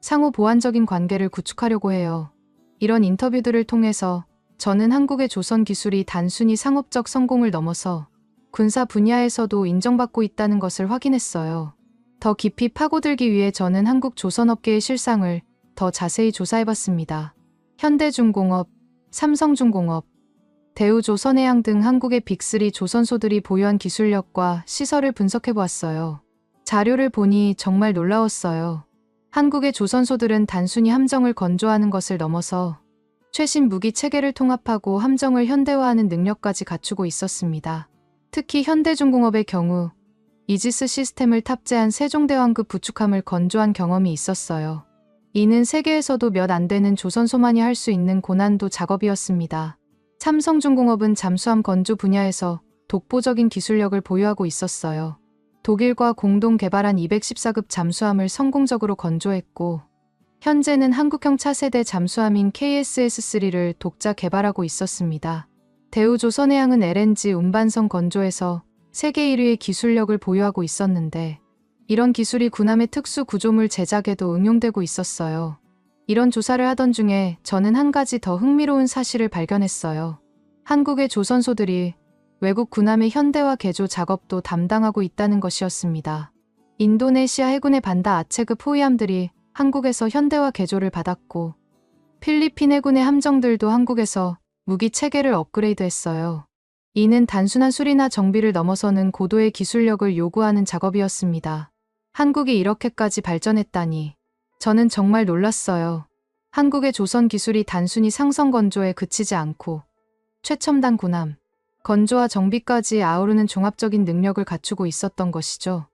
상호 보완적인 관계를 구축하려고 해요. 이런 인터뷰들을 통해서 저는 한국의 조선 기술이 단순히 상업적 성공을 넘어서 군사 분야에서도 인정받고 있다는 것을 확인했어요. 더 깊이 파고들기 위해 저는 한국 조선업계의 실상을 더 자세히 조사해봤습니다. 현대중공업, 삼성중공업, 대우조선해양 등 한국의 빅3 조선소들이 보유한 기술력과 시설을 분석해보았어요. 자료를 보니 정말 놀라웠어요. 한국의 조선소들은 단순히 함정을 건조하는 것을 넘어서 최신 무기 체계를 통합하고 함정을 현대화하는 능력까지 갖추고 있었습니다. 특히 현대중공업의 경우 이지스 시스템을 탑재한 세종대왕급 구축함을 건조한 경험이 있었어요. 이는 세계에서도 몇 안 되는 조선소만이 할 수 있는 고난도 작업이었습니다. 삼성중공업은 잠수함 건조 분야에서 독보적인 기술력을 보유하고 있었어요. 독일과 공동 개발한 214급 잠수함을 성공적으로 건조했고, 현재는 한국형 차세대 잠수함인 KSS-3를 독자 개발하고 있었습니다. 대우조선해양은 LNG 운반선 건조에서 세계 1위의 기술력을 보유하고 있었는데, 이런 기술이 군함의 특수 구조물 제작에도 응용되고 있었어요. 이런 조사를 하던 중에 저는 한 가지 더 흥미로운 사실을 발견했어요. 한국의 조선소들이 외국 군함의 현대화 개조 작업도 담당하고 있다는 것이었습니다. 인도네시아 해군의 반다 아체급 호위함들이 한국에서 현대화 개조를 받았고, 필리핀 해군의 함정들도 한국에서 무기 체계를 업그레이드했어요. 이는 단순한 수리나 정비를 넘어서는 고도의 기술력을 요구하는 작업이었습니다. 한국이 이렇게까지 발전했다니 저는 정말 놀랐어요. 한국의 조선 기술이 단순히 상성 건조에 그치지 않고 최첨단 군함, 건조와 정비까지 아우르는 종합적인 능력을 갖추고 있었던 것이죠.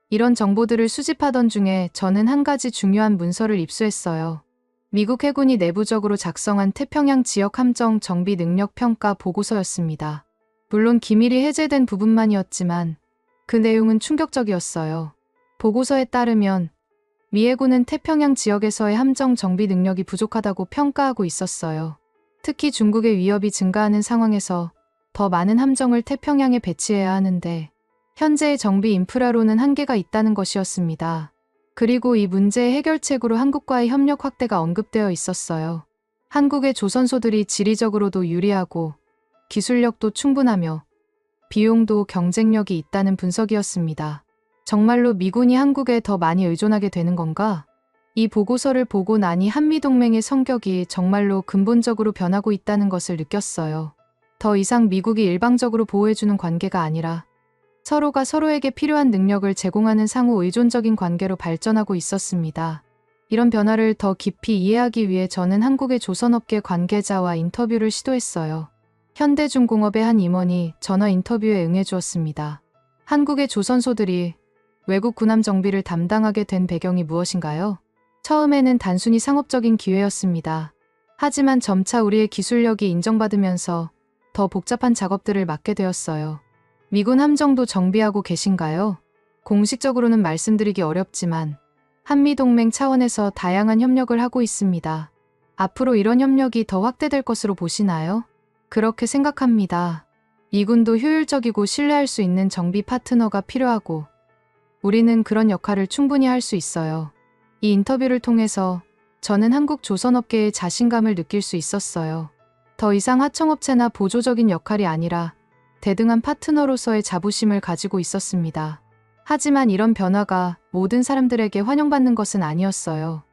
이런 정보들을 수집하던 중에 저는 한 가지 중요한 문서를 입수했어요. 미국 해군이 내부적으로 작성한 태평양 지역 함정 정비 능력 평가 보고서였습니다. 물론 기밀이 해제된 부분만이었지만 그 내용은 충격적이었어요. 보고서에 따르면 미 해군은 태평양 지역에서의 함정 정비 능력이 부족하다고 평가하고 있었어요. 특히 중국의 위협이 증가하는 상황에서 더 많은 함정을 태평양에 배치해야 하는데 현재의 정비 인프라로는 한계가 있다는 것이었습니다. 그리고 이 문제의 해결책으로 한국과의 협력 확대가 언급되어 있었어요. 한국의 조선소들이 지리적으로도 유리하고 기술력도 충분하며 비용도 경쟁력이 있다는 분석이었습니다. 정말로 미군이 한국에 더 많이 의존하게 되는 건가? 이 보고서를 보고 나니 한미동맹의 성격이 정말로 근본적으로 변하고 있다는 것을 느꼈어요. 더 이상 미국이 일방적으로 보호해주는 관계가 아니라 서로가 서로에게 필요한 능력을 제공하는 상호 의존적인 관계로 발전하고 있었습니다. 이런 변화를 더 깊이 이해하기 위해 저는 한국의 조선업계 관계자와 인터뷰를 시도했어요. 현대중공업의 한 임원이 전화 인터뷰에 응해주었습니다. 한국의 조선소들이 외국 군함 정비를 담당하게 된 배경이 무엇인가요? 처음에는 단순히 상업적인 기회였습니다. 하지만 점차 우리의 기술력이 인정받으면서 더 복잡한 작업들을 맡게 되었어요. 미군 함정도 정비하고 계신가요? 공식적으로는 말씀드리기 어렵지만 한미동맹 차원에서 다양한 협력을 하고 있습니다. 앞으로 이런 협력이 더 확대될 것으로 보시나요? 그렇게 생각합니다. 미군도 효율적이고 신뢰할 수 있는 정비 파트너가 필요하고 우리는 그런 역할을 충분히 할 수 있어요. 이 인터뷰를 통해서 저는 한국 조선업계의 자신감을 느낄 수 있었어요. 더 이상 하청업체나 보조적인 역할이 아니라 대등한 파트너로서의 자부심을 가지고 있었습니다. 하지만 이런 변화가 모든 사람들에게 환영받는 것은 아니었어요.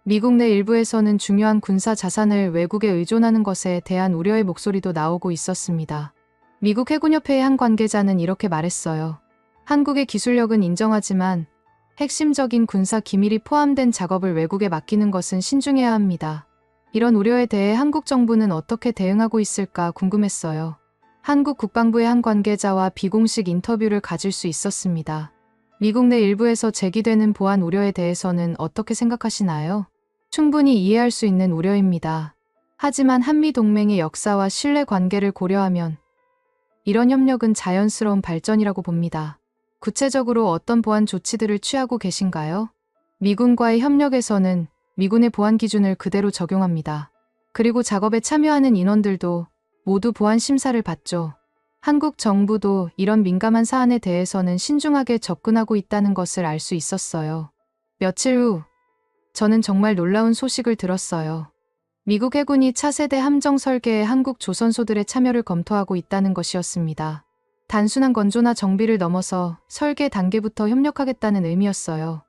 미국 내 일부에서는 중요한 군사 자산을 외국에 의존하는 것에 대한 우려의 목소리도 나오고 있었습니다. 미국 해군협회의 한 관계자는 이렇게 말했어요. 한국의 기술력은 인정하지만 핵심적인 군사 기밀이 포함된 작업을 외국에 맡기는 것은 신중해야 합니다. 이런 우려에 대해 한국 정부는 어떻게 대응하고 있을까 궁금했어요. 한국 국방부의 한 관계자와 비공식 인터뷰를 가질 수 있었습니다. 미국 내 일부에서 제기되는 보안 우려에 대해서는 어떻게 생각하시나요? 충분히 이해할 수 있는 우려입니다. 하지만 한미동맹의 역사와 신뢰 관계를 고려하면 이런 협력은 자연스러운 발전이라고 봅니다. 구체적으로 어떤 보안 조치들을 취하고 계신가요? 미군과의 협력에서는 미군의 보안 기준을 그대로 적용합니다. 그리고 작업에 참여하는 인원들도 모두 보안 심사를 받죠. 한국 정부도 이런 민감한 사안에 대해서는 신중하게 접근하고 있다는 것을 알 수 있었어요. 며칠 후, 저는 정말 놀라운 소식을 들었어요. 미국 해군이 차세대 함정 설계에 한국 조선소들의 참여를 검토하고 있다는 것이었습니다. 단순한 건조나 정비를 넘어서 설계 단계부터 협력하겠다는 의미였어요.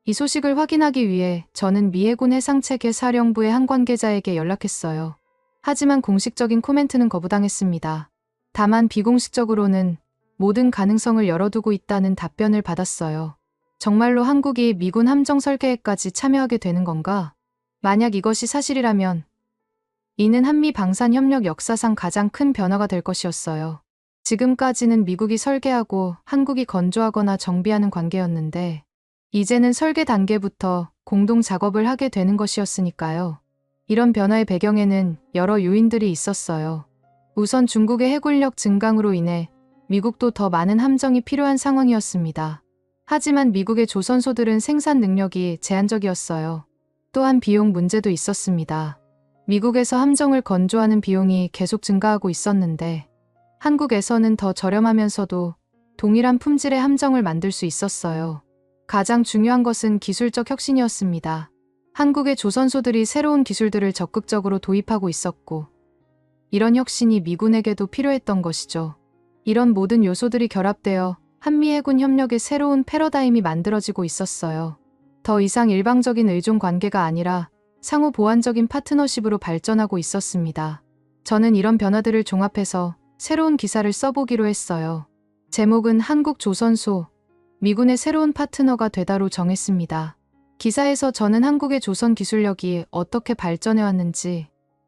이 소식을 확인하기 위해 저는 미 해군 해상체계 사령부의 한 관계자에게 연락했어요. 하지만 공식적인 코멘트는 거부당했습니다. 다만 비공식적으로는 모든 가능성을 열어두고 있다는 답변을 받았어요. 정말로 한국이 미군 함정 설계에까지 참여하게 되는 건가? 만약 이것이 사실이라면 이는 한미 방산 협력 역사상 가장 큰 변화가 될 것이었어요. 지금까지는 미국이 설계하고 한국이 건조하거나 정비하는 관계였는데 이제는 설계 단계부터 공동 작업을 하게 되는 것이었으니까요. 이런 변화의 배경에는 여러 요인들이 있었어요. 우선 중국의 해군력 증강으로 인해 미국도 더 많은 함정이 필요한 상황이었습니다. 하지만 미국의 조선소들은 생산 능력이 제한적이었어요. 또한 비용 문제도 있었습니다. 미국에서 함정을 건조하는 비용이 계속 증가하고 있었는데 한국에서는 더 저렴하면서도 동일한 품질의 함정을 만들 수 있었어요. 가장 중요한 것은 기술적 혁신이었습니다. 한국의 조선소들이 새로운 기술들을 적극적으로 도입하고 있었고 이런 혁신이 미군에게도 필요했던 것이죠. 이런 모든 요소들이 결합되어 한미 해군 협력의 새로운 패러다임이 만들어지고 있었어요. 더 이상 일방적인 의존 관계가 아니라 상호 보완적인 파트너십으로 발전하고 있었습니다. 저는 이런 변화들을 종합해서 새로운 기사를 써보기로 했어요. 제목은 한국 조선소, 미군의 새로운 파트너가 되다로 정했습니다. 기사에서 저는 한국의 조선 기술력이 어떻게 발전해왔는지,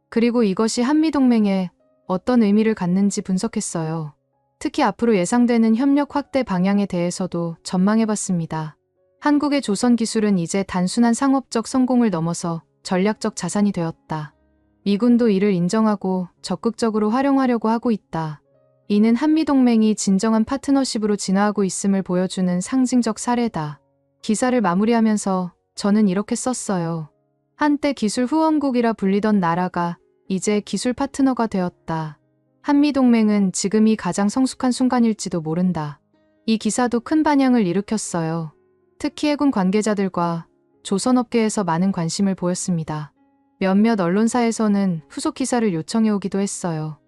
그리고 이것이 한미동맹에 어떤 의미를 갖는지 분석했어요. 특히 앞으로 예상되는 협력 확대 방향에 대해서도 전망해봤습니다. 한국의 조선 기술은 이제 단순한 상업적 성공을 넘어서 전략적 자산이 되었다. 미군도 이를 인정하고 적극적으로 활용하려고 하고 있다. 이는 한미동맹이 진정한 파트너십으로 진화하고 있음을 보여주는 상징적 사례다. 기사를 마무리하면서 저는 이렇게 썼어요. 한때 기술 후원국이라 불리던 나라가 이제 기술 파트너가 되었다. 한미동맹은 지금이 가장 성숙한 순간일지도 모른다. 이 기사도 큰 반향을 일으켰어요. 특히 해군 관계자들과 조선업계에서 많은 관심을 보였습니다. 몇몇 언론사에서는 후속 기사를 요청해 오기도 했어요.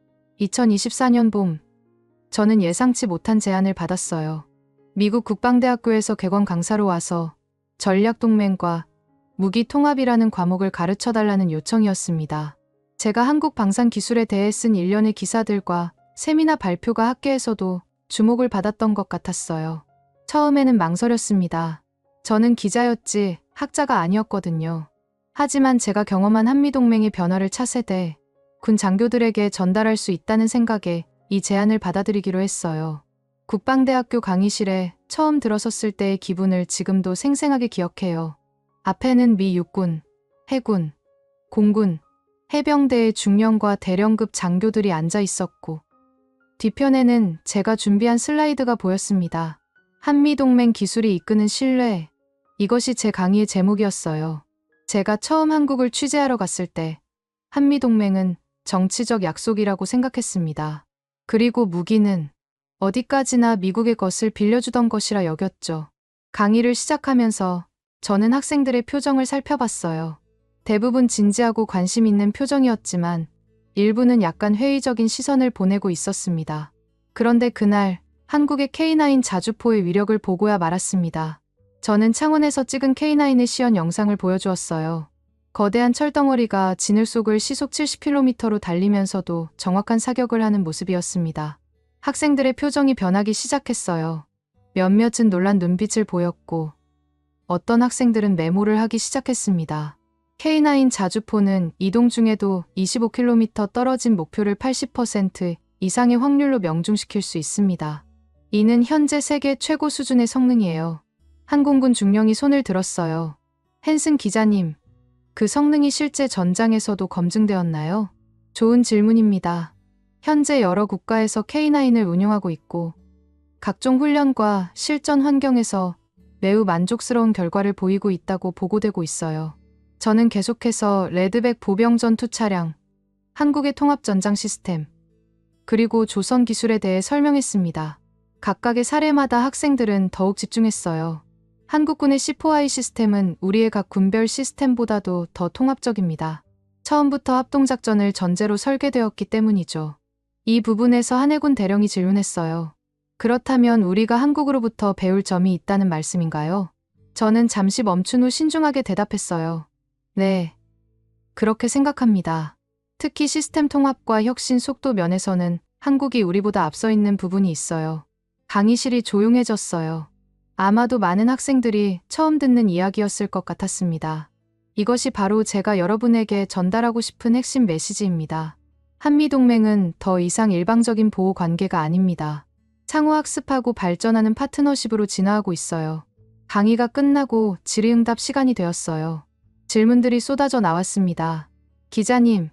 2024년 봄, 저는 예상치 못한 제안을 받았어요. 미국 국방대학교에서 개관 강사로 와서 전략동맹과 무기통합이라는 과목을 가르쳐달라는 요청이었습니다. 제가 한국 방산 기술에 대해 쓴 일련의 기사들과 세미나 발표가 학계에서도 주목을 받았던 것 같았어요. 처음에는 망설였습니다. 저는 기자였지 학자가 아니었거든요. 하지만 제가 경험한 한미동맹의 변화를 차세대, 군 장교들에게 전달할 수 있다는 생각에 이 제안을 받아들이기로 했어요. 국방대학교 강의실에 처음 들어섰을 때의 기분을 지금도 생생하게 기억해요. 앞에는 미 육군, 해군, 공군, 해병대의 중령과 대령급 장교들이 앉아 있었고 뒤편에는 제가 준비한 슬라이드가 보였습니다. 한미동맹 기술이 이끄는 신뢰, 이것이 제 강의의 제목이었어요. 제가 처음 한국을 취재하러 갔을 때 한미동맹은 정치적 약속이라고 생각했습니다. 그리고 무기는 어디까지나 미국의 것을 빌려주던 것이라 여겼죠. 강의를 시작하면서 저는 학생들의 표정을 살펴봤어요. 대부분 진지하고 관심 있는 표정이었지만 일부는 약간 회의적인 시선을 보내고 있었습니다. 그런데 그날 한국의 K9 자주포의 위력을 보고야 말았습니다. 저는 창원에서 찍은 K9의 시연 영상을 보여주었어요. 거대한 철덩어리가 진을 속을 시속 70km로 달리면서도 정확한 사격을 하는 모습이었습니다. 학생들의 표정이 변하기 시작했어요. 몇몇은 놀란 눈빛을 보였고 어떤 학생들은 메모를 하기 시작했습니다. K9 자주포는 이동 중에도 25km 떨어진 목표를 80% 이상의 확률로 명중시킬 수 있습니다. 이는 현재 세계 최고 수준의 성능이에요. 한 공군 중령이 손을 들었어요. 헨슨 기자님, 그 성능이 실제 전장에서도 검증되었나요? 좋은 질문입니다. 현재 여러 국가에서 K9을 운용하고 있고 각종 훈련과 실전 환경에서 매우 만족스러운 결과를 보이고 있다고 보고되고 있어요. 저는 계속해서 레드백 보병 전투 차량, 한국의 통합 전장 시스템, 그리고 조선 기술에 대해 설명했습니다. 각각의 사례마다 학생들은 더욱 집중했어요. 한국군의 C4I 시스템은 우리의 각 군별 시스템보다도 더 통합적입니다. 처음부터 합동작전을 전제로 설계되었기 때문이죠. 이 부분에서 한 해군 대령이 질문했어요. 그렇다면 우리가 한국으로부터 배울 점이 있다는 말씀인가요? 저는 잠시 멈춘 후 신중하게 대답했어요. 네, 그렇게 생각합니다. 특히 시스템 통합과 혁신 속도 면에서는 한국이 우리보다 앞서 있는 부분이 있어요. 강의실이 조용해졌어요. 아마도 많은 학생들이 처음 듣는 이야기였을 것 같았습니다. 이것이 바로 제가 여러분에게 전달하고 싶은 핵심 메시지입니다. 한미동맹은 더 이상 일방적인 보호 관계가 아닙니다. 상호 학습하고 발전하는 파트너십으로 진화하고 있어요. 강의가 끝나고 질의응답 시간이 되었어요. 질문들이 쏟아져 나왔습니다. 기자님,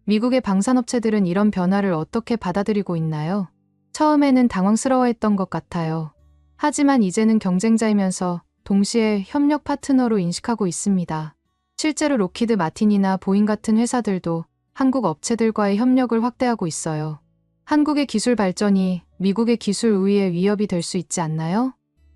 미국의 방산업체들은 이런 변화를 어떻게 받아들이고 있나요? 처음에는 당황스러워했던 것 같아요. 하지만 이제는 경쟁자이면서 동시에 협력 파트너로 인식하고 있습니다. 실제로 로키드 마틴이나 보잉 같은 회사들도 한국 업체들과의 협력을 확대하고 있어요. 한국의 기술 발전이 미국의 기술 우위에 위협이 될 수 있지 않나요?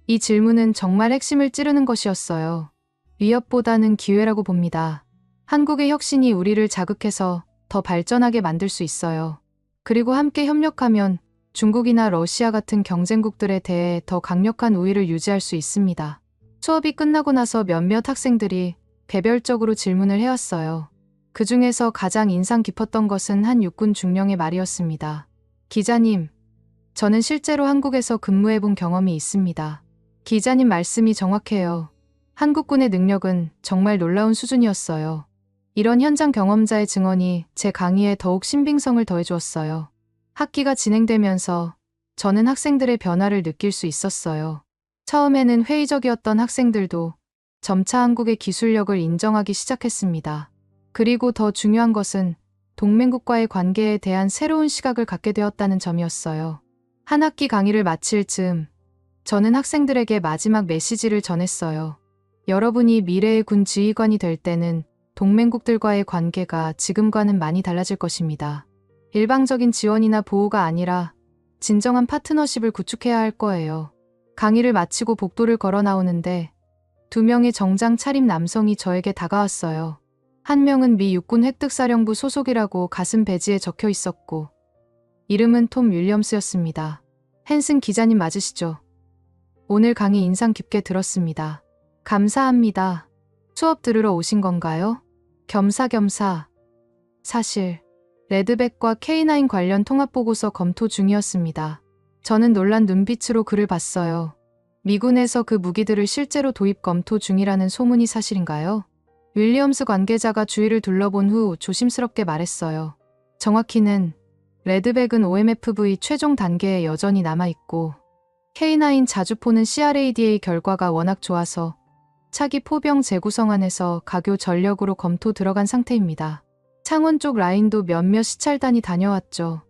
이 질문은 정말 핵심을 찌르는 것이었어요. 위협보다는 기회라고 봅니다. 한국의 혁신이 우리를 자극해서 더 발전하게 만들 수 있어요. 그리고 함께 협력하면 중국이나 러시아 같은 경쟁국들에 대해 더 강력한 우위를 유지할 수 있습니다. 수업이 끝나고 나서 몇몇 학생들이 개별적으로 질문을 해왔어요. 그 중에서 가장 인상 깊었던 것은 한 육군 중령의 말이었습니다. 기자님, 저는 실제로 한국에서 근무해본 경험이 있습니다. 기자님 말씀이 정확해요. 한국군의 능력은 정말 놀라운 수준이었어요. 이런 현장 경험자의 증언이 제 강의에 더욱 신빙성을 더해주었어요. 학기가 진행되면서 저는 학생들의 변화를 느낄 수 있었어요. 처음에는 회의적이었던 학생들도 점차 한국의 기술력을 인정하기 시작했습니다. 그리고 더 중요한 것은 동맹국과의 관계에 대한 새로운 시각을 갖게 되었다는 점이었어요. 한 학기 강의를 마칠 즈음 저는 학생들에게 마지막 메시지를 전했어요. 여러분이 미래의 군 지휘관이 될 때는 동맹국들과의 관계가 지금과는 많이 달라질 것입니다. 일방적인 지원이나 보호가 아니라 진정한 파트너십을 구축해야 할 거예요. 강의를 마치고 복도를 걸어 나오는데 2명의 정장 차림 남성이 저에게 다가왔어요. 한 명은 미 육군 획득사령부 소속이라고 가슴 배지에 적혀 있었고 이름은 톰 윌리엄스였습니다. 헨슨 기자님 맞으시죠? 오늘 강의 인상 깊게 들었습니다. 감사합니다. 수업 들으러 오신 건가요? 겸사겸사. 사실 레드백과 K9 관련 통합보고서 검토 중이었습니다. 저는 놀란 눈빛으로 그를 봤어요. 미군에서 그 무기들을 실제로 도입 검토 중이라는 소문이 사실인가요? 윌리엄스 관계자가 주위를 둘러본 후 조심스럽게 말했어요. 정확히는 레드백은 OMFV 최종 단계에 여전히 남아있고 K9 자주포는 CRADA 결과가 워낙 좋아서 차기 포병 재구성안에서 가교 전력으로 검토 들어간 상태입니다. 창원 쪽 라인도 몇몇 시찰단이 다녀왔죠.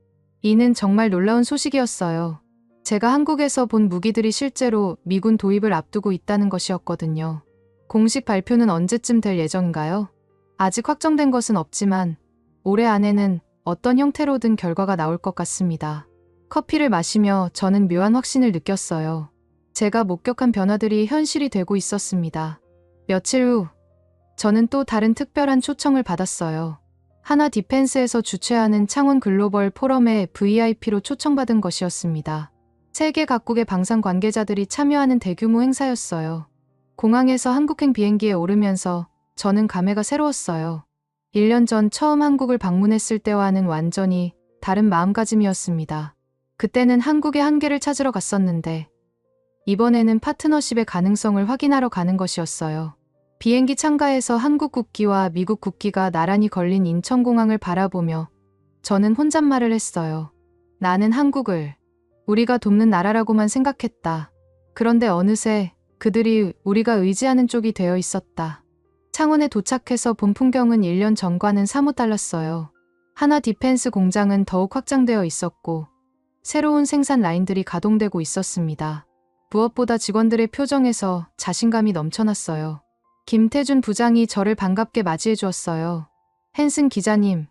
이는 정말 놀라운 소식이었어요. 제가 한국에서 본 무기들이 실제로 미군 도입을 앞두고 있다는 것이었거든요. 공식 발표는 언제쯤 될 예정인가요? 아직 확정된 것은 없지만 올해 안에는 어떤 형태로든 결과가 나올 것 같습니다. 커피를 마시며 저는 묘한 확신을 느꼈어요. 제가 목격한 변화들이 현실이 되고 있었습니다. 며칠 후 저는 또 다른 특별한 초청을 받았어요. 하나 디펜스에서 주최하는 창원 글로벌 포럼에 VIP로 초청받은 것이었습니다. 세계 각국의 방산 관계자들이 참여하는 대규모 행사였어요. 공항에서 한국행 비행기에 오르면서 저는 감회가 새로웠어요. 1년 전 처음 한국을 방문했을 때와는 완전히 다른 마음가짐이었습니다. 그때는 한국의 한계를 찾으러 갔었는데 이번에는 파트너십의 가능성을 확인하러 가는 것이었어요. 비행기 창가에서 한국 국기와 미국 국기가 나란히 걸린 인천공항을 바라보며 저는 혼잣말을 했어요. 나는 한국을 우리가 돕는 나라라고만 생각했다. 그런데 어느새 그들이 우리가 의지하는 쪽이 되어 있었다. 창원에 도착해서 본 풍경은 1년 전과는 사뭇 달랐어요. 하나 디펜스 공장은 더욱 확장되어 있었고 새로운 생산 라인들이 가동되고 있었습니다. 무엇보다 직원들의 표정에서 자신감이 넘쳐났어요. 김태준 부장이 저를 반갑게 맞이해 주었어요. 헨슨 기자님,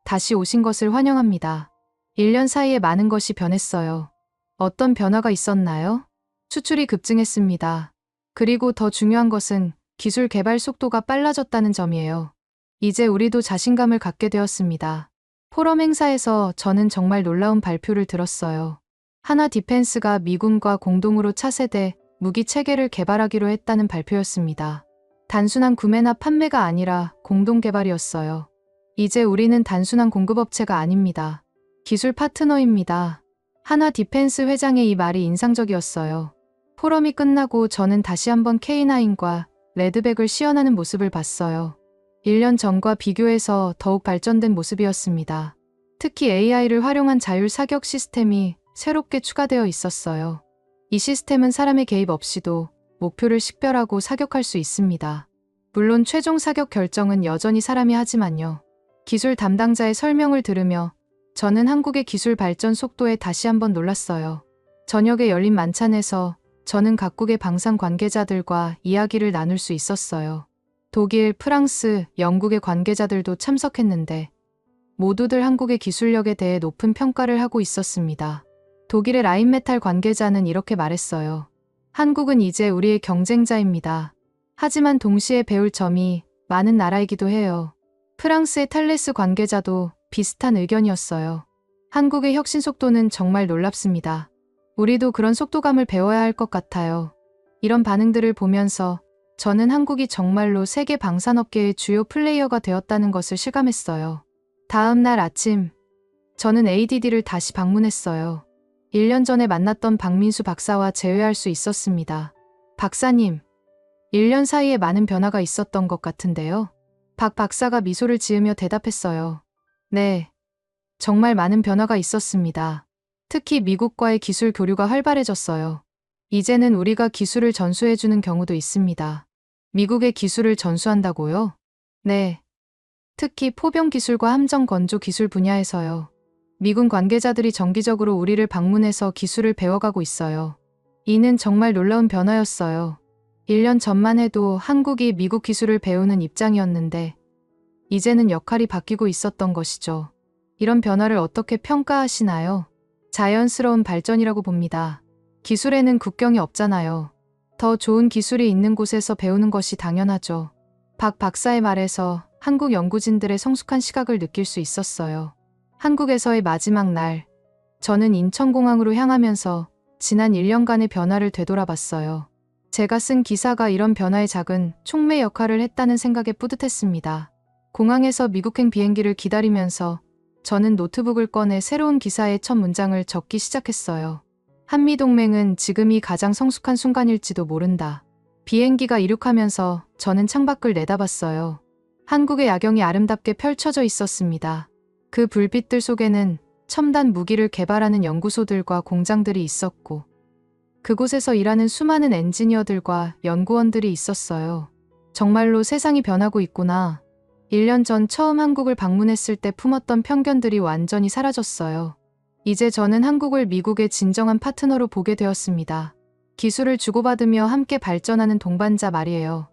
다시 오신 것을 환영합니다. 1년 사이에 많은 것이 변했어요. 어떤 변화가 있었나요? 수출이 급증했습니다. 그리고 더 중요한 것은 기술 개발 속도가 빨라졌다는 점이에요. 이제 우리도 자신감을 갖게 되었습니다. 포럼 행사에서 저는 정말 놀라운 발표를 들었어요. 하나 디펜스가 미군과 공동으로 차세대 무기 체계를 개발하기로 했다는 발표였습니다. 단순한 구매나 판매가 아니라 공동 개발이었어요. 이제 우리는 단순한 공급업체가 아닙니다. 기술 파트너입니다. 하나 디펜스 회장의 이 말이 인상적이었어요. 포럼이 끝나고 저는 다시 한번 K9과 레드백을 시연하는 모습을 봤어요. 1년 전과 비교해서 더욱 발전된 모습이었습니다. 특히 AI를 활용한 자율 사격 시스템이 새롭게 추가되어 있었어요. 이 시스템은 사람의 개입 없이도 목표를 식별하고 사격할 수 있습니다. 물론 최종 사격 결정은 여전히 사람이 하지만요. 기술 담당자의 설명을 들으며 저는 한국의 기술 발전 속도에 다시 한번 놀랐어요. 저녁에 열린 만찬에서 저는 각국의 방산 관계자들과 이야기를 나눌 수 있었어요. 독일, 프랑스, 영국의 관계자들도 참석했는데 모두들 한국의 기술력에 대해 높은 평가를 하고 있었습니다. 독일의 라인메탈 관계자는 이렇게 말했어요. 한국은 이제 우리의 경쟁자입니다. 하지만 동시에 배울 점이 많은 나라이기도 해요. 프랑스의 탈레스 관계자도 비슷한 의견이었어요. 한국의 혁신 속도는 정말 놀랍습니다. 우리도 그런 속도감을 배워야 할 것 같아요. 이런 반응들을 보면서 저는 한국이 정말로 세계 방산업계의 주요 플레이어가 되었다는 것을 실감했어요. 다음 날 아침, 저는 ADD를 다시 방문했어요. 1년 전에 만났던 박민수 박사와 재회할 수 있었습니다. 박사님, 1년 사이에 많은 변화가 있었던 것 같은데요. 박 박사가 미소를 지으며 대답했어요. 네, 정말 많은 변화가 있었습니다. 특히 미국과의 기술 교류가 활발해졌어요. 이제는 우리가 기술을 전수해주는 경우도 있습니다. 미국의 기술을 전수한다고요? 네. 특히 포병 기술과 함정 건조 기술 분야에서요. 미군 관계자들이 정기적으로 우리를 방문해서 기술을 배워가고 있어요. 이는 정말 놀라운 변화였어요. 1년 전만 해도 한국이 미국 기술을 배우는 입장이었는데 이제는 역할이 바뀌고 있었던 것이죠. 이런 변화를 어떻게 평가하시나요? 자연스러운 발전이라고 봅니다. 기술에는 국경이 없잖아요. 더 좋은 기술이 있는 곳에서 배우는 것이 당연하죠. 박 박사의 말에서 한국 연구진들의 성숙한 시각을 느낄 수 있었어요. 한국에서의 마지막 날, 저는 인천공항으로 향하면서 지난 1년간의 변화를 되돌아봤어요. 제가 쓴 기사가 이런 변화의 작은 촉매 역할을 했다는 생각에 뿌듯했습니다. 공항에서 미국행 비행기를 기다리면서 저는 노트북을 꺼내 새로운 기사의 첫 문장을 적기 시작했어요. 한미동맹은 지금이 가장 성숙한 순간일지도 모른다. 비행기가 이륙하면서 저는 창밖을 내다봤어요. 한국의 야경이 아름답게 펼쳐져 있었습니다. 그 불빛들 속에는 첨단 무기를 개발하는 연구소들과 공장들이 있었고 그곳에서 일하는 수많은 엔지니어들과 연구원들이 있었어요. 정말로 세상이 변하고 있구나. 1년 전 처음 한국을 방문했을 때 품었던 편견들이 완전히 사라졌어요. 이제 저는 한국을 미국의 진정한 파트너로 보게 되었습니다. 기술을 주고받으며 함께 발전하는 동반자 말이에요.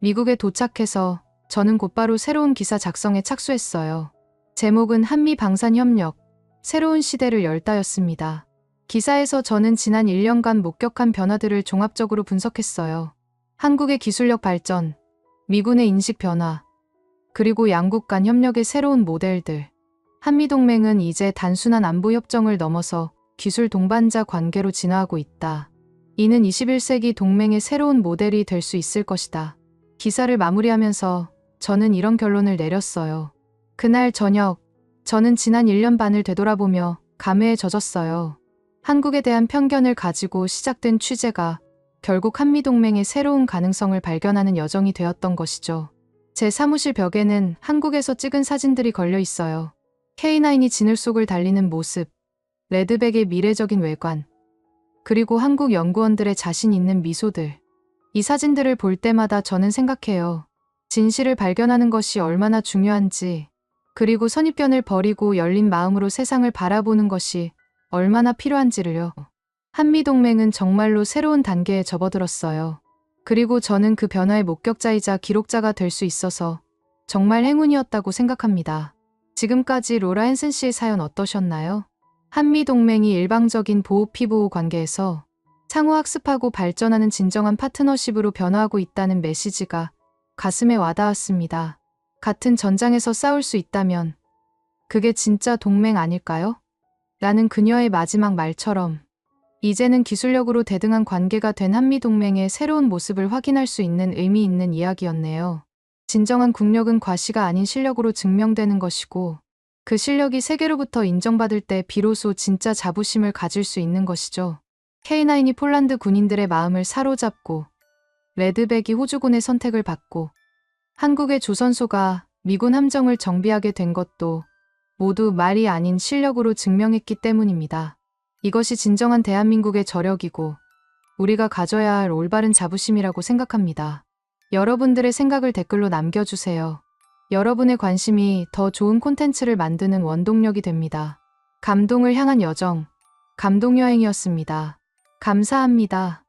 미국에 도착해서 저는 곧바로 새로운 기사 작성에 착수했어요. 제목은 한미 방산협력, 새로운 시대를 열다였습니다. 기사에서 저는 지난 1년간 목격한 변화들을 종합적으로 분석했어요. 한국의 기술력 발전, 미군의 인식 변화, 그리고 양국 간 협력의 새로운 모델들. 한미동맹은 이제 단순한 안보 협정을 넘어서 기술 동반자 관계로 진화하고 있다. 이는 21세기 동맹의 새로운 모델이 될 수 있을 것이다. 기사를 마무리하면서 저는 이런 결론을 내렸어요. 그날 저녁, 저는 지난 1년 반을 되돌아보며 감회에 젖었어요. 한국에 대한 편견을 가지고 시작된 취재가 결국 한미동맹의 새로운 가능성을 발견하는 여정이 되었던 것이죠. 제 사무실 벽에는 한국에서 찍은 사진들이 걸려 있어요. K9이 진흙 속을 달리는 모습, 레드백의 미래적인 외관, 그리고 한국 연구원들의 자신 있는 미소들. 이 사진들을 볼 때마다 저는 생각해요. 진실을 발견하는 것이 얼마나 중요한지, 그리고 선입견을 버리고 열린 마음으로 세상을 바라보는 것이 얼마나 필요한지를요. 한미동맹은 정말로 새로운 단계에 접어들었어요. 그리고 저는 그 변화의 목격자이자 기록자가 될 수 있어서 정말 행운이었다고 생각합니다. 지금까지 로라 헨슨 씨의 사연 어떠셨나요? 한미동맹이 일방적인 보호-피보호 관계에서 상호 학습하고 발전하는 진정한 파트너십으로 변화하고 있다는 메시지가 가슴에 와닿았습니다. 같은 전장에서 싸울 수 있다면 그게 진짜 동맹 아닐까요? 라는 그녀의 마지막 말처럼 이제는 기술력으로 대등한 관계가 된 한미동맹의 새로운 모습을 확인할 수 있는 의미 있는 이야기였네요. 진정한 국력은 과시가 아닌 실력으로 증명되는 것이고 그 실력이 세계로부터 인정받을 때 비로소 진짜 자부심을 가질 수 있는 것이죠. K9이 폴란드 군인들의 마음을 사로잡고 레드백이 호주군의 선택을 받고 한국의 조선소가 미군 함정을 정비하게 된 것도 모두 말이 아닌 실력으로 증명했기 때문입니다. 이것이 진정한 대한민국의 저력이고 우리가 가져야 할 올바른 자부심이라고 생각합니다. 여러분들의 생각을 댓글로 남겨주세요. 여러분의 관심이 더 좋은 콘텐츠를 만드는 원동력이 됩니다. 감동을 향한 여정, 감동여행이었습니다. 감사합니다.